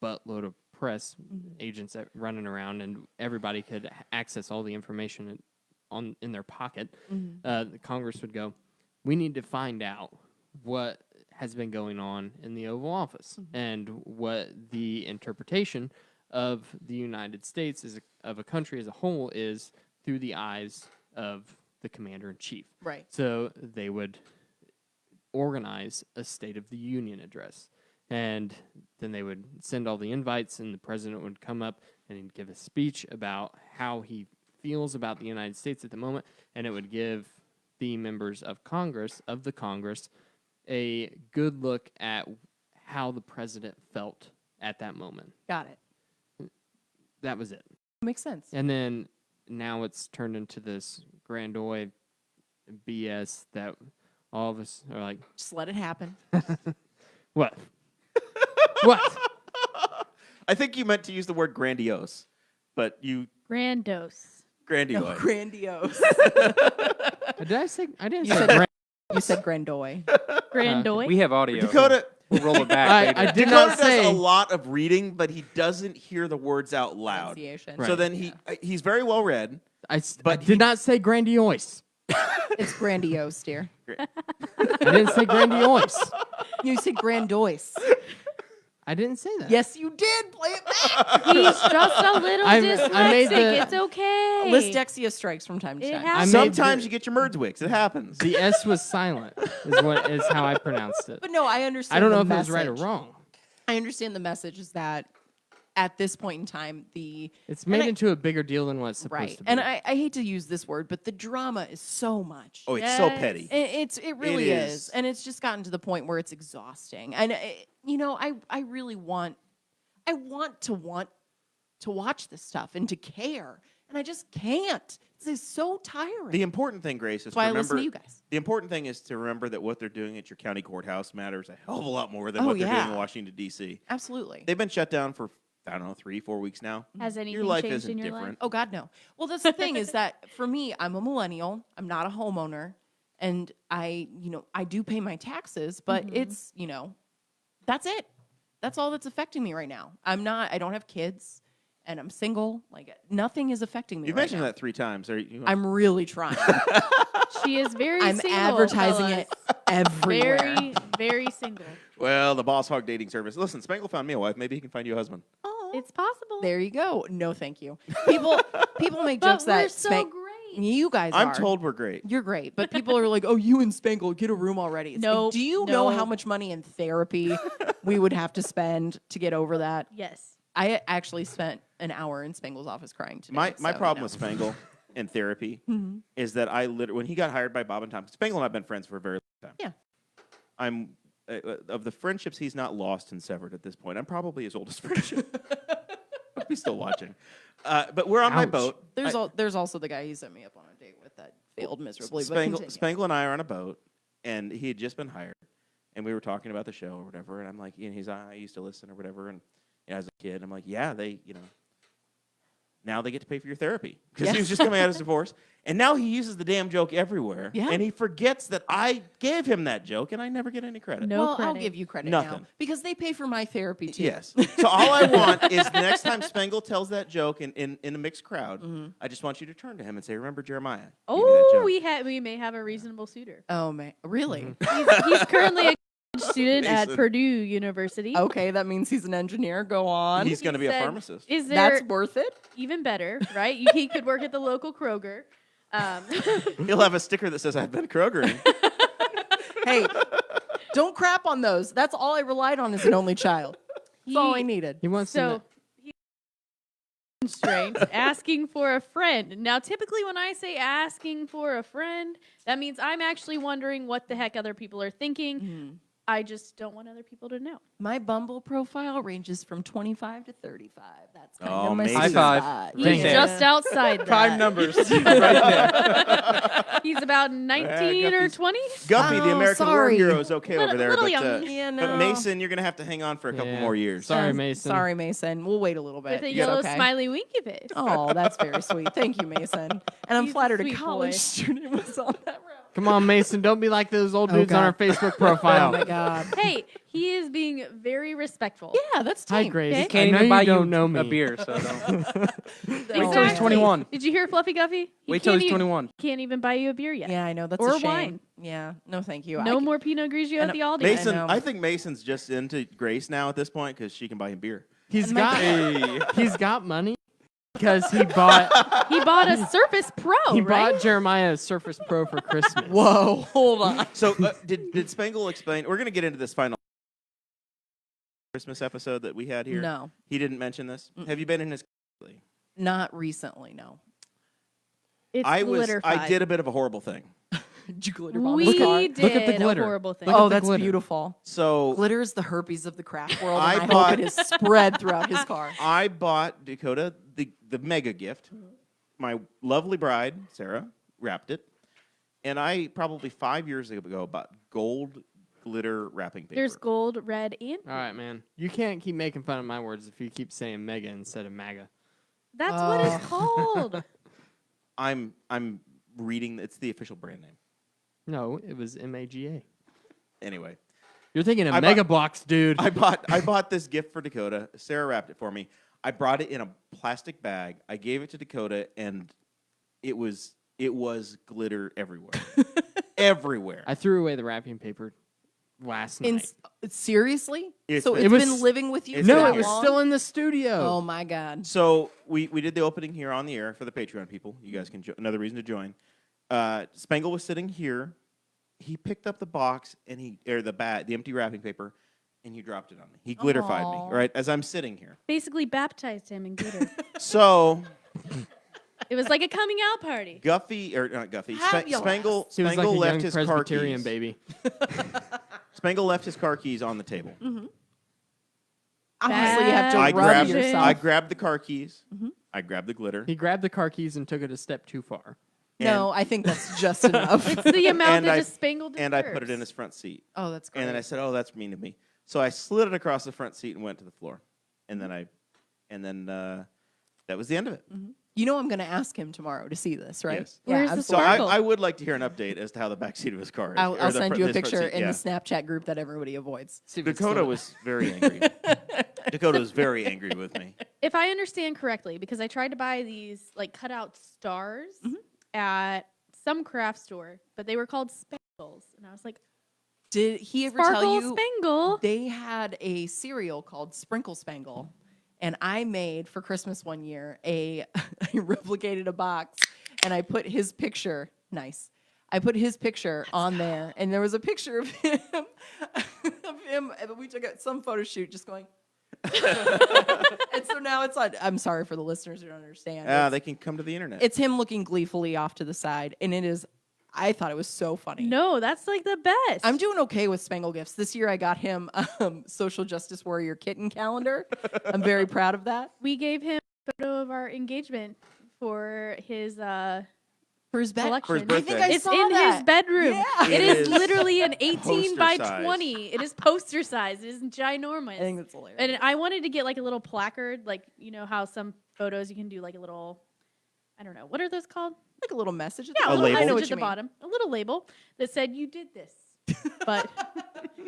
[SPEAKER 3] buttload of press agents running around and everybody could access all the information in their pocket. The Congress would go, we need to find out what has been going on in the Oval Office and what the interpretation of the United States of a country as a whole is through the eyes of the commander-in-chief.
[SPEAKER 4] Right.
[SPEAKER 3] So they would organize a State of the Union address. And then they would send all the invites, and the president would come up and he'd give a speech about how he feels about the United States at the moment, and it would give the members of the Congress, a good look at how the president felt at that moment.
[SPEAKER 4] Got it.
[SPEAKER 3] That was it.
[SPEAKER 4] Makes sense.
[SPEAKER 3] And then now it's turned into this grandiose BS that all of us are like,
[SPEAKER 4] Just let it happen.
[SPEAKER 3] what? What?
[SPEAKER 2] I think you meant to use the word grandiose, but you
[SPEAKER 5] Grandiose.
[SPEAKER 2] grandiose.
[SPEAKER 4] Grandiose.
[SPEAKER 3] Did I say? I didn't
[SPEAKER 4] You
[SPEAKER 3] say.
[SPEAKER 4] said you said grandoy.
[SPEAKER 5] Grandoy.
[SPEAKER 1] We have audio.
[SPEAKER 2] Dakota
[SPEAKER 1] We'll roll it back.
[SPEAKER 3] I
[SPEAKER 1] later.
[SPEAKER 3] did
[SPEAKER 2] Dakota
[SPEAKER 3] not
[SPEAKER 2] does
[SPEAKER 3] say.
[SPEAKER 2] a lot of reading, but he doesn't hear the words out loud.
[SPEAKER 4] Pronunciation.
[SPEAKER 2] So then he's very well read.
[SPEAKER 3] I
[SPEAKER 2] but
[SPEAKER 3] did not say grandiose.
[SPEAKER 4] It's grandiose, dear.
[SPEAKER 3] I didn't say grandiose.
[SPEAKER 4] You said grandoise.
[SPEAKER 3] I didn't say that.
[SPEAKER 4] Yes, you did. Play it back.
[SPEAKER 5] He's just a little
[SPEAKER 3] I
[SPEAKER 5] dyslexic.
[SPEAKER 3] made the-
[SPEAKER 5] It's okay.
[SPEAKER 4] Lysdexia strikes from time to
[SPEAKER 5] It
[SPEAKER 4] time.
[SPEAKER 5] happens.
[SPEAKER 3] made
[SPEAKER 2] Sometimes
[SPEAKER 3] the-
[SPEAKER 2] you get your Merdswicks. It happens.
[SPEAKER 3] The S was silent. Is how I pronounced it.
[SPEAKER 4] But no, I understand.
[SPEAKER 3] I don't know
[SPEAKER 4] the
[SPEAKER 3] if it was right or
[SPEAKER 4] message.
[SPEAKER 3] wrong.
[SPEAKER 4] I understand the message is that at this point in time,
[SPEAKER 3] It's made
[SPEAKER 4] I-
[SPEAKER 3] into a bigger deal than what it's supposed
[SPEAKER 4] right,
[SPEAKER 3] to be.
[SPEAKER 4] and I hate to use this word, but the drama is so much.
[SPEAKER 2] Oh, it's so
[SPEAKER 5] Yes.
[SPEAKER 2] petty.
[SPEAKER 4] It really
[SPEAKER 2] It
[SPEAKER 4] is.
[SPEAKER 2] is.
[SPEAKER 4] And it's just gotten to the point where it's exhausting. And I really want to watch this stuff and to care, and I just can't. It's so tiring.
[SPEAKER 2] The important thing, Grace, is
[SPEAKER 4] That's why
[SPEAKER 2] to
[SPEAKER 4] I listen
[SPEAKER 2] remember.
[SPEAKER 4] to you guys.
[SPEAKER 2] The important thing is to remember that what they're doing at your county courthouse matters a hell of a lot more than
[SPEAKER 4] Oh,
[SPEAKER 2] what they're doing
[SPEAKER 4] yeah.
[SPEAKER 2] in Washington D.C.
[SPEAKER 4] Absolutely.
[SPEAKER 2] They've been shut down for I don't know, 3-4 weeks now.
[SPEAKER 5] Has anything
[SPEAKER 2] Your life
[SPEAKER 5] changed
[SPEAKER 2] isn't
[SPEAKER 5] in your
[SPEAKER 2] different.
[SPEAKER 5] life?
[SPEAKER 4] Oh God, no. Well, that's the thing is that for me, I'm a millennial. I'm not a homeowner, and I do pay my taxes, but it's that's it. That's all that's affecting me right now. I don't have kids, and I'm single. Like nothing is affecting me.
[SPEAKER 2] You've
[SPEAKER 4] right
[SPEAKER 2] mentioned
[SPEAKER 4] now.
[SPEAKER 2] that 3 times.
[SPEAKER 4] I'm really trying.
[SPEAKER 5] She is very
[SPEAKER 4] I'm
[SPEAKER 5] single,
[SPEAKER 4] advertising
[SPEAKER 5] fellas.
[SPEAKER 4] it everywhere.
[SPEAKER 5] Very, very single.
[SPEAKER 2] Well, the Boss Hog dating service. Listen, Spangle found me a wife. Maybe he can find you a husband.
[SPEAKER 4] Oh,
[SPEAKER 5] It's possible.
[SPEAKER 4] there you go. No, thank you. People make
[SPEAKER 5] But
[SPEAKER 4] jokes
[SPEAKER 5] we're
[SPEAKER 4] that
[SPEAKER 5] so
[SPEAKER 4] Spank.
[SPEAKER 5] great.
[SPEAKER 4] You guys
[SPEAKER 2] I'm
[SPEAKER 4] are.
[SPEAKER 2] told we're great.
[SPEAKER 4] You're great, but people are like, "Oh, you and Spangle get a room already." It's like,
[SPEAKER 5] Nope,
[SPEAKER 4] do you know how
[SPEAKER 5] nope.
[SPEAKER 4] much money in therapy we would have to spend to get over that?
[SPEAKER 5] Yes.
[SPEAKER 4] I actually spent an hour in Spangle's office crying today.
[SPEAKER 2] My
[SPEAKER 4] so,
[SPEAKER 2] problem
[SPEAKER 4] you know.
[SPEAKER 2] with Spangle in therapy
[SPEAKER 4] Mhm.
[SPEAKER 2] is that I literally, when he got hired by Bob and Tom, Spangle and I've been friends for a very long time.
[SPEAKER 4] Yeah.
[SPEAKER 2] I'm of the friendships he's not lost and severed at this point. I'm probably his oldest friendship. Hope he's still watching. But we're on my
[SPEAKER 3] Ouch.
[SPEAKER 2] boat.
[SPEAKER 4] There's also the guy he set me up on a date with that failed miserably. but
[SPEAKER 2] Spangle,
[SPEAKER 4] continue.
[SPEAKER 2] Spangle and I are on a boat, and he had just been hired, and we were talking about the show or whatever, and I'm like, I used to listen or whatever, and as a kid, I'm like, yeah, now they get to pay for your therapy because he was just coming out of his divorce, and now he uses the damn joke everywhere,
[SPEAKER 4] Yeah.
[SPEAKER 2] and he forgets that I gave him that joke, and I never get any credit.
[SPEAKER 5] No
[SPEAKER 4] well, I'll
[SPEAKER 5] credit.
[SPEAKER 4] give you credit now
[SPEAKER 2] Nothing.
[SPEAKER 4] because they pay for my therapy too.
[SPEAKER 2] Yes. So all I want is the next time Spangle tells that joke in a mixed crowd, I just want you to turn to him and say, "Remember Jeremiah?" Gave me that
[SPEAKER 5] Oh,
[SPEAKER 2] joke."
[SPEAKER 5] we may have a reasonable suitor.
[SPEAKER 4] Oh man, really?
[SPEAKER 5] He's currently a student at
[SPEAKER 2] Mason.
[SPEAKER 5] Purdue University.
[SPEAKER 4] Okay, that means he's an engineer. Go on.
[SPEAKER 2] He's going to be a
[SPEAKER 5] said-
[SPEAKER 2] pharmacist.
[SPEAKER 5] Is there
[SPEAKER 4] That's worth it.
[SPEAKER 5] even better, right? He could work at the local Kroger.
[SPEAKER 2] He'll have a sticker that says, "I've been Krogering."
[SPEAKER 4] Hey, don't crap on those. That's all I relied on as an only child. That's all I needed.
[SPEAKER 3] He wants
[SPEAKER 5] So
[SPEAKER 3] to.
[SPEAKER 5] he's constrained, asking for a friend. Now, typically, when I say asking for a friend, that means I'm actually wondering what the heck other people are thinking. I just don't want other people to know.
[SPEAKER 4] My Bumble profile ranges from 25 to 35. That's kind
[SPEAKER 2] Oh,
[SPEAKER 4] of my
[SPEAKER 2] amazing.
[SPEAKER 1] High five.
[SPEAKER 4] spot.
[SPEAKER 5] He's
[SPEAKER 3] Thank you.
[SPEAKER 5] just outside that.
[SPEAKER 1] 5 numbers right there.
[SPEAKER 5] He's about 19 or
[SPEAKER 2] Guffey's-
[SPEAKER 5] 20.
[SPEAKER 2] Guppy, the
[SPEAKER 4] Oh,
[SPEAKER 2] American War
[SPEAKER 4] sorry.
[SPEAKER 2] hero, is okay over there,
[SPEAKER 5] Little
[SPEAKER 2] but,
[SPEAKER 5] young.
[SPEAKER 4] Yeah,
[SPEAKER 2] but
[SPEAKER 4] no.
[SPEAKER 2] Mason, you're going to have to hang on for a couple
[SPEAKER 3] Yeah.
[SPEAKER 2] more years.
[SPEAKER 3] Sorry, Mason.
[SPEAKER 4] Sorry, Mason. We'll wait a little bit.
[SPEAKER 5] With a
[SPEAKER 4] It's
[SPEAKER 5] yellow
[SPEAKER 4] okay.
[SPEAKER 5] smiley winky face.
[SPEAKER 4] Oh, that's very sweet. Thank you, Mason. And I'm
[SPEAKER 5] He's a
[SPEAKER 4] flattered a
[SPEAKER 5] sweet
[SPEAKER 4] college
[SPEAKER 5] boy.
[SPEAKER 4] student was on that route.
[SPEAKER 3] Come on, Mason. Don't be like those old
[SPEAKER 4] Oh,
[SPEAKER 3] dudes on
[SPEAKER 4] God.
[SPEAKER 3] our Facebook
[SPEAKER 4] Oh
[SPEAKER 3] profile.
[SPEAKER 4] my God.
[SPEAKER 5] Hey, he is being very respectful.
[SPEAKER 4] Yeah, that's
[SPEAKER 3] Hi,
[SPEAKER 4] tame.
[SPEAKER 3] Grace.
[SPEAKER 5] Okay.
[SPEAKER 3] I
[SPEAKER 1] Can't
[SPEAKER 3] know
[SPEAKER 1] even buy
[SPEAKER 3] you don't know me.
[SPEAKER 1] a beer, so don't.
[SPEAKER 4] Wait
[SPEAKER 1] till he's
[SPEAKER 5] Exactly.
[SPEAKER 1] 21.
[SPEAKER 5] Did you hear Fluffy Guffy? He
[SPEAKER 1] Wait till
[SPEAKER 5] can't
[SPEAKER 1] he's
[SPEAKER 5] e-
[SPEAKER 1] 21.
[SPEAKER 5] Can't even buy you a beer yet.
[SPEAKER 4] Yeah, I know. That's
[SPEAKER 5] Or
[SPEAKER 4] a shame.
[SPEAKER 5] wine.
[SPEAKER 4] Yeah. No, thank you.
[SPEAKER 5] No more Pinot Grigio
[SPEAKER 4] and
[SPEAKER 5] at the Aldi.
[SPEAKER 2] Mason,
[SPEAKER 4] know.
[SPEAKER 2] I think Mason's just into Grace now at this point because she can buy him beer.
[SPEAKER 3] He's
[SPEAKER 4] And my
[SPEAKER 3] got
[SPEAKER 1] Hey.
[SPEAKER 3] he's got money because he bought
[SPEAKER 5] He bought a Surface Pro,
[SPEAKER 3] he
[SPEAKER 5] right?
[SPEAKER 3] bought Jeremiah a Surface Pro for Christmas.
[SPEAKER 4] Whoa, hold on.
[SPEAKER 2] So did Spangle explain? We're going to get into this final Christmas episode that we had here.
[SPEAKER 4] No,
[SPEAKER 2] He didn't mention this. Have you been in his?
[SPEAKER 4] not recently. No.
[SPEAKER 5] It's
[SPEAKER 2] I
[SPEAKER 5] glitterified.
[SPEAKER 2] did a bit of a horrible thing.
[SPEAKER 4] Did you glitter bomb
[SPEAKER 5] We
[SPEAKER 4] his car?
[SPEAKER 5] did
[SPEAKER 3] Look at the
[SPEAKER 5] a
[SPEAKER 3] glitter.
[SPEAKER 5] horrible thing.
[SPEAKER 3] Look at
[SPEAKER 4] Oh,
[SPEAKER 3] the
[SPEAKER 4] that's
[SPEAKER 3] glitter.
[SPEAKER 4] beautiful.
[SPEAKER 2] So
[SPEAKER 4] Glitter is the herpes of the craft world,
[SPEAKER 2] I
[SPEAKER 4] and I
[SPEAKER 2] bought-
[SPEAKER 4] hope it is spread throughout his car.
[SPEAKER 2] I bought Dakota the mega gift. My lovely bride, Sarah, wrapped it. And I probably 5 years ago bought gold glitter wrapping paper.
[SPEAKER 5] There's gold, red, and
[SPEAKER 3] All right, man. You can't keep making fun of my words if you keep saying mega instead of MAGA.
[SPEAKER 5] that's what it's called.
[SPEAKER 2] I'm reading. It's the official brand name.
[SPEAKER 3] No, it was MAGA.
[SPEAKER 2] Anyway,
[SPEAKER 3] You're thinking of
[SPEAKER 2] I bought-
[SPEAKER 3] Mega Blocks, dude.
[SPEAKER 2] I bought this gift for Dakota. Sarah wrapped it for me. I brought it in a plastic bag. I gave it to Dakota, and it was glitter everywhere, everywhere.
[SPEAKER 3] I threw away the wrapping paper last
[SPEAKER 4] In,
[SPEAKER 3] night.
[SPEAKER 4] seriously?
[SPEAKER 2] It's
[SPEAKER 4] So
[SPEAKER 2] been-
[SPEAKER 4] it's
[SPEAKER 3] It was-
[SPEAKER 4] been living with you
[SPEAKER 2] it's
[SPEAKER 4] for
[SPEAKER 3] No,
[SPEAKER 2] been
[SPEAKER 4] that
[SPEAKER 3] it was
[SPEAKER 4] long?
[SPEAKER 3] still in the studio.
[SPEAKER 4] Oh my God.
[SPEAKER 2] So we did the opening here on the air for the Patreon people. You guys can another reason to join. Spangle was sitting here. He picked up the box and the empty wrapping paper, and he dropped it on me. He glitterified
[SPEAKER 4] Aw.
[SPEAKER 2] me right as I'm sitting here.
[SPEAKER 5] Basically baptized him in glitter.
[SPEAKER 2] So
[SPEAKER 5] It was like a coming out party.
[SPEAKER 2] Guffy or not Guffy,
[SPEAKER 4] Fabulous.
[SPEAKER 2] Spangle
[SPEAKER 3] She was like
[SPEAKER 2] Spangle
[SPEAKER 3] a
[SPEAKER 2] left
[SPEAKER 3] young
[SPEAKER 2] his car
[SPEAKER 3] Presbyterian
[SPEAKER 2] keys.
[SPEAKER 3] baby.
[SPEAKER 2] Spangle left his car keys on the table.
[SPEAKER 4] Obviously, you have to
[SPEAKER 2] I
[SPEAKER 4] rub
[SPEAKER 2] grabbed
[SPEAKER 4] yourself.
[SPEAKER 2] I grabbed the car keys. I grabbed the glitter.
[SPEAKER 3] He grabbed the car keys and took it a step too far.
[SPEAKER 4] No, I think that's just enough.
[SPEAKER 5] It's the amount
[SPEAKER 2] And
[SPEAKER 5] that
[SPEAKER 2] I-
[SPEAKER 5] just spangled
[SPEAKER 2] and I put it in his front seat.
[SPEAKER 4] Oh, that's great.
[SPEAKER 2] And then I said, "Oh, that's mean of me." So I slid it across the front seat and went to the floor. And then I and then that was the end of it.
[SPEAKER 4] You know I'm going to ask him tomorrow to see this, right?
[SPEAKER 2] Yes.
[SPEAKER 4] Yeah,
[SPEAKER 5] Where's the
[SPEAKER 4] absolutely.
[SPEAKER 2] So
[SPEAKER 5] Sparkle.
[SPEAKER 2] I would like to hear an update as to how the backseat of his car is.
[SPEAKER 4] I'll send you a
[SPEAKER 2] this front
[SPEAKER 4] picture
[SPEAKER 2] seat,
[SPEAKER 4] in
[SPEAKER 2] yeah.
[SPEAKER 4] the Snapchat group that everybody avoids.
[SPEAKER 3] See if it's
[SPEAKER 2] Dakota
[SPEAKER 3] still-
[SPEAKER 2] was very angry. Dakota was very angry with me.
[SPEAKER 5] If I understand correctly, because I tried to buy these like cutout stars at some craft store, but they were called spangles, and I was like,
[SPEAKER 4] Did he ever
[SPEAKER 5] Sparkle
[SPEAKER 4] tell you
[SPEAKER 5] Spangle.
[SPEAKER 4] they had a cereal called Sprinkle Spangle? And I made for Christmas one year I replicated a box and I put his picture. Nice. I put his picture on there, and there was a picture of him. And we took some photo shoot just going. And so now it's on. I'm sorry for the listeners who don't understand.
[SPEAKER 2] They can come to the internet.
[SPEAKER 4] It's him looking gleefully off to the side, and it is. I thought it was so funny.
[SPEAKER 5] No, that's like the best.
[SPEAKER 4] I'm doing okay with Spangle gifts. This year I got him social justice warrior kitten calendar. I'm very proud of that.
[SPEAKER 5] We gave him a photo of our engagement for his
[SPEAKER 4] For his bed.
[SPEAKER 5] collection.
[SPEAKER 2] For his birthday.
[SPEAKER 4] I think I
[SPEAKER 5] It's
[SPEAKER 4] saw
[SPEAKER 5] in
[SPEAKER 4] that.
[SPEAKER 5] his bedroom.
[SPEAKER 4] Yeah.
[SPEAKER 5] It
[SPEAKER 2] It
[SPEAKER 5] is
[SPEAKER 2] is
[SPEAKER 5] literally an 18 by
[SPEAKER 2] poster size.
[SPEAKER 5] 20. It is poster size. It is ginormous.
[SPEAKER 4] I think that's hilarious.
[SPEAKER 5] And I wanted to get like a little placard, like you know how some photos you can do like a little, I don't know, what are those called?
[SPEAKER 4] like a little message.
[SPEAKER 5] Yeah,
[SPEAKER 2] A
[SPEAKER 5] a little
[SPEAKER 2] label?
[SPEAKER 4] I know
[SPEAKER 5] message
[SPEAKER 4] what
[SPEAKER 5] at
[SPEAKER 4] you
[SPEAKER 5] the
[SPEAKER 4] mean.
[SPEAKER 5] bottom, a little label that said you did this, but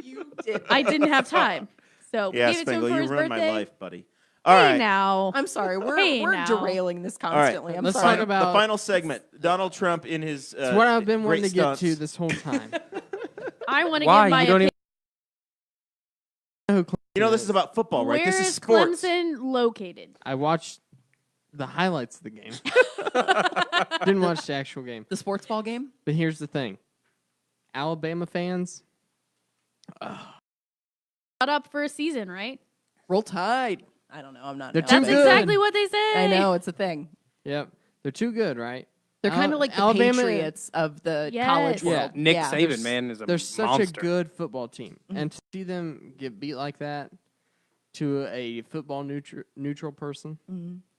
[SPEAKER 4] You did.
[SPEAKER 5] I didn't have time, so
[SPEAKER 2] yeah,
[SPEAKER 5] gave it to him
[SPEAKER 2] Spangle,
[SPEAKER 5] for
[SPEAKER 2] you
[SPEAKER 5] his
[SPEAKER 2] ruined
[SPEAKER 5] birthday.
[SPEAKER 2] my life, buddy. All
[SPEAKER 5] Hey
[SPEAKER 2] right.
[SPEAKER 5] now,
[SPEAKER 4] I'm sorry. We're
[SPEAKER 5] Hey,
[SPEAKER 4] we're
[SPEAKER 5] now.
[SPEAKER 4] derailing this
[SPEAKER 2] right.
[SPEAKER 4] constantly. I'm
[SPEAKER 3] Let's
[SPEAKER 4] sorry.
[SPEAKER 3] talk about-
[SPEAKER 2] The final segment. Donald Trump in his
[SPEAKER 3] It's what I've been
[SPEAKER 2] great
[SPEAKER 3] wanting to get to
[SPEAKER 2] stunts.
[SPEAKER 3] this whole time.
[SPEAKER 5] I want to
[SPEAKER 1] Why?
[SPEAKER 5] give my
[SPEAKER 1] You don't
[SPEAKER 5] opinion.
[SPEAKER 2] You know, this is about football, right?
[SPEAKER 5] Where
[SPEAKER 2] This is
[SPEAKER 5] is
[SPEAKER 2] sports.
[SPEAKER 5] Clemson located?
[SPEAKER 3] I watched the highlights of the game. Didn't watch the actual game.
[SPEAKER 4] The sports ball game.
[SPEAKER 3] But here's the thing. Alabama fans,
[SPEAKER 5] Cut up for a season, right?
[SPEAKER 4] Roll Tide. I don't know. I'm not.
[SPEAKER 3] They're
[SPEAKER 4] an
[SPEAKER 3] too
[SPEAKER 5] That's
[SPEAKER 4] Alabama
[SPEAKER 3] good.
[SPEAKER 5] exactly what they say.
[SPEAKER 4] fan. I know it's a thing.
[SPEAKER 3] yep, they're too good, right?
[SPEAKER 4] They're kind of like the
[SPEAKER 3] Alabama-
[SPEAKER 4] Patriots of the
[SPEAKER 5] Yes.
[SPEAKER 4] college
[SPEAKER 3] Yeah.
[SPEAKER 4] world.
[SPEAKER 1] Nick
[SPEAKER 4] Yeah.
[SPEAKER 1] Saban, man, is a
[SPEAKER 3] They're such
[SPEAKER 1] monster.
[SPEAKER 3] a good football team, and to see them get beat like that to a football neutral person,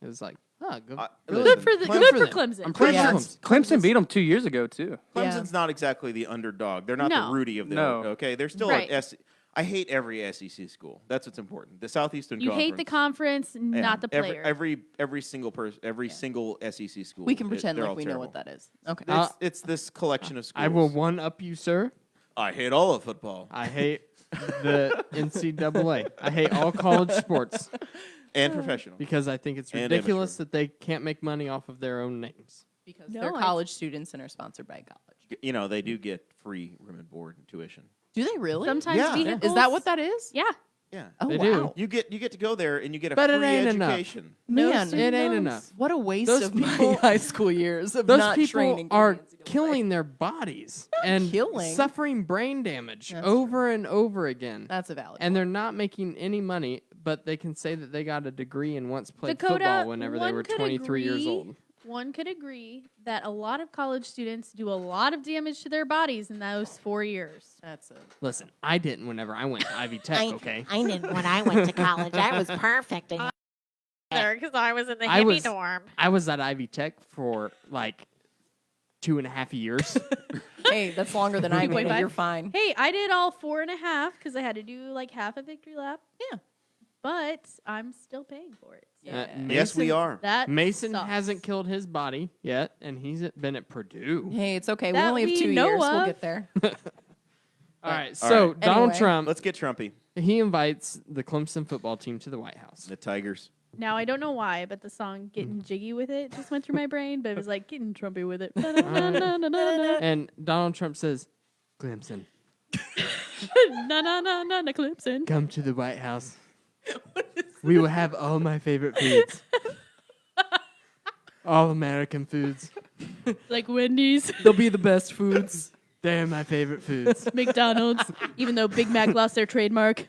[SPEAKER 3] it was like, oh, good.
[SPEAKER 2] Listen,
[SPEAKER 5] Good for the
[SPEAKER 2] Clemson-
[SPEAKER 5] good for Clemson.
[SPEAKER 3] I'm pretty
[SPEAKER 4] Yeah.
[SPEAKER 3] sure.
[SPEAKER 1] Clemson beat them 2 years ago too.
[SPEAKER 2] Clemson's not exactly the underdog. They're not
[SPEAKER 5] No.
[SPEAKER 2] the Rudy of the
[SPEAKER 1] No.
[SPEAKER 2] okay. They're still
[SPEAKER 5] Right.
[SPEAKER 2] like I hate every SEC school. That's what's important. The Southeastern
[SPEAKER 5] You
[SPEAKER 2] Conference.
[SPEAKER 5] hate the conference,
[SPEAKER 2] Yeah.
[SPEAKER 5] not the player.
[SPEAKER 2] Every single person, every single SEC school.
[SPEAKER 4] We can pretend
[SPEAKER 2] they're
[SPEAKER 4] like
[SPEAKER 2] all
[SPEAKER 4] we know
[SPEAKER 2] terrible.
[SPEAKER 4] what that is. Okay.
[SPEAKER 2] It's this collection of schools.
[SPEAKER 3] I will one up you, sir.
[SPEAKER 2] I hate all of football
[SPEAKER 3] I hate the NCAA. I hate all college sports
[SPEAKER 2] and professional.
[SPEAKER 3] because I think it's
[SPEAKER 2] And
[SPEAKER 3] ridiculous that they can't make money off of their own names.
[SPEAKER 4] Because
[SPEAKER 5] No,
[SPEAKER 4] they're
[SPEAKER 5] I-
[SPEAKER 4] college students and are sponsored by a college.
[SPEAKER 2] You know, they do get free room and board and tuition.
[SPEAKER 4] Do they really?
[SPEAKER 5] Sometimes
[SPEAKER 2] Yeah.
[SPEAKER 5] vehicles.
[SPEAKER 4] Is that what that is?
[SPEAKER 5] Yeah.
[SPEAKER 2] Yeah.
[SPEAKER 4] Oh
[SPEAKER 3] They
[SPEAKER 4] wow.
[SPEAKER 3] do.
[SPEAKER 2] You get to go there and you get a
[SPEAKER 3] But it
[SPEAKER 2] free
[SPEAKER 3] ain't enough.
[SPEAKER 2] education.
[SPEAKER 5] No
[SPEAKER 4] Man,
[SPEAKER 5] student
[SPEAKER 3] It ain't
[SPEAKER 5] loans.
[SPEAKER 3] enough.
[SPEAKER 4] What a waste
[SPEAKER 3] Those
[SPEAKER 4] of
[SPEAKER 3] people-
[SPEAKER 4] my high school years of
[SPEAKER 3] Those
[SPEAKER 4] not
[SPEAKER 3] people
[SPEAKER 4] training. for
[SPEAKER 3] are
[SPEAKER 4] the NCAA.
[SPEAKER 3] killing their bodies and
[SPEAKER 4] killing.
[SPEAKER 3] suffering brain damage
[SPEAKER 4] That's
[SPEAKER 3] over and over again.
[SPEAKER 4] That's a valid.
[SPEAKER 3] And they're not making any money, but they can say that they got a degree and once played
[SPEAKER 5] Dakota,
[SPEAKER 3] football whenever they
[SPEAKER 5] one
[SPEAKER 3] were
[SPEAKER 5] could
[SPEAKER 3] 23 years
[SPEAKER 5] agree-
[SPEAKER 3] old.
[SPEAKER 5] One could agree that a lot of college students do a lot of damage to their bodies in those 4 years.
[SPEAKER 4] That's a.
[SPEAKER 3] Listen, I didn't whenever I went to Ivy Tech, okay?
[SPEAKER 6] I didn't when I went to college. I was perfect. And
[SPEAKER 5] Because I was in the
[SPEAKER 3] I was-
[SPEAKER 5] dorm.
[SPEAKER 3] I was at Ivy Tech for like 2.5 years.
[SPEAKER 4] Hey, that's longer than I made it.
[SPEAKER 5] 2.5.
[SPEAKER 4] You're fine.
[SPEAKER 5] Hey, I did all 4.5 because I had to do like half a victory lap.
[SPEAKER 4] Yeah.
[SPEAKER 5] But I'm still paying for it. So
[SPEAKER 4] Yeah.
[SPEAKER 2] Yes, we
[SPEAKER 3] Mason-
[SPEAKER 2] are.
[SPEAKER 5] that
[SPEAKER 3] Mason
[SPEAKER 5] sucks.
[SPEAKER 3] hasn't killed his body yet, and he's been at Purdue.
[SPEAKER 4] Hey, it's okay. We
[SPEAKER 5] That
[SPEAKER 4] only have
[SPEAKER 5] we
[SPEAKER 4] 2
[SPEAKER 5] know
[SPEAKER 4] years. We'll
[SPEAKER 5] of.
[SPEAKER 4] get there.
[SPEAKER 3] All right,
[SPEAKER 2] All
[SPEAKER 3] so
[SPEAKER 2] right.
[SPEAKER 3] Donald
[SPEAKER 4] Anyway.
[SPEAKER 3] Trump,
[SPEAKER 2] Let's get Trumpy.
[SPEAKER 3] he invites the Clemson football team to the White House.
[SPEAKER 2] The Tigers.
[SPEAKER 5] Now I don't know why, but the song "Getting Jiggy with It" just went through my brain. But it was like getting Trumpy with it.
[SPEAKER 3] And Donald Trump says, Clemson,
[SPEAKER 5] Na Clemson.
[SPEAKER 3] come to the White House. We will have all my favorite foods. All American foods.
[SPEAKER 5] Like Wendy's,
[SPEAKER 4] They'll be the best foods.
[SPEAKER 3] They're my favorite foods.
[SPEAKER 5] McDonald's, even though Big Mac lost their trademark.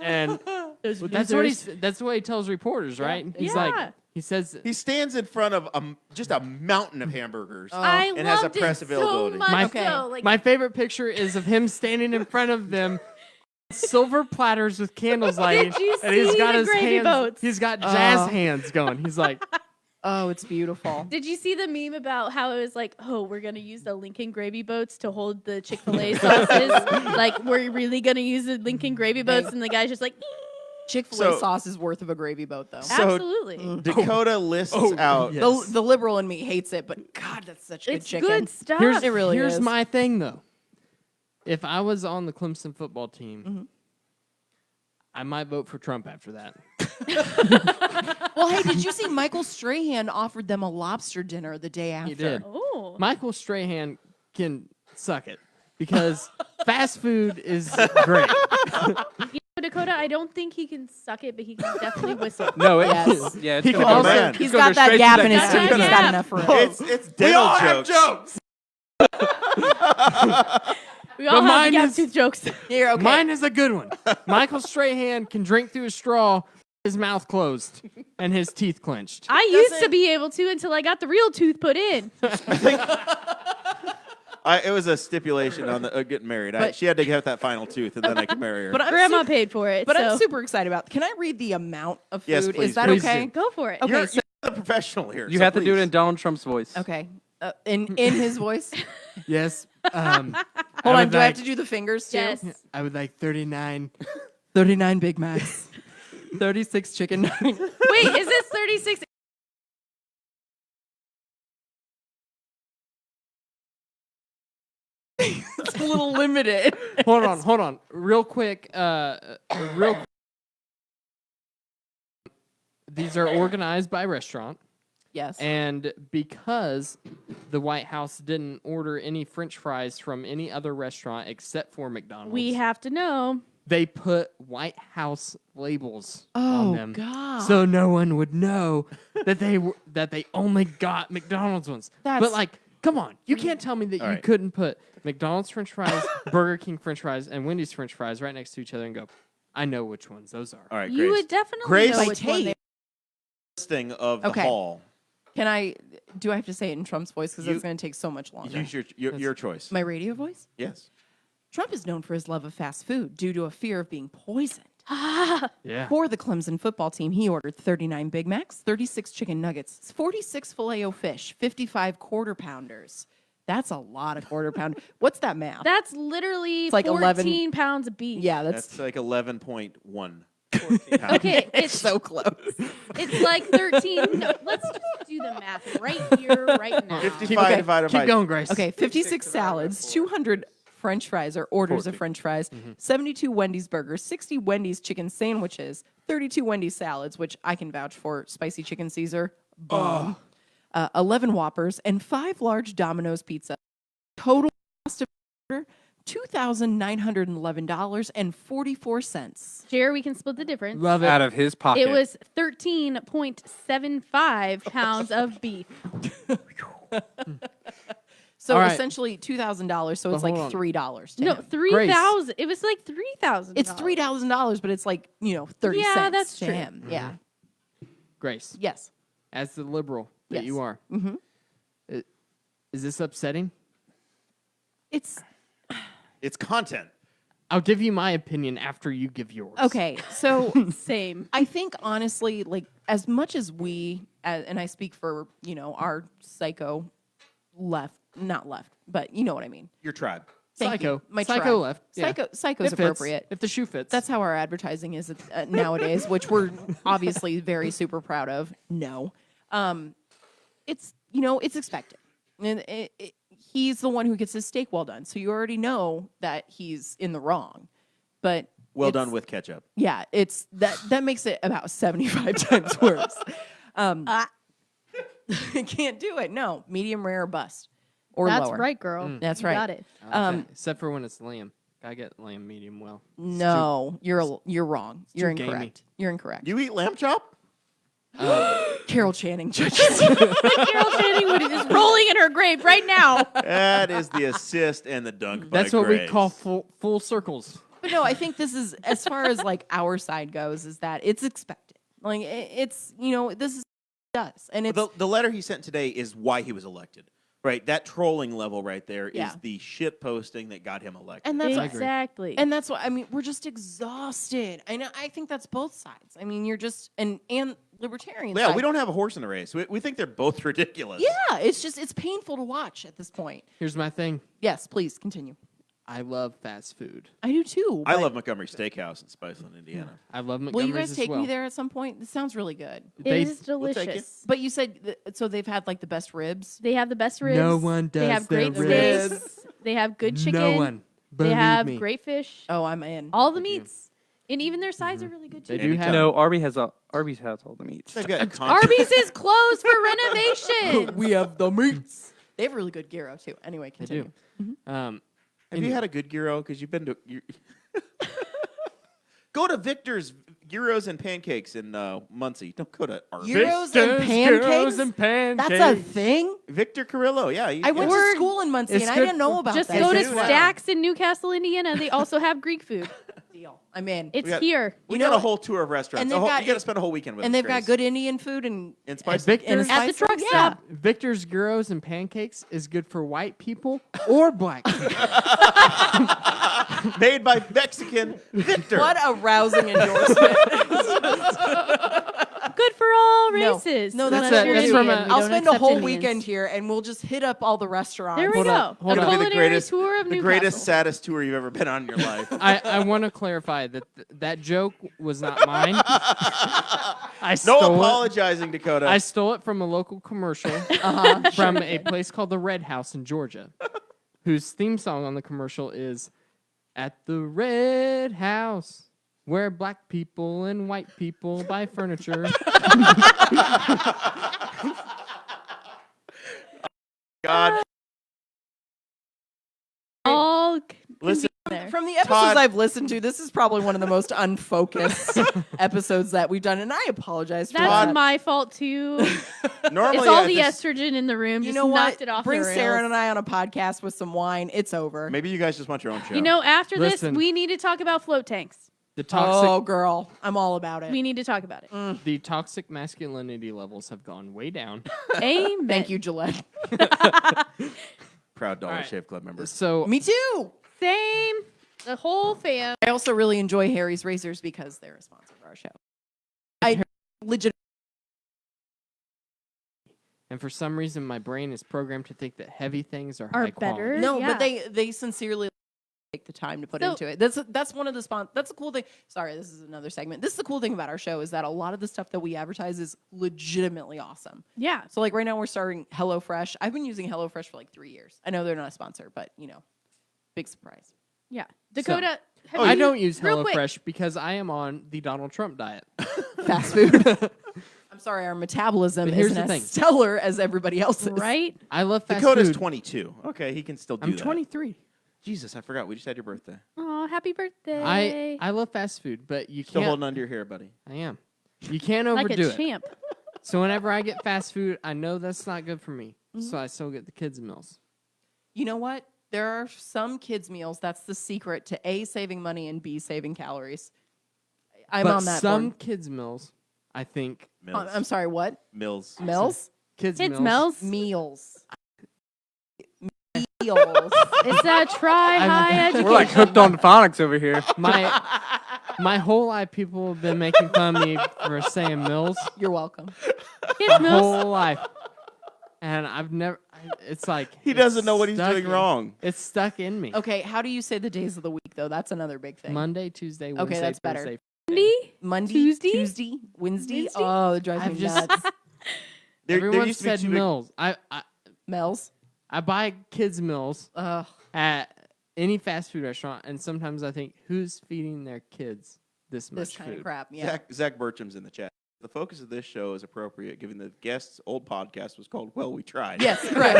[SPEAKER 3] And
[SPEAKER 5] Those
[SPEAKER 3] that's what
[SPEAKER 5] losers.
[SPEAKER 3] that's what he tells reporters, right? He's
[SPEAKER 5] Yeah.
[SPEAKER 3] like, he says,
[SPEAKER 2] He stands in front of just a mountain of hamburgers.
[SPEAKER 5] I
[SPEAKER 2] and has a
[SPEAKER 5] loved
[SPEAKER 2] press
[SPEAKER 5] it
[SPEAKER 2] availability.
[SPEAKER 5] so much.
[SPEAKER 3] My-
[SPEAKER 4] Okay.
[SPEAKER 5] though. Like,
[SPEAKER 3] my favorite picture is of him standing in front of them, silver platters with candles lighting,
[SPEAKER 5] Did you
[SPEAKER 3] and he's
[SPEAKER 5] see
[SPEAKER 3] got
[SPEAKER 5] the
[SPEAKER 3] his
[SPEAKER 5] gravy
[SPEAKER 3] hands.
[SPEAKER 5] boats?
[SPEAKER 3] He's got jazz
[SPEAKER 4] Oh.
[SPEAKER 3] hands going. He's like,
[SPEAKER 4] Oh, it's beautiful.
[SPEAKER 5] did you see the meme about how it was like, oh, we're gonna use the Lincoln gravy boats to hold the Chick-fil-A sauces? Like, we're really gonna use the Lincoln gravy boats, and the guy's just like,
[SPEAKER 4] Chick-fil-A
[SPEAKER 2] So-
[SPEAKER 4] sauce is worth of a gravy boat, though.
[SPEAKER 2] So-
[SPEAKER 5] Absolutely.
[SPEAKER 2] Dakota lists out.
[SPEAKER 3] yes.
[SPEAKER 4] The liberal in me hates it, but God, that's such good
[SPEAKER 5] It's
[SPEAKER 4] chicken.
[SPEAKER 5] good stuff.
[SPEAKER 4] It really
[SPEAKER 3] Here's
[SPEAKER 4] is.
[SPEAKER 3] my thing, though. If I was on the Clemson football team, I might vote for Trump after that.
[SPEAKER 4] Well, hey, did you see Michael Strahan offered them a lobster dinner the day after?
[SPEAKER 3] He did.
[SPEAKER 5] Oh.
[SPEAKER 3] Michael Strahan can suck it because fast food is great.
[SPEAKER 5] Dakota, I don't think he can suck it, but he can definitely whistle.
[SPEAKER 1] No,
[SPEAKER 4] Yes.
[SPEAKER 1] yeah, it's
[SPEAKER 3] He
[SPEAKER 1] gonna
[SPEAKER 3] can
[SPEAKER 1] go
[SPEAKER 3] also-
[SPEAKER 1] there.
[SPEAKER 4] He's
[SPEAKER 1] It's gonna
[SPEAKER 4] got
[SPEAKER 1] go
[SPEAKER 4] that
[SPEAKER 1] straight to
[SPEAKER 4] gap
[SPEAKER 1] the
[SPEAKER 4] in his
[SPEAKER 1] gap.
[SPEAKER 4] teeth. He's got
[SPEAKER 5] Yeah.
[SPEAKER 4] enough room.
[SPEAKER 2] It's dental jokes.
[SPEAKER 5] We all have
[SPEAKER 3] mine
[SPEAKER 5] the gap
[SPEAKER 3] is-
[SPEAKER 5] tooth jokes.
[SPEAKER 4] Here, okay.
[SPEAKER 3] Mine is a good one. Michael Strahan can drink through a straw, his mouth closed, and his teeth clenched.
[SPEAKER 5] I used to be able to until I got the real tooth put in.
[SPEAKER 2] It was a stipulation on the getting married.
[SPEAKER 4] But-
[SPEAKER 2] She had to get that final tooth, and then I could marry her.
[SPEAKER 4] But I'm
[SPEAKER 5] Grandma
[SPEAKER 4] su-
[SPEAKER 5] paid for it.
[SPEAKER 4] But
[SPEAKER 5] so
[SPEAKER 4] I'm super excited about. Can I read the amount of food?
[SPEAKER 2] Yes, please,
[SPEAKER 4] Is that
[SPEAKER 3] please
[SPEAKER 4] okay?
[SPEAKER 3] do.
[SPEAKER 5] go for it.
[SPEAKER 4] Okay,
[SPEAKER 2] you're,
[SPEAKER 4] so-
[SPEAKER 2] you're the professional here.
[SPEAKER 1] You
[SPEAKER 2] so
[SPEAKER 1] have to do it
[SPEAKER 2] please.
[SPEAKER 1] in Donald Trump's voice.
[SPEAKER 4] Okay. In his voice.
[SPEAKER 3] Yes.
[SPEAKER 4] Hold on. Do I have to do the fingers too?
[SPEAKER 5] Yes.
[SPEAKER 3] I would like 39.
[SPEAKER 4] 39 Big Macs. 36 chicken nuggets.
[SPEAKER 5] Wait, is this 36?
[SPEAKER 4] It's a little limited.
[SPEAKER 3] Hold on. Real quick. These are organized by restaurant.
[SPEAKER 4] Yes.
[SPEAKER 3] And because the White House didn't order any French fries from any other restaurant except for McDonald's,
[SPEAKER 5] We have to know.
[SPEAKER 3] they put White House labels
[SPEAKER 4] Oh,
[SPEAKER 3] on them,
[SPEAKER 4] God.
[SPEAKER 3] so no one would know that they only got McDonald's ones.
[SPEAKER 4] That's-
[SPEAKER 3] But like, come on, you can't tell me that
[SPEAKER 2] All
[SPEAKER 3] you
[SPEAKER 2] right.
[SPEAKER 3] couldn't put McDonald's French fries, Burger King French fries, and Wendy's French fries right next to each other and go, I know which ones those are.
[SPEAKER 2] All right,
[SPEAKER 5] You
[SPEAKER 2] Grace.
[SPEAKER 5] would definitely
[SPEAKER 2] Grace-
[SPEAKER 5] know
[SPEAKER 2] By
[SPEAKER 5] which one they
[SPEAKER 2] Listing of the
[SPEAKER 4] Okay.
[SPEAKER 2] hall.
[SPEAKER 4] Can I? Do I have to say it in Trump's voice? Because
[SPEAKER 2] You-
[SPEAKER 4] that's going to take so much longer.
[SPEAKER 2] Use your choice.
[SPEAKER 4] My radio voice?
[SPEAKER 2] Yes.
[SPEAKER 4] Trump is known for his love of fast food due to a fear of being poisoned.
[SPEAKER 3] Yeah.
[SPEAKER 4] For the Clemson football team, he ordered 39 Big Macs, 36 chicken nuggets, 46 Filet-O-Fish, 55 quarter pounders. That's a lot of quarter pound. What's that math?
[SPEAKER 5] That's literally
[SPEAKER 4] It's like
[SPEAKER 5] 14 pounds of beef.
[SPEAKER 4] yeah,
[SPEAKER 2] That's like 11.1.
[SPEAKER 5] Okay,
[SPEAKER 4] it's so close.
[SPEAKER 5] it's like 13. No, let's just do the math right here, right now.
[SPEAKER 2] 55 divided by
[SPEAKER 3] Keep going, Grace.
[SPEAKER 4] Okay, 56 salads, 200 French fries or orders of French fries, 72 Wendy's burgers, 60 Wendy's chicken sandwiches, 32 Wendy's salads, which I can vouch for, spicy chicken Caesar, bomb, 11 Whoppers, and 5 large Domino's pizza. Total cost of order, $2,911.44.
[SPEAKER 5] Jerry, we can split the difference.
[SPEAKER 3] Love it.
[SPEAKER 1] Out of his pocket.
[SPEAKER 5] It was 13.75 pounds of beef.
[SPEAKER 4] So
[SPEAKER 3] All right.
[SPEAKER 4] essentially $2,000. So
[SPEAKER 3] But
[SPEAKER 4] it's like
[SPEAKER 3] hold on.
[SPEAKER 4] $3. To
[SPEAKER 5] No,
[SPEAKER 4] him.
[SPEAKER 5] 3,000. It was like 3,000.
[SPEAKER 4] It's $3,000, but it's like 30
[SPEAKER 5] Yeah,
[SPEAKER 4] cents
[SPEAKER 5] that's
[SPEAKER 4] to
[SPEAKER 5] true.
[SPEAKER 4] him. Yeah.
[SPEAKER 3] Grace,
[SPEAKER 4] Yes.
[SPEAKER 3] as the liberal that you
[SPEAKER 4] Yes.
[SPEAKER 3] are,
[SPEAKER 4] Mhm.
[SPEAKER 3] is this upsetting?
[SPEAKER 4] It's
[SPEAKER 2] It's content.
[SPEAKER 3] I'll give you my opinion after you give yours.
[SPEAKER 4] okay. So
[SPEAKER 5] Same.
[SPEAKER 4] I think honestly, like as much as we, and I speak for our psycho left, not left, but you know what I mean.
[SPEAKER 2] Your tribe.
[SPEAKER 4] Thank you.
[SPEAKER 3] Psycho.
[SPEAKER 4] My
[SPEAKER 3] Psycho
[SPEAKER 4] tribe.
[SPEAKER 3] left. Yeah.
[SPEAKER 4] Psycho's
[SPEAKER 3] It fits.
[SPEAKER 4] appropriate.
[SPEAKER 3] If the shoe fits.
[SPEAKER 4] That's how our advertising is nowadays, which we're obviously very super proud of. No, it's it's expected, and he's the one who gets his steak well done, so you already know that he's in the wrong. But
[SPEAKER 2] Well
[SPEAKER 4] it's-
[SPEAKER 2] done with ketchup.
[SPEAKER 4] Yeah, it's that makes it about 75 times worse. I can't do it. No, medium rare or bust or
[SPEAKER 5] That's
[SPEAKER 4] lower.
[SPEAKER 5] right, girl.
[SPEAKER 4] That's
[SPEAKER 5] You
[SPEAKER 4] right.
[SPEAKER 5] Got it.
[SPEAKER 3] Except for when it's lamb. I get lamb medium well.
[SPEAKER 4] No, you're wrong. You're
[SPEAKER 3] too gamey.
[SPEAKER 4] incorrect. You're incorrect.
[SPEAKER 2] You eat lamb chop?
[SPEAKER 4] Carol Channing judges.
[SPEAKER 5] Carol Channing Wood is rolling in her grave right now.
[SPEAKER 2] That is the assist and the dunk. by
[SPEAKER 3] That's what we
[SPEAKER 2] Grace.
[SPEAKER 3] call full circles.
[SPEAKER 4] But no, I think this is as far as like our side goes, is that it's expected. Like it's this is does, and it's
[SPEAKER 2] The letter he sent today is why he was elected. Right, that trolling level right there is
[SPEAKER 4] Yeah.
[SPEAKER 2] the shit posting that got him elected.
[SPEAKER 4] and that's
[SPEAKER 5] Exactly.
[SPEAKER 4] and that's what I mean. We're just exhausted. I think that's both sides. I mean, you're just and libertarian.
[SPEAKER 2] Yeah,
[SPEAKER 4] side.
[SPEAKER 2] we don't have a horse in the race. We think they're both ridiculous.
[SPEAKER 4] Yeah, it's painful to watch at this point.
[SPEAKER 3] Here's my thing.
[SPEAKER 4] Yes, please continue.
[SPEAKER 3] I love fast food.
[SPEAKER 4] I do too.
[SPEAKER 2] I
[SPEAKER 4] but-
[SPEAKER 2] love Montgomery Steakhouse in Spiceland, Indiana.
[SPEAKER 3] I love
[SPEAKER 4] Will
[SPEAKER 3] McDonald's
[SPEAKER 4] you guys
[SPEAKER 3] as
[SPEAKER 4] take
[SPEAKER 3] well.
[SPEAKER 4] me there at some point? This sounds really good.
[SPEAKER 3] They-
[SPEAKER 5] It is
[SPEAKER 2] we'll take you.
[SPEAKER 5] delicious.
[SPEAKER 4] But you said so they've had like the best ribs.
[SPEAKER 5] They have the best ribs.
[SPEAKER 3] No one
[SPEAKER 5] They
[SPEAKER 3] does
[SPEAKER 5] have
[SPEAKER 3] their
[SPEAKER 5] great
[SPEAKER 3] ribs.
[SPEAKER 5] steaks. They have good chicken.
[SPEAKER 3] No one.
[SPEAKER 5] They
[SPEAKER 3] Believe
[SPEAKER 5] have
[SPEAKER 3] me.
[SPEAKER 5] great fish.
[SPEAKER 4] Oh, I'm in.
[SPEAKER 5] All the
[SPEAKER 3] They do.
[SPEAKER 5] meats. And even their sides are really good too.
[SPEAKER 3] They do have.
[SPEAKER 1] No, Arby's has all the meats.
[SPEAKER 2] They've got
[SPEAKER 5] Arby's is closed for renovation.
[SPEAKER 3] We have the meats.
[SPEAKER 4] They have really good gyro too. Anyway,
[SPEAKER 3] They
[SPEAKER 4] continue.
[SPEAKER 3] do.
[SPEAKER 2] Have you had a good gyro? Because you've been to. Go to Victor's Gyros and Pancakes in Muncie. Don't go to Arby's.
[SPEAKER 4] Gyros and pancakes?
[SPEAKER 3] Gyros and pancakes.
[SPEAKER 4] That's a thing.
[SPEAKER 2] Victor Carrillo, yeah.
[SPEAKER 4] I went to
[SPEAKER 5] Word.
[SPEAKER 4] school in Muncie
[SPEAKER 3] It's
[SPEAKER 4] and I
[SPEAKER 3] good
[SPEAKER 4] didn't know about
[SPEAKER 5] Just
[SPEAKER 4] that.
[SPEAKER 5] go to
[SPEAKER 2] It's good.
[SPEAKER 5] Stacks in Newcastle, Indiana. They also have Greek food.
[SPEAKER 4] Deal. I'm in.
[SPEAKER 5] It's
[SPEAKER 2] got-
[SPEAKER 5] here.
[SPEAKER 2] We
[SPEAKER 4] You
[SPEAKER 2] got
[SPEAKER 4] know
[SPEAKER 2] a whole tour of restaurants.
[SPEAKER 4] and
[SPEAKER 2] A
[SPEAKER 4] they've
[SPEAKER 2] whole-
[SPEAKER 4] got-
[SPEAKER 2] you got to spend a whole weekend with
[SPEAKER 4] and
[SPEAKER 2] us,
[SPEAKER 4] they've got
[SPEAKER 2] Grace.
[SPEAKER 4] good Indian food and
[SPEAKER 2] In Spice.
[SPEAKER 3] Victor-
[SPEAKER 4] and
[SPEAKER 5] At the truck
[SPEAKER 4] yeah.
[SPEAKER 5] stop.
[SPEAKER 3] Victor's Gyros and Pancakes is good for white people or black people.
[SPEAKER 2] Made by Mexican Victor.
[SPEAKER 4] What a rousing endorsement.
[SPEAKER 5] Good for all
[SPEAKER 4] No.
[SPEAKER 5] races.
[SPEAKER 4] No,
[SPEAKER 5] unless
[SPEAKER 4] that's
[SPEAKER 5] you're
[SPEAKER 3] that's
[SPEAKER 5] Indian.
[SPEAKER 3] from a-
[SPEAKER 5] We
[SPEAKER 4] I'll
[SPEAKER 5] don't
[SPEAKER 4] spend a
[SPEAKER 5] accept
[SPEAKER 4] whole
[SPEAKER 5] Indians.
[SPEAKER 4] weekend here and we'll just hit up all the restaurants.
[SPEAKER 5] There we
[SPEAKER 3] Hold
[SPEAKER 5] go.
[SPEAKER 3] on, hold
[SPEAKER 5] The
[SPEAKER 3] on.
[SPEAKER 2] It'll be the
[SPEAKER 5] culinary
[SPEAKER 2] greatest,
[SPEAKER 5] tour of
[SPEAKER 2] the
[SPEAKER 5] Newcastle.
[SPEAKER 2] greatest, saddest tour you've ever been on in your life.
[SPEAKER 3] I want to clarify that that joke was not mine. I
[SPEAKER 2] No
[SPEAKER 3] stole it.
[SPEAKER 2] apologizing, Dakota.
[SPEAKER 3] I stole it from a local commercial from a place called the Red House in Georgia, whose theme song on the commercial is "At the Red House, where black people and white people buy furniture."
[SPEAKER 2] God,
[SPEAKER 5] All
[SPEAKER 2] listen.
[SPEAKER 5] there.
[SPEAKER 4] From the episodes
[SPEAKER 2] Todd-
[SPEAKER 4] I've listened to, this is probably one of the most unfocused episodes that we've done, and I apologize for
[SPEAKER 5] That's
[SPEAKER 4] that.
[SPEAKER 5] my fault too.
[SPEAKER 2] Normally,
[SPEAKER 5] It's all
[SPEAKER 2] I
[SPEAKER 5] the
[SPEAKER 2] just-
[SPEAKER 5] estrogen in the room.
[SPEAKER 4] You
[SPEAKER 5] Just
[SPEAKER 4] know
[SPEAKER 5] knocked
[SPEAKER 4] what?
[SPEAKER 5] it off
[SPEAKER 4] Bring
[SPEAKER 5] the rails.
[SPEAKER 4] Sarah and I on a podcast with some wine. It's over.
[SPEAKER 2] Maybe you guys just want your own show.
[SPEAKER 5] You know, after
[SPEAKER 3] Listen.
[SPEAKER 5] this, we need to talk about float tanks.
[SPEAKER 3] The toxic,
[SPEAKER 4] Oh, girl. I'm all about it.
[SPEAKER 5] We need to talk about it.
[SPEAKER 3] the toxic masculinity levels have gone way down.
[SPEAKER 5] Amen.
[SPEAKER 4] Thank you, Gillette.
[SPEAKER 2] proud Dollar
[SPEAKER 3] All right.
[SPEAKER 2] Shave Club member.
[SPEAKER 3] So
[SPEAKER 4] Me too.
[SPEAKER 5] Same. The whole fam.
[SPEAKER 4] I also really enjoy Harry's Razors because they're a sponsor of our show. I legit.
[SPEAKER 3] and for some reason, my brain is programmed to think that heavy things are
[SPEAKER 5] Are
[SPEAKER 3] high quality.
[SPEAKER 5] better.
[SPEAKER 4] No,
[SPEAKER 5] Yeah.
[SPEAKER 4] but they sincerely take the time to put
[SPEAKER 5] So-
[SPEAKER 4] into it. That's one of the That's the cool thing. Sorry, this is another segment. This is the cool thing about our show is that a lot of the stuff that we advertise is legitimately awesome.
[SPEAKER 5] Yeah.
[SPEAKER 4] So like right now we're starting HelloFresh. I've been using HelloFresh for like 3 years. I know they're not a sponsor, but big surprise.
[SPEAKER 5] Yeah. Dakota. have
[SPEAKER 3] I
[SPEAKER 5] you-
[SPEAKER 3] don't use
[SPEAKER 5] real quick,
[SPEAKER 3] HelloFresh because I am on the Donald Trump diet.
[SPEAKER 4] Fast food. I'm sorry, our metabolism
[SPEAKER 3] But here's
[SPEAKER 4] isn't
[SPEAKER 3] the
[SPEAKER 4] as
[SPEAKER 3] thing.
[SPEAKER 4] stellar as everybody else's.
[SPEAKER 5] Right?
[SPEAKER 3] I love fast
[SPEAKER 2] Dakota's
[SPEAKER 3] food.
[SPEAKER 2] 22. Okay, he can still do
[SPEAKER 3] I'm
[SPEAKER 2] that.
[SPEAKER 3] 23.
[SPEAKER 2] Jesus, I forgot. We just had your birthday.
[SPEAKER 5] Oh, happy birthday.
[SPEAKER 3] I love fast food, but you
[SPEAKER 2] Still
[SPEAKER 3] can't.
[SPEAKER 2] holding on to your hair, buddy.
[SPEAKER 3] I am. You can't
[SPEAKER 5] like
[SPEAKER 3] overdo
[SPEAKER 5] a
[SPEAKER 3] it.
[SPEAKER 5] champ.
[SPEAKER 3] So whenever I get fast food, I know that's not good for me.
[SPEAKER 5] Mm-hmm.
[SPEAKER 3] So I still get the kids' meals.
[SPEAKER 4] You know what? There are some kids' meals. That's the secret to A, saving money, and B, saving calories. I'm
[SPEAKER 3] but
[SPEAKER 4] on that
[SPEAKER 3] some
[SPEAKER 4] board.
[SPEAKER 3] kids' meals, I think
[SPEAKER 2] Mills.
[SPEAKER 4] I'm sorry, what?
[SPEAKER 2] Mills.
[SPEAKER 4] Mills?
[SPEAKER 3] kids'
[SPEAKER 5] Kids
[SPEAKER 3] meals.
[SPEAKER 5] Mel's.
[SPEAKER 4] Meals. Meals.
[SPEAKER 5] It's a try high education.
[SPEAKER 1] We're like hooked on phonics over here.
[SPEAKER 3] My whole life, people have been making fun of me for saying mills.
[SPEAKER 4] You're welcome.
[SPEAKER 5] Kids
[SPEAKER 3] My
[SPEAKER 5] Mel's.
[SPEAKER 3] whole life, and I've never. It's like
[SPEAKER 2] He
[SPEAKER 3] it's
[SPEAKER 2] doesn't know what he's
[SPEAKER 3] stuck
[SPEAKER 2] doing
[SPEAKER 3] in-
[SPEAKER 2] wrong.
[SPEAKER 3] It's stuck in me.
[SPEAKER 4] Okay, how do you say the days of the week, though? That's another big thing.
[SPEAKER 3] Monday, Tuesday, Wednesday,
[SPEAKER 4] that's better.
[SPEAKER 3] Thursday.
[SPEAKER 5] Monday?
[SPEAKER 4] Monday,
[SPEAKER 5] Tuesday?
[SPEAKER 4] Wednesday.
[SPEAKER 5] Wednesday?
[SPEAKER 4] Oh, it drives
[SPEAKER 3] I've
[SPEAKER 4] me
[SPEAKER 3] just-
[SPEAKER 4] nuts.
[SPEAKER 3] Everyone
[SPEAKER 2] used to be
[SPEAKER 3] said
[SPEAKER 2] two big-
[SPEAKER 3] mills.
[SPEAKER 4] Mel's.
[SPEAKER 3] I buy kids' meals
[SPEAKER 4] Ugh.
[SPEAKER 3] at any fast food restaurant, and sometimes I think, who's feeding their kids this much
[SPEAKER 4] This kind
[SPEAKER 3] food?
[SPEAKER 4] of crap. Yeah.
[SPEAKER 2] Zach Bertram's in the chat. The focus of this show is appropriate, given the guest's old podcast was called "Well, We Tried."
[SPEAKER 4] Yes, correct.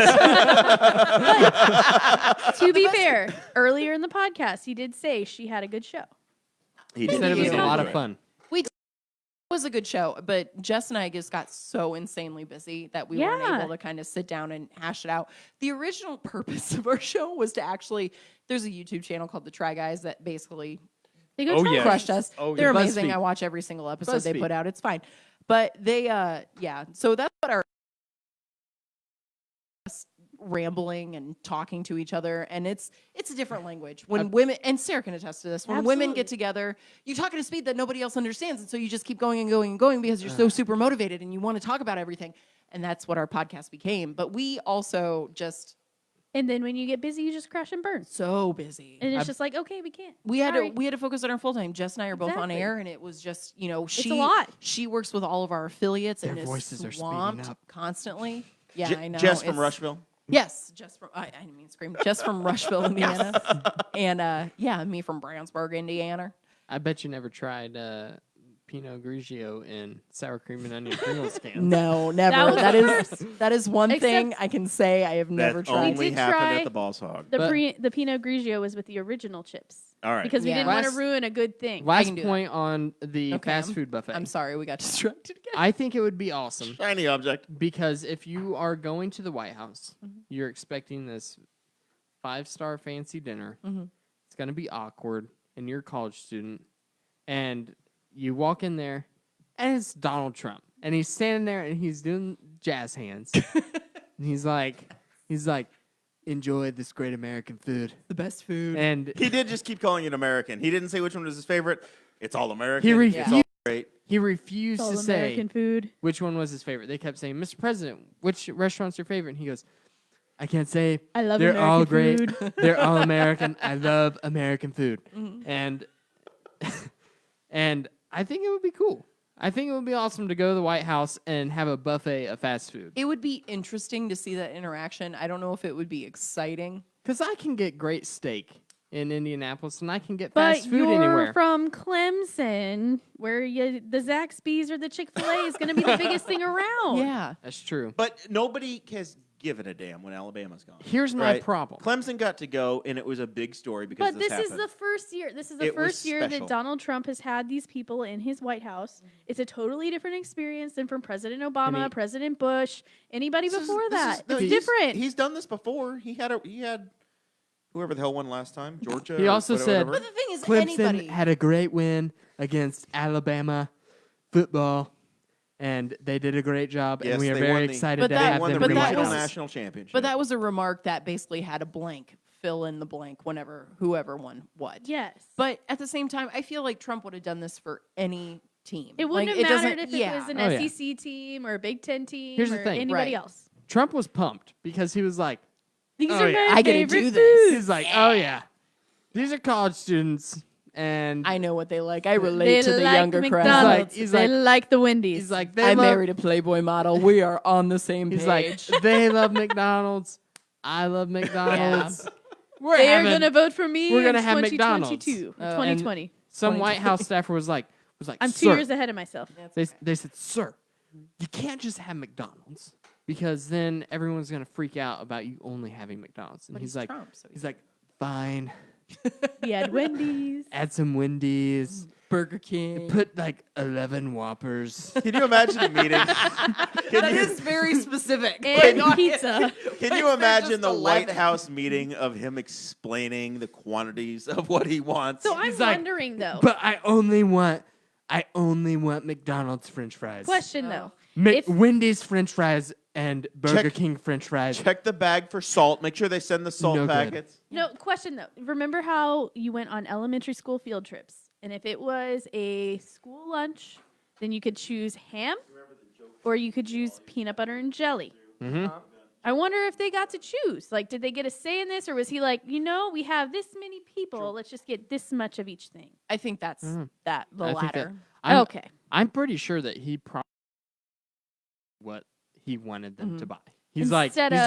[SPEAKER 5] To be fair, earlier in the podcast, he did say she had a good show.
[SPEAKER 2] he
[SPEAKER 3] He said it was a
[SPEAKER 4] Yeah.
[SPEAKER 3] lot of fun.
[SPEAKER 4] It was a good show, but Jess and I just got so insanely busy that we weren't
[SPEAKER 5] Yeah.
[SPEAKER 4] able to kind of sit down and hash it out. The original purpose of our show was to actually, there's a YouTube channel called The Try Guys that basically
[SPEAKER 5] They go
[SPEAKER 1] Oh,
[SPEAKER 5] try
[SPEAKER 1] yeah.
[SPEAKER 4] crushed us.
[SPEAKER 1] Oh,
[SPEAKER 4] They're
[SPEAKER 3] yeah.
[SPEAKER 4] amazing.
[SPEAKER 3] BuzzFeed.
[SPEAKER 4] I watch every single episode they
[SPEAKER 3] BuzzFeed.
[SPEAKER 4] put out. It's fine. But they, yeah. So that's what our rambling and talking to each other, and it's a different language when women, and Sarah can attest to this, when women
[SPEAKER 5] Absolutely.
[SPEAKER 4] get together, you talk at a speed that nobody else understands, and so you just keep going and going and going because you're so super motivated and you want to talk about everything, and that's what our podcast became. But we also just
[SPEAKER 5] And then when you get busy, you just crash and burn.
[SPEAKER 4] So busy.
[SPEAKER 5] And it's
[SPEAKER 3] I've-
[SPEAKER 5] just like, okay, we can't.
[SPEAKER 4] We had
[SPEAKER 5] Sorry.
[SPEAKER 4] to focus on our full time. Jess and I are both on
[SPEAKER 5] Exactly.
[SPEAKER 4] air, and it was just
[SPEAKER 5] a lot.
[SPEAKER 4] She works with all of our affiliates
[SPEAKER 3] Their
[SPEAKER 4] and is
[SPEAKER 3] voices are speeding
[SPEAKER 4] swamped
[SPEAKER 3] up.
[SPEAKER 4] constantly. Yeah, I know.
[SPEAKER 2] Jess from
[SPEAKER 4] It's-
[SPEAKER 2] Rushville.
[SPEAKER 4] Yes, Jess from I didn't mean scream. Jess from Rushville, Indiana, and yeah, me from Brownsburg, Indiana.
[SPEAKER 3] I bet you never tried Pinot Grigio in sour cream and onion Pringles cans.
[SPEAKER 4] No, never.
[SPEAKER 5] was
[SPEAKER 4] That
[SPEAKER 5] the
[SPEAKER 4] is
[SPEAKER 5] first.
[SPEAKER 4] that is one thing
[SPEAKER 5] Except-
[SPEAKER 4] I can say I have never
[SPEAKER 2] That
[SPEAKER 4] tried.
[SPEAKER 2] only
[SPEAKER 5] did
[SPEAKER 2] happened
[SPEAKER 5] try
[SPEAKER 2] at the Boss Hog.
[SPEAKER 5] The Pinot Grigio was with the original chips.
[SPEAKER 2] All right.
[SPEAKER 5] Because we
[SPEAKER 4] Yeah.
[SPEAKER 5] didn't want to
[SPEAKER 3] Last-
[SPEAKER 5] ruin a good thing.
[SPEAKER 3] Last
[SPEAKER 4] can do that.
[SPEAKER 3] point on the
[SPEAKER 4] Okay,
[SPEAKER 3] fast food buffet.
[SPEAKER 4] I'm sorry, we got distracted again.
[SPEAKER 3] I think it would be awesome
[SPEAKER 2] Shiny object.
[SPEAKER 3] because if you are going to the White House,
[SPEAKER 4] Mm-hmm.
[SPEAKER 3] you're expecting this 5-star fancy dinner.
[SPEAKER 4] Mhm.
[SPEAKER 3] It's going to be awkward, and you're a college student, and you walk in there, and it's Donald Trump, and he's standing there, and he's doing jazz hands, and he's like, enjoy this great American food,
[SPEAKER 4] The best food.
[SPEAKER 3] and
[SPEAKER 2] He did just keep calling it American. He didn't say which one was his favorite. It's all American.
[SPEAKER 3] he
[SPEAKER 2] It's all great.
[SPEAKER 3] refused
[SPEAKER 5] All
[SPEAKER 3] to say
[SPEAKER 5] American food.
[SPEAKER 3] which one was his favorite. They kept saying, Mr. President, which restaurant's your favorite? And he goes, I can't say.
[SPEAKER 5] I love
[SPEAKER 3] They're
[SPEAKER 5] American
[SPEAKER 3] all great.
[SPEAKER 5] food.
[SPEAKER 3] They're all American. I love American food.
[SPEAKER 4] Mm-hmm.
[SPEAKER 3] And and I think it would be cool. I think it would be awesome to go to the White House and have a buffet of fast food.
[SPEAKER 4] It would be interesting to see that interaction. I don't know if it would be exciting.
[SPEAKER 3] Because I can get great steak in Indianapolis, and I can get
[SPEAKER 5] But
[SPEAKER 3] fast food
[SPEAKER 5] you're
[SPEAKER 3] anywhere.
[SPEAKER 5] from Clemson, where the Zaxby's or the Chick-fil-A is going to be the biggest thing around.
[SPEAKER 4] Yeah.
[SPEAKER 3] That's true.
[SPEAKER 2] But nobody has given a damn when Alabama's gone.
[SPEAKER 3] Here's my
[SPEAKER 2] right?
[SPEAKER 3] problem.
[SPEAKER 2] Clemson got to go, and it was a big story because
[SPEAKER 5] But this is
[SPEAKER 2] happened.
[SPEAKER 5] the first year. This is the
[SPEAKER 2] It was
[SPEAKER 5] first year
[SPEAKER 2] special.
[SPEAKER 5] that Donald Trump has had these people in his White House. It's a totally different experience than from President Obama,
[SPEAKER 3] he-
[SPEAKER 5] President Bush, anybody
[SPEAKER 2] This is-
[SPEAKER 5] before
[SPEAKER 2] this is-
[SPEAKER 5] that.
[SPEAKER 2] no,
[SPEAKER 5] It's
[SPEAKER 2] he's-
[SPEAKER 5] different.
[SPEAKER 2] He's done this before. He had whoever the hell won last time, Georgia.
[SPEAKER 3] He
[SPEAKER 2] or
[SPEAKER 3] also said-
[SPEAKER 2] whatever.
[SPEAKER 4] But the thing is,
[SPEAKER 3] Clemson
[SPEAKER 4] anybody.
[SPEAKER 3] had a great win against Alabama football, and they did a great job,
[SPEAKER 2] Yes,
[SPEAKER 3] and we are
[SPEAKER 2] they
[SPEAKER 3] very
[SPEAKER 2] won the-
[SPEAKER 3] excited
[SPEAKER 4] But
[SPEAKER 3] to
[SPEAKER 4] that-
[SPEAKER 3] have
[SPEAKER 2] won the
[SPEAKER 3] them
[SPEAKER 4] but
[SPEAKER 3] in the White
[SPEAKER 4] that
[SPEAKER 2] regional
[SPEAKER 4] was-
[SPEAKER 3] House.
[SPEAKER 2] national championship.
[SPEAKER 4] But that was a remark that basically had a blank, fill in the blank whenever whoever won what.
[SPEAKER 5] yes.
[SPEAKER 4] But at the same time, I feel like Trump would have done this for any team.
[SPEAKER 5] it wouldn't
[SPEAKER 4] Like,
[SPEAKER 5] have mattered
[SPEAKER 4] doesn't-
[SPEAKER 5] if it was an
[SPEAKER 3] Oh, yeah.
[SPEAKER 5] SEC team or a Big Ten team
[SPEAKER 3] Here's the
[SPEAKER 5] or
[SPEAKER 3] thing.
[SPEAKER 5] anybody
[SPEAKER 4] Right.
[SPEAKER 5] else.
[SPEAKER 3] Trump was pumped because he was like,
[SPEAKER 5] These
[SPEAKER 3] Oh,
[SPEAKER 5] are
[SPEAKER 3] yeah.
[SPEAKER 5] my
[SPEAKER 4] I get to
[SPEAKER 5] favorite
[SPEAKER 4] do this.
[SPEAKER 5] foods.
[SPEAKER 3] he's like, oh yeah, these are college students, and
[SPEAKER 4] I know what they like. I relate
[SPEAKER 5] They
[SPEAKER 4] to the
[SPEAKER 5] like
[SPEAKER 4] younger crowd.
[SPEAKER 5] McDonald's.
[SPEAKER 3] He's
[SPEAKER 5] they
[SPEAKER 3] like-
[SPEAKER 5] like the Wendy's.
[SPEAKER 3] he's like, they
[SPEAKER 4] I
[SPEAKER 3] love,
[SPEAKER 4] married a Playboy model. We are on the same
[SPEAKER 3] he's
[SPEAKER 4] page.
[SPEAKER 3] like, they love McDonald's, I love McDonald's. We're
[SPEAKER 5] they are
[SPEAKER 3] having-
[SPEAKER 5] going to vote for me
[SPEAKER 3] we're
[SPEAKER 5] in
[SPEAKER 3] gonna have McDonald's.
[SPEAKER 5] 2022,
[SPEAKER 4] Oh.
[SPEAKER 5] 2020.
[SPEAKER 3] Some
[SPEAKER 4] 2020.
[SPEAKER 3] White House staffer was like,
[SPEAKER 5] I'm 2
[SPEAKER 3] "Sir,"
[SPEAKER 5] years ahead of myself.
[SPEAKER 3] They said, sir, you can't just have McDonald's because then everyone's gonna freak out about you only having McDonald's. And
[SPEAKER 4] But
[SPEAKER 3] he's like,
[SPEAKER 4] Trump, so
[SPEAKER 3] he's like, fine,
[SPEAKER 5] He had Wendy's.
[SPEAKER 3] add some Wendy's,
[SPEAKER 4] Burger King.
[SPEAKER 3] put like 11 Whoppers.
[SPEAKER 2] Can you imagine a meeting?
[SPEAKER 4] That is very specific.
[SPEAKER 5] And
[SPEAKER 4] Like,
[SPEAKER 5] pizza.
[SPEAKER 2] Can you
[SPEAKER 4] They're
[SPEAKER 2] imagine
[SPEAKER 4] just
[SPEAKER 2] the White
[SPEAKER 4] 11.
[SPEAKER 2] House meeting of him explaining the quantities of what he wants?
[SPEAKER 5] So I'm
[SPEAKER 3] He's like,
[SPEAKER 5] wondering, though.
[SPEAKER 3] But I only want McDonald's French fries.
[SPEAKER 5] Question, though. If-
[SPEAKER 3] Wendy's French fries and Burger
[SPEAKER 2] Check-
[SPEAKER 3] King French fries.
[SPEAKER 2] Check the bag for salt. Make sure they send the salt
[SPEAKER 3] No good.
[SPEAKER 2] packets.
[SPEAKER 5] No, question, though. Remember how you went on elementary school field trips? And if it was a school lunch, then you could choose ham or you could choose peanut butter and jelly.
[SPEAKER 3] Mhm.
[SPEAKER 5] I wonder if they got to choose. Like, did they get a say in this, or was he like, we have this many people, let's just get this much of each thing?
[SPEAKER 4] I think that's the
[SPEAKER 3] I think that-
[SPEAKER 4] latter.
[SPEAKER 5] Okay.
[SPEAKER 3] I'm pretty sure that he probably what he wanted them to buy. He's like,
[SPEAKER 5] Instead of,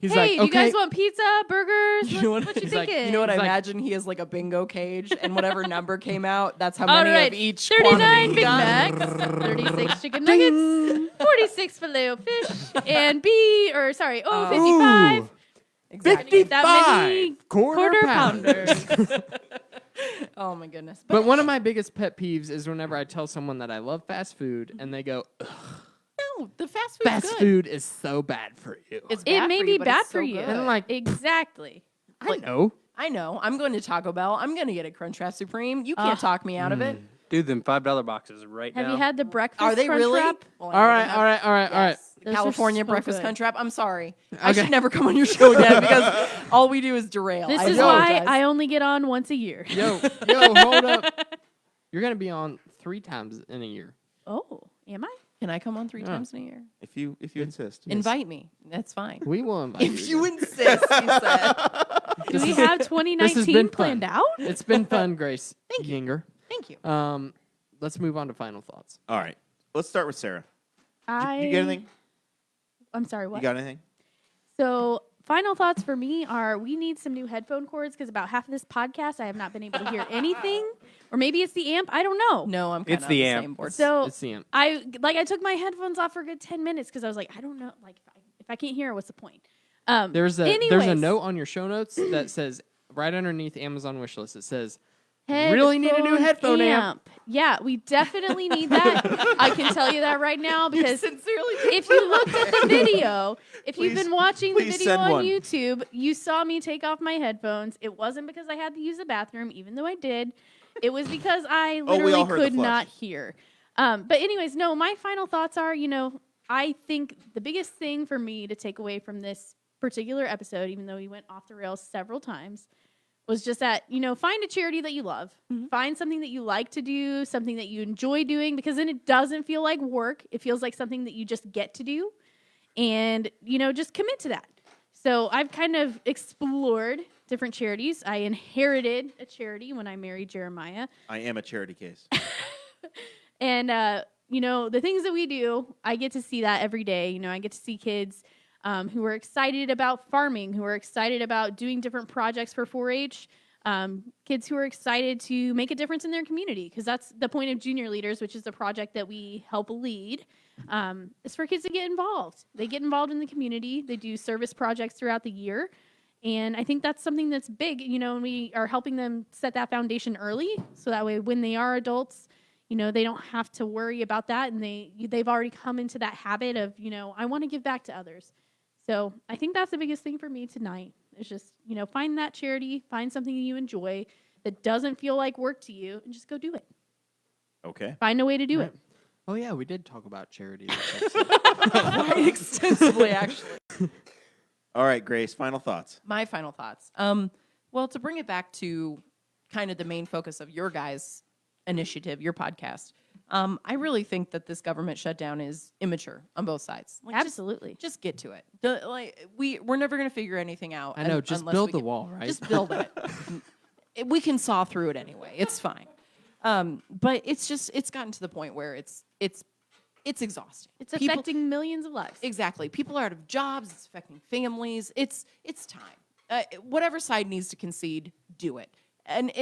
[SPEAKER 3] he's
[SPEAKER 5] hey,
[SPEAKER 3] like,
[SPEAKER 5] do you
[SPEAKER 3] okay,
[SPEAKER 5] guys want pizza, burgers?
[SPEAKER 4] You know
[SPEAKER 5] what,
[SPEAKER 4] what-
[SPEAKER 5] you
[SPEAKER 3] he's like,
[SPEAKER 5] thinking?
[SPEAKER 4] You know what?
[SPEAKER 3] He's
[SPEAKER 4] I
[SPEAKER 3] like-
[SPEAKER 4] imagine he has like a bingo cage, and whatever number came out, that's how
[SPEAKER 5] All
[SPEAKER 4] many
[SPEAKER 5] right,
[SPEAKER 4] of each
[SPEAKER 5] 39
[SPEAKER 4] quantity
[SPEAKER 5] Big
[SPEAKER 4] got.
[SPEAKER 5] Macs, 36 chicken nuggets, 46 filet of fish, and B, or sorry,
[SPEAKER 4] Oh.
[SPEAKER 5] 55
[SPEAKER 3] Ooh,
[SPEAKER 4] Exactly.
[SPEAKER 5] that many
[SPEAKER 3] 55 quarter
[SPEAKER 5] pounders.
[SPEAKER 3] pounders.
[SPEAKER 4] Oh my goodness.
[SPEAKER 3] But one of my biggest pet peeves is whenever I tell someone that I love fast food and they go, "Ugh,
[SPEAKER 4] no, the fast food.
[SPEAKER 3] fast
[SPEAKER 4] good.
[SPEAKER 3] food is so bad for you.
[SPEAKER 4] It's
[SPEAKER 5] It
[SPEAKER 4] bad
[SPEAKER 5] may
[SPEAKER 4] for
[SPEAKER 5] be
[SPEAKER 4] you, but
[SPEAKER 5] bad
[SPEAKER 4] it's
[SPEAKER 5] for
[SPEAKER 4] so
[SPEAKER 5] you.
[SPEAKER 4] good.
[SPEAKER 3] And I'm like,
[SPEAKER 5] Exactly.
[SPEAKER 3] I know.
[SPEAKER 4] I know. I'm going to Taco Bell. I'm going to get a Crunchwrap Supreme. You can't talk me out of it.
[SPEAKER 1] Dude, them $5 boxes right
[SPEAKER 5] Have
[SPEAKER 1] now.
[SPEAKER 5] you had the breakfast
[SPEAKER 4] Are they
[SPEAKER 5] crunch
[SPEAKER 4] really?
[SPEAKER 5] wrap?
[SPEAKER 4] Well,
[SPEAKER 3] All right, all right, all right, all right.
[SPEAKER 4] Yes.
[SPEAKER 5] Those are
[SPEAKER 4] California
[SPEAKER 5] so
[SPEAKER 4] breakfast
[SPEAKER 5] good.
[SPEAKER 4] Crunchwrap. I'm sorry. I
[SPEAKER 3] Okay.
[SPEAKER 4] should never come on your show again because all we do is derail.
[SPEAKER 5] This
[SPEAKER 4] I
[SPEAKER 5] is why
[SPEAKER 4] apologize.
[SPEAKER 5] I only get on once a year.
[SPEAKER 3] Yo, hold up. You're going to be on 3 times in a year.
[SPEAKER 5] Oh, am I?
[SPEAKER 4] Can I come on 3 times in a year?
[SPEAKER 2] If you insist.
[SPEAKER 4] Invite me. That's fine.
[SPEAKER 3] We will invite
[SPEAKER 4] If you insist, you said.
[SPEAKER 5] Do we have
[SPEAKER 3] This has
[SPEAKER 5] 2019
[SPEAKER 3] been
[SPEAKER 5] planned
[SPEAKER 3] fun.
[SPEAKER 5] out?
[SPEAKER 3] It's been fun, Grace.
[SPEAKER 4] Thank you.
[SPEAKER 3] Yinger.
[SPEAKER 4] Thank you.
[SPEAKER 3] Let's move on to final thoughts.
[SPEAKER 2] All right. Let's start with Sarah.
[SPEAKER 5] I.
[SPEAKER 2] You get anything?
[SPEAKER 5] I'm sorry.
[SPEAKER 2] You
[SPEAKER 5] What?
[SPEAKER 2] got anything?
[SPEAKER 5] So, final thoughts for me are we need some new headphone cords because about half of this podcast I have not been able to hear anything, or maybe it's the amp. I don't know.
[SPEAKER 4] No, I'm kind
[SPEAKER 1] It's
[SPEAKER 4] of
[SPEAKER 1] the
[SPEAKER 4] on the
[SPEAKER 1] amp.
[SPEAKER 4] same board.
[SPEAKER 5] So
[SPEAKER 3] It's the amp.
[SPEAKER 5] I took my headphones off for a good 10 minutes because I was like, I don't know, like if I can't hear, what's the point?
[SPEAKER 3] There's a
[SPEAKER 5] anyways,
[SPEAKER 3] note on your show notes that says right underneath Amazon wish list. It says really need a new headphone amp.
[SPEAKER 5] Yeah, we definitely need that. I can tell you that right now because
[SPEAKER 4] sincerely.
[SPEAKER 5] if you looked at the video, if you've
[SPEAKER 2] Please-
[SPEAKER 5] been watching the
[SPEAKER 2] please
[SPEAKER 5] video
[SPEAKER 2] send
[SPEAKER 5] on
[SPEAKER 2] one.
[SPEAKER 5] YouTube, you saw me take off my headphones. It wasn't because I had to use the bathroom, even though I did. It was because I
[SPEAKER 2] Oh, we
[SPEAKER 5] literally
[SPEAKER 2] all heard the
[SPEAKER 5] could
[SPEAKER 2] flush.
[SPEAKER 5] not hear. But anyways, no, my final thoughts are, I think the biggest thing for me to take away from this particular episode, even though we went off the rails several times, was just that, find a charity that you love. Find something that you like to do, something that you enjoy doing, because then it doesn't feel like work. It feels like something that you just get to do. And, just commit to that. So I've kind of explored different charities. I inherited a charity when I married Jeremiah.
[SPEAKER 2] I am a charity case.
[SPEAKER 5] And, the things that we do, I get to see that every day. I get to see kids who are excited about farming, who are excited about doing different projects for 4-H, kids who are excited to make a difference in their community, because that's the point of Junior Leaders, which is the project that we help lead, is for kids to get involved. They get involved in the community. They do service projects throughout the year. And I think that's something that's big, and we are helping them set that foundation early, so that way when they are adults, they don't have to worry about that, and they've already come into that habit of, I want to give back to others. So I think that's the biggest thing for me tonight is just, find that charity, find something you enjoy that doesn't feel like work to you, and just go do it.
[SPEAKER 2] Okay.
[SPEAKER 5] Find a way to do it.
[SPEAKER 3] Oh yeah, we did talk about charity. This episode.
[SPEAKER 4] Quite extensively, actually.
[SPEAKER 2] All right, Grace, final thoughts.
[SPEAKER 4] My final thoughts. Well, to bring it back to kind of the main focus of your guys' initiative, your podcast, I really think that this government shutdown is immature on both sides. Like,
[SPEAKER 5] Absolutely.
[SPEAKER 4] just get to it. We're never going to figure anything out.
[SPEAKER 3] I know. Just
[SPEAKER 4] unless
[SPEAKER 3] build
[SPEAKER 4] we
[SPEAKER 3] the
[SPEAKER 4] get-
[SPEAKER 3] wall, right?
[SPEAKER 4] Just build it. We can saw through it anyway. It's fine. But it's gotten to the point where it's exhausting.
[SPEAKER 5] It's
[SPEAKER 4] People-
[SPEAKER 5] affecting millions of lives.
[SPEAKER 4] Exactly. People are out of jobs. It's affecting families. It's time. Whatever side needs to concede, do it. And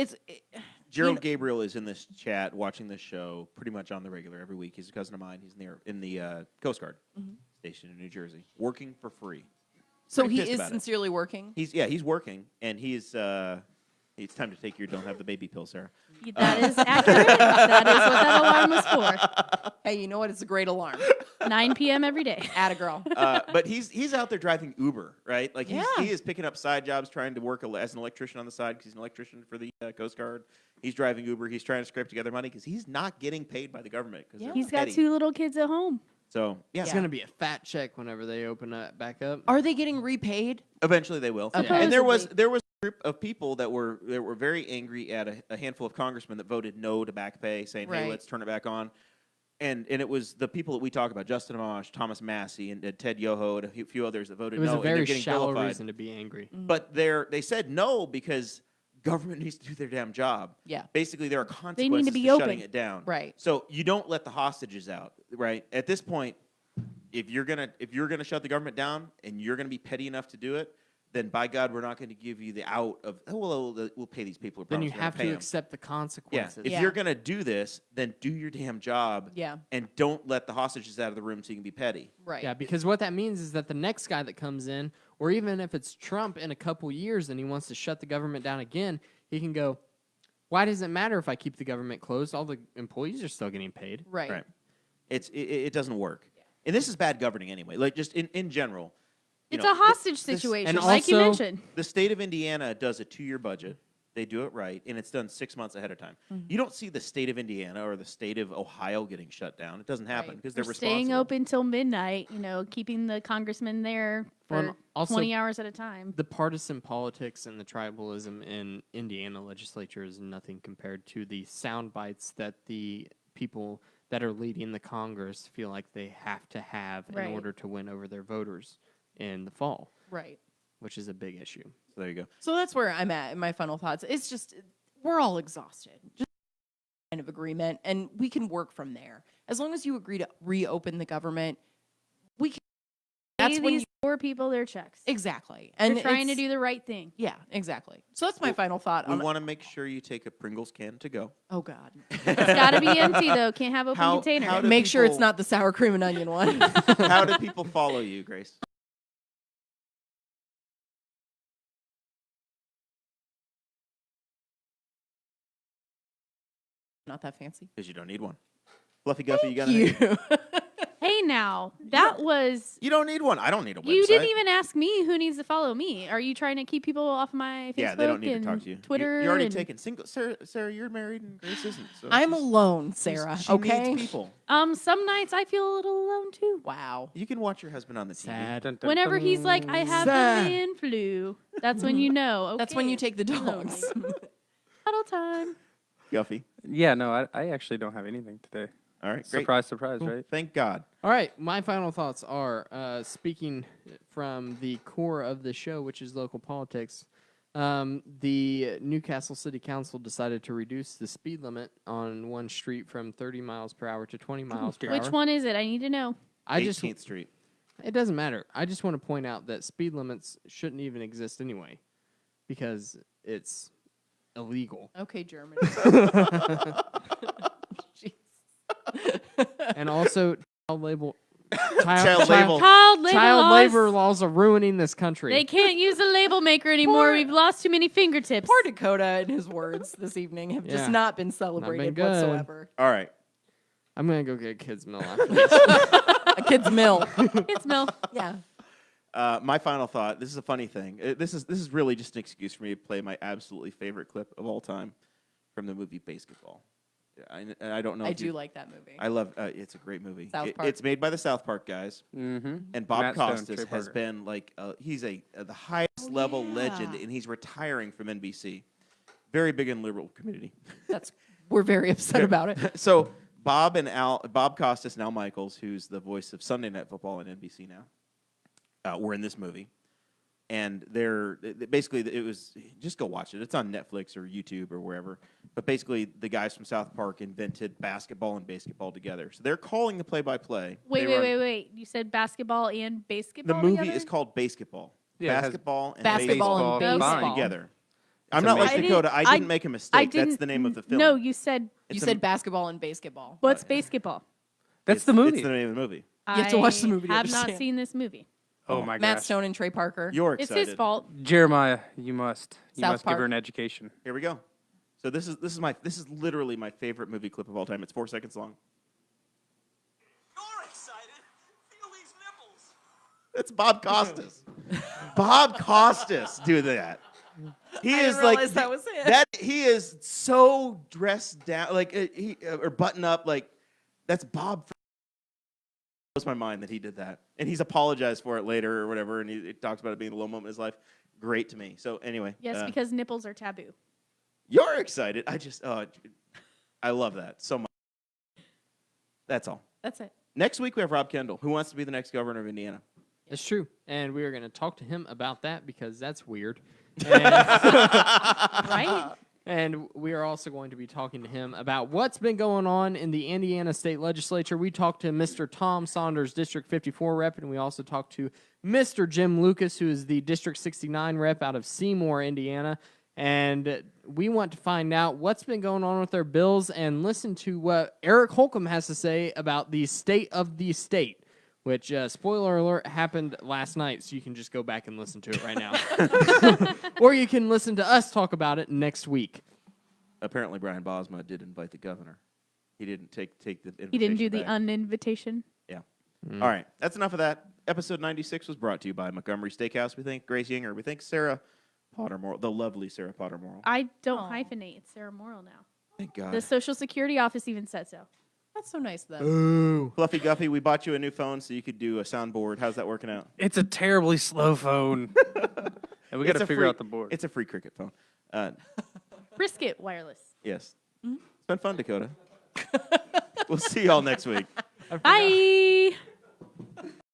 [SPEAKER 2] Gerald Gabriel is in this chat watching this show pretty much on the regular every week. He's a cousin of mine. He's in the Coast Guard station in New Jersey, working for free.
[SPEAKER 4] so
[SPEAKER 2] Pretty
[SPEAKER 4] he
[SPEAKER 2] pissed
[SPEAKER 4] is
[SPEAKER 2] about it.
[SPEAKER 4] sincerely working.
[SPEAKER 2] He's working, and he's it's time to take your don't have the baby pill, Sarah.
[SPEAKER 5] That is accurate. That is what that alarm was for.
[SPEAKER 4] Hey, you know what? It's a great alarm.
[SPEAKER 5] 9 p.m. every day.
[SPEAKER 4] Atta girl.
[SPEAKER 2] But he's out there driving Uber, right? Like
[SPEAKER 4] Yeah.
[SPEAKER 2] he is picking up side jobs, trying to work as an electrician on the side because he's an electrician for the Coast Guard. He's driving Uber. He's trying to scrape together money because he's not getting paid by the government.
[SPEAKER 4] Yeah.
[SPEAKER 5] He's got 2 little kids at home.
[SPEAKER 2] So yeah,
[SPEAKER 3] It's gonna be a fat check whenever they open it back up.
[SPEAKER 4] Are they getting repaid?
[SPEAKER 2] eventually they will.
[SPEAKER 4] Okay.
[SPEAKER 2] And there was
[SPEAKER 5] Supposedly.
[SPEAKER 2] a group of people that were very angry at a handful of congressmen that voted no to back pay, saying, "Hey,
[SPEAKER 4] Right.
[SPEAKER 2] let's turn it back on." And it was the people that we talk about: Justin Amash, Thomas Massey, and Ted Yoho, and a few others that voted
[SPEAKER 3] It was
[SPEAKER 2] no.
[SPEAKER 3] a
[SPEAKER 2] and they're
[SPEAKER 3] very
[SPEAKER 2] getting
[SPEAKER 3] shallow
[SPEAKER 2] vilified.
[SPEAKER 3] reason to be angry.
[SPEAKER 2] But they said no because government needs to do their damn job.
[SPEAKER 4] Yeah.
[SPEAKER 2] Basically, there are
[SPEAKER 5] They
[SPEAKER 2] consequences
[SPEAKER 5] need to be open.
[SPEAKER 2] shutting it down.
[SPEAKER 4] Right.
[SPEAKER 2] So you don't let the hostages out, right? At this point, if you're gonna shut the government down and you're gonna be petty enough to do it, then by God, we're not going to give you the out of, oh, well, we'll pay these people.
[SPEAKER 3] Then
[SPEAKER 2] Promise
[SPEAKER 3] you
[SPEAKER 2] we're gonna
[SPEAKER 3] have
[SPEAKER 2] pay
[SPEAKER 3] to
[SPEAKER 2] 'em.
[SPEAKER 3] accept the
[SPEAKER 2] Yeah,
[SPEAKER 3] consequences.
[SPEAKER 2] if
[SPEAKER 4] Yeah.
[SPEAKER 2] you're going to do this, then do your damn job.
[SPEAKER 4] Yeah.
[SPEAKER 2] And don't let the hostages out of the room so you can be petty.
[SPEAKER 4] Right.
[SPEAKER 3] Yeah, because what that means is that the next guy that comes in, or even if it's Trump in a couple years and he wants to shut the government down again, he can go, why does it matter if I keep the government closed? All the employees are still getting paid.
[SPEAKER 4] Right.
[SPEAKER 2] Right. It doesn't work. And this is bad governing anyway. Like just in general. you
[SPEAKER 5] It's
[SPEAKER 2] know,
[SPEAKER 5] a hostage
[SPEAKER 2] this-
[SPEAKER 5] situation,
[SPEAKER 3] and
[SPEAKER 5] like you
[SPEAKER 3] also-
[SPEAKER 5] mentioned.
[SPEAKER 2] The state of Indiana does a 2-year budget. They do it right, and it's done 6 months ahead of time. You don't see the state of Indiana or the state of Ohio getting shut down. It doesn't happen
[SPEAKER 4] Right.
[SPEAKER 2] because they're
[SPEAKER 5] We're
[SPEAKER 2] responsible.
[SPEAKER 5] staying open till midnight, keeping the congressmen there
[SPEAKER 3] Well,
[SPEAKER 5] for
[SPEAKER 3] and also-
[SPEAKER 5] 20 hours at a time.
[SPEAKER 3] The partisan politics and the tribalism in Indiana legislature is nothing compared to the sound bites that the people that are leading the Congress feel like they have to have
[SPEAKER 5] Right.
[SPEAKER 3] in order to win over their voters in the fall,
[SPEAKER 4] Right.
[SPEAKER 3] which is a big issue.
[SPEAKER 2] So there you go.
[SPEAKER 4] So that's where I'm at in my final thoughts. It's just, we're all exhausted. Just kind of agreement, and we can work from there. As long as you agree to reopen the government, we can. That's
[SPEAKER 5] Pay
[SPEAKER 4] when
[SPEAKER 5] these
[SPEAKER 4] you,
[SPEAKER 5] poor people their checks.
[SPEAKER 4] exactly.
[SPEAKER 5] And
[SPEAKER 4] And
[SPEAKER 5] they're trying to
[SPEAKER 4] it's-
[SPEAKER 5] do the right thing.
[SPEAKER 4] Yeah, exactly. So that's my final thought.
[SPEAKER 2] We
[SPEAKER 4] On,
[SPEAKER 2] want to make sure you take a Pringles can to go.
[SPEAKER 4] oh, God.
[SPEAKER 5] It's got to be empty though. Can't have open
[SPEAKER 2] How
[SPEAKER 5] container.
[SPEAKER 2] do
[SPEAKER 4] Make sure it's
[SPEAKER 2] people-
[SPEAKER 4] not the sour cream and onion one.
[SPEAKER 2] How do people follow you, Grace?
[SPEAKER 4] Not that fancy.
[SPEAKER 2] Because you don't need one. Fluffy Guffy, you got
[SPEAKER 4] You.
[SPEAKER 2] anything?
[SPEAKER 5] Hey, now that was.
[SPEAKER 2] You don't need one. I don't need a website.
[SPEAKER 5] You didn't even ask me who needs to follow me. Are you trying to keep people off my Facebook
[SPEAKER 2] Yeah, they don't need
[SPEAKER 5] and
[SPEAKER 2] to talk to you.
[SPEAKER 5] Twitter?
[SPEAKER 2] You're already
[SPEAKER 5] and-
[SPEAKER 2] taken. Sarah, you're married and Grace isn't. So
[SPEAKER 4] I'm
[SPEAKER 2] she's-
[SPEAKER 4] alone, Sarah.
[SPEAKER 2] She
[SPEAKER 4] okay.
[SPEAKER 2] needs people.
[SPEAKER 5] Some nights I feel a little alone too.
[SPEAKER 4] Wow.
[SPEAKER 2] You can watch your husband on the TV.
[SPEAKER 3] Sad.
[SPEAKER 1] Dun, dun,
[SPEAKER 5] Whenever he's
[SPEAKER 1] dun.
[SPEAKER 5] like, I have
[SPEAKER 3] Sad.
[SPEAKER 5] the man flu, that's when you know. Okay,
[SPEAKER 4] That's when you take the
[SPEAKER 5] I'm lonely.
[SPEAKER 4] dogs.
[SPEAKER 5] Cuddle time.
[SPEAKER 2] Guffy.
[SPEAKER 1] Yeah, no, I actually don't have anything today.
[SPEAKER 2] All right, great.
[SPEAKER 1] Surprise, surprise, right?
[SPEAKER 2] Thank God.
[SPEAKER 3] All right, my final thoughts are speaking from the core of the show, which is local politics. The Newcastle City Council decided to reduce the speed limit on one street from 30 miles per hour to 20 miles per hour.
[SPEAKER 5] Which one is it? I need to know.
[SPEAKER 3] I just
[SPEAKER 2] 18th Street.
[SPEAKER 3] It doesn't matter. I just want to point out that speed limits shouldn't even exist anyway, because it's illegal.
[SPEAKER 4] Okay, Germany.
[SPEAKER 3] And also, child labor
[SPEAKER 2] Child label.
[SPEAKER 5] Child labor
[SPEAKER 3] child
[SPEAKER 5] laws.
[SPEAKER 3] labor laws are ruining this country.
[SPEAKER 5] They can't use a label maker anymore. We've lost too many fingertips.
[SPEAKER 4] Poor Dakota and his words this evening have
[SPEAKER 3] Yeah.
[SPEAKER 4] just not been celebrated
[SPEAKER 3] good.
[SPEAKER 4] whatsoever.
[SPEAKER 2] All right.
[SPEAKER 3] I'm gonna go get kids' meal after this.
[SPEAKER 4] A kid's mill.
[SPEAKER 5] It's milk.
[SPEAKER 4] Yeah.
[SPEAKER 2] My final thought. This is a funny thing. This is really just an excuse for me to play my absolutely favorite clip of all time from the movie Basketball. I don't know.
[SPEAKER 4] I
[SPEAKER 2] if you-
[SPEAKER 4] do like that movie.
[SPEAKER 2] I love. It's a great movie.
[SPEAKER 4] South Park.
[SPEAKER 2] It's made by the South Park guys,
[SPEAKER 1] Mm-hmm.
[SPEAKER 2] and Bob
[SPEAKER 1] Matt Stone,
[SPEAKER 2] Costas
[SPEAKER 1] Trey
[SPEAKER 2] has
[SPEAKER 1] Parker.
[SPEAKER 2] been like he's the highest level legend,
[SPEAKER 4] yeah.
[SPEAKER 2] and he's retiring from NBC. Very big in liberal community.
[SPEAKER 4] We're very upset about it.
[SPEAKER 2] So Bob Costas and Al Michaels, who's the voice of Sunday Night Football on NBC now, were in this movie. And basically, it was, just go watch it. It's on Netflix or YouTube or wherever. But basically, the guys from South Park invented basketball and basketball together. So they're calling the play-by-play.
[SPEAKER 5] Wait. You said basketball and
[SPEAKER 2] The
[SPEAKER 5] basketball
[SPEAKER 2] movie
[SPEAKER 5] together?
[SPEAKER 2] is called Basketball.
[SPEAKER 1] Yeah, it has
[SPEAKER 2] Basketball and
[SPEAKER 4] basketball and
[SPEAKER 2] baseball
[SPEAKER 4] baseball.
[SPEAKER 2] together. I'm not like
[SPEAKER 1] amazing.
[SPEAKER 2] Dakota. I
[SPEAKER 5] I-
[SPEAKER 2] didn't make a mistake. That's the name of the film.
[SPEAKER 5] No, you said
[SPEAKER 2] It's
[SPEAKER 4] You
[SPEAKER 2] a-
[SPEAKER 4] said basketball and basketball.
[SPEAKER 5] what's basketball?
[SPEAKER 1] That's the movie.
[SPEAKER 2] It's the name of the movie.
[SPEAKER 4] You have to watch the movie to
[SPEAKER 5] I have not
[SPEAKER 4] understand.
[SPEAKER 5] seen this movie.
[SPEAKER 1] Oh my
[SPEAKER 4] Matt
[SPEAKER 1] gosh.
[SPEAKER 4] Stone and Trey Parker.
[SPEAKER 2] You're
[SPEAKER 5] It's
[SPEAKER 2] excited.
[SPEAKER 5] his fault.
[SPEAKER 1] Jeremiah, you must
[SPEAKER 4] South
[SPEAKER 1] give
[SPEAKER 4] Park.
[SPEAKER 1] her an education.
[SPEAKER 2] Here we go. So this is literally my favorite movie clip of all time. It's 4 seconds long.
[SPEAKER 7] You're excited. Feel these nipples.
[SPEAKER 2] It's Bob Costas. Bob Costas do that. He
[SPEAKER 4] I
[SPEAKER 2] is
[SPEAKER 4] didn't
[SPEAKER 2] like
[SPEAKER 4] realize that was it.
[SPEAKER 2] that. He is so dressed down, like or button up, like that's Bob. Blows my mind that he did that, and he's apologized for it later or whatever, and he talks about it being a low moment in his life. Great to me. So anyway,
[SPEAKER 5] Yes, because nipples are taboo.
[SPEAKER 2] you're excited. I love that so much. That's all.
[SPEAKER 5] That's it.
[SPEAKER 2] Next week we have Rob Kendall, who wants to be the next governor of Indiana.
[SPEAKER 3] It's true, and we are going to talk to him about that because that's weird.
[SPEAKER 5] Right?
[SPEAKER 3] And we are also going to be talking to him about what's been going on in the Indiana State Legislature. We talked to Mr. Tom Saunders, District 54 rep, and we also talked to Mr. Jim Lucas, who is the District 69 rep out of Seymour, Indiana. And we want to find out what's been going on with their bills and listen to what Eric Holcomb has to say about the state of the state, which, spoiler alert, happened last night, so you can just go back and listen to it right now. Or you can listen to us talk about it next week.
[SPEAKER 2] Apparently, Brian Bosma did invite the governor. He didn't take the invitation.
[SPEAKER 5] He didn't do the
[SPEAKER 2] back.
[SPEAKER 5] uninvitation.
[SPEAKER 2] Yeah. All right. That's enough of that. Episode 96 was brought to you by Montgomery Steakhouse. We thank Grace Yinger. We thank Sara Potter Morrell, the lovely Sara Potter Morrell.
[SPEAKER 5] I don't hyphenate. It's Sara Morrell now.
[SPEAKER 2] Thank God.
[SPEAKER 5] The Social Security office even said so.
[SPEAKER 4] That's so nice of them.
[SPEAKER 3] Ooh.
[SPEAKER 2] Fluffy Guffy, we bought you a new phone so you could do a soundboard. How's that working out?
[SPEAKER 1] It's a terribly slow phone. And we got
[SPEAKER 2] It's
[SPEAKER 1] to
[SPEAKER 2] a
[SPEAKER 1] figure
[SPEAKER 2] free-
[SPEAKER 1] out the board.
[SPEAKER 2] It's a free Cricket phone.
[SPEAKER 5] Brisket wireless.
[SPEAKER 2] Yes. It's been fun, Dakota. We'll see y'all next week.
[SPEAKER 5] Bye.